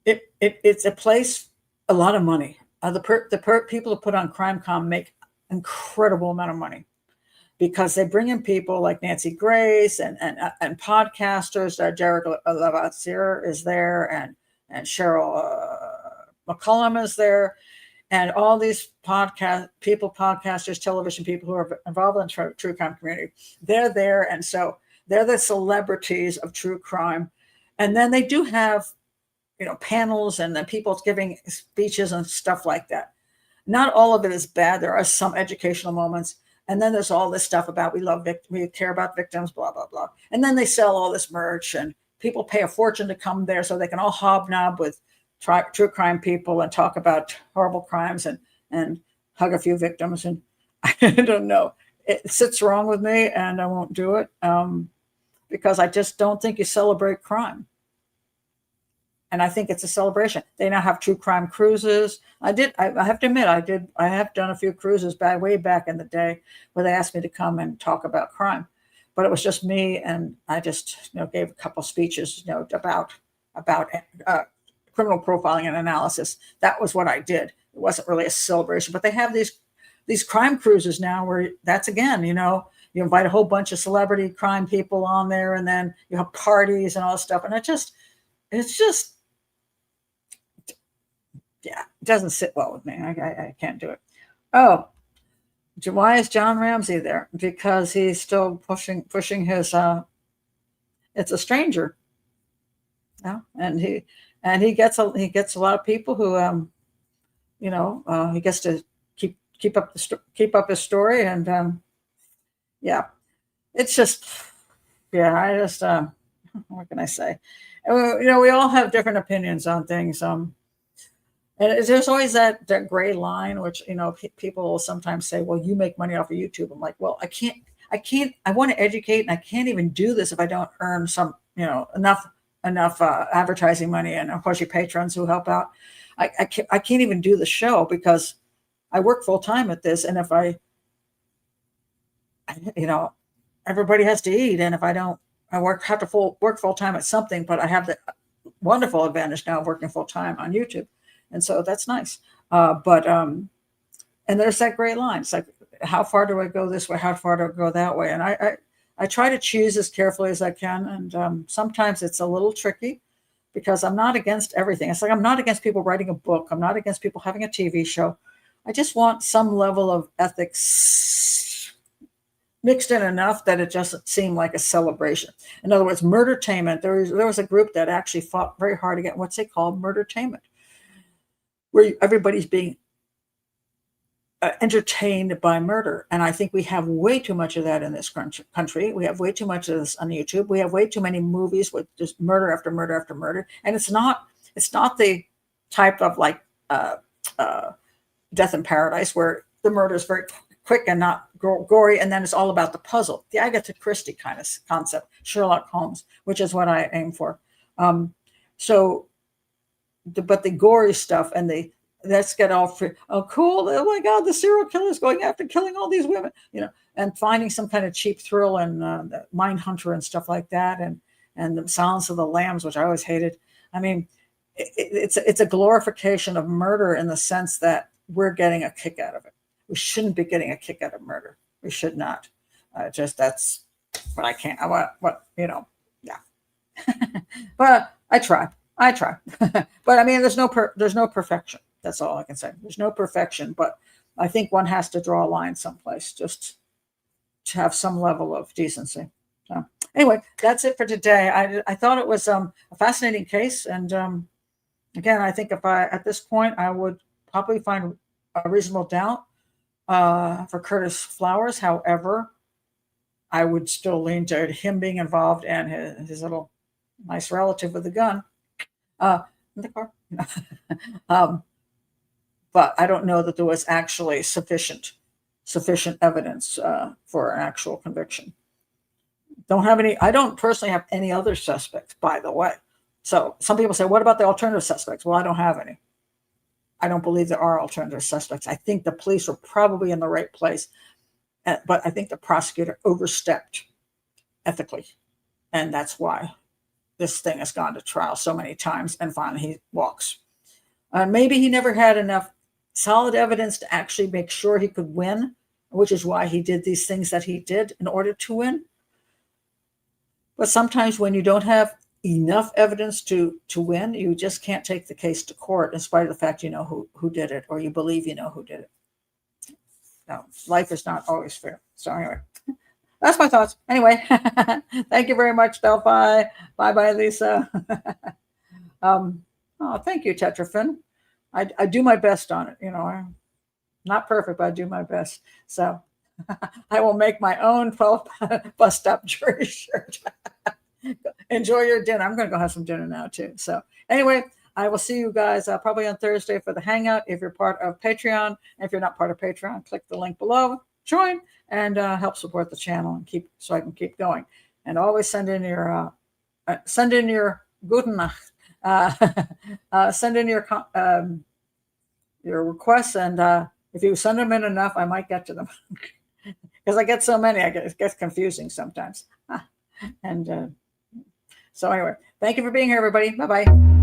It's a place, a lot of money. The people who put on CrimeCon make incredible amount of money because they bring in people like Nancy Grace and podcasters. Jared Levasseur is there, and Cheryl McCollum is there, and all these podcasters, television people who are involved in the true crime community. They're there, and so they're the celebrities of true crime. And then they do have, panels and then people giving speeches and stuff like that. Not all of it is bad. There are some educational moments. And then there's all this stuff about we care about victims, blah, blah, blah. And then they sell all this merch and people pay a fortune to come there so they can all hobnob with true crime people and talk about horrible crimes and hug a few victims. And I don't know. It sits wrong with me and I won't do it because I just don't think you celebrate crime. And I think it's a celebration. They now have true crime cruises. I have to admit, I have done a few cruises way back in the day where they asked me to come and talk about crime, but it was just me. And I just, gave a couple speeches, about criminal profiling and analysis. That was what I did. It wasn't really a celebration, but they have these crime cruises now where that's again, you invite a whole bunch of celebrity crime people on there and then you have parties and all this stuff. And it's just, yeah, it doesn't sit well with me. I can't do it. Oh, why is John Ramsey there? Because he's still pushing his, it's a stranger. Yeah, and he gets a lot of people who, he gets to keep up his story. And, yeah, it's just, yeah, what can I say? We all have different opinions on things. And there's always that gray line, which, people will sometimes say, well, you make money off of YouTube. I'm like, well, I want to educate and I can't even do this if I don't earn some, enough advertising money. And of course your patrons who help out. I can't even do the show because I work full time at this. And if everybody has to eat. And if I don't, have to work full time at something, but I have the wonderful advantage now of working full time on YouTube. And so that's nice. And there's that gray line. It's like, how far do I go this way? How far do I go that way? And I try to choose as carefully as I can. And sometimes it's a little tricky because I'm not against everything. It's like, I'm not against people writing a book. I'm not against people having a TV show. I just want some level of ethics mixed in enough that it doesn't seem like a celebration. In other words, murdertainment. There was a group that actually fought very hard to get what's they call murdertainment, where everybody's being entertained by murder. And I think we have way too much of that in this country. We have way too much of this on YouTube. We have way too many movies with just murder after murder after murder. And it's not the type of like Death in Paradise where the murder is very quick and not gory. And then it's all about the puzzle, the Agatha Christie kind of concept, Sherlock Holmes, which is what I aim for. But the gory stuff and let's get all free. Oh, cool. Oh my God, the serial killer is going after killing all these women, and finding some kind of cheap thrill and the Mindhunter and stuff like that. And the Silence of the Lambs, which I always hated. I mean, it's a glorification of murder in the sense that we're getting a kick out of it. We shouldn't be getting a kick out of murder. We should not. That's what I can't, yeah. But I try. But I mean, there's no perfection. That's all I can say. There's no perfection, but I think one has to draw a line someplace just to have some level of decency. So anyway, that's it for today. I thought it was a fascinating case. And again, I think at this point, I would probably find a reasonable doubt for Curtis Flowers. However, I would still lean to him being involved and his little nice relative with a gun in the car. But I don't know that there was actually sufficient evidence for an actual conviction. I don't personally have any other suspects, by the way. So some people say, what about the alternative suspects? Well, I don't have any. I don't believe there are alternative suspects. I think the police were probably in the right place, but I think the prosecutor overstepped ethically. And that's why this thing has gone to trial so many times, and finally he walks. Maybe he never had enough solid evidence to actually make sure he could win, which is why he did these things that he did in order to win. But sometimes when you don't have enough evidence to win, you just can't take the case to court in spite of the fact you know who did it, or you believe you know who did it. No, life is not always fair. So anyway, that's my thoughts. Anyway, thank you very much, Delphi. Bye-bye, Lisa. Thank you, Tetrafin. I do my best on it. I'm not perfect, but I do my best. So I will make my own 12 bust-up jury shirt. Enjoy your dinner. I'm going to go have some dinner now, too. So anyway, I will see you guys probably on Thursday for the Hangout. If you're part of Patreon, if you're not part of Patreon, click the link below, join, and help support the channel and so I can keep going. And always send in your Guten Nacht. Send in your requests, and if you send them in enough, I might get to them. Because I get so many, it gets confusing sometimes. And so anyway, thank you for being here, everybody. Bye-bye.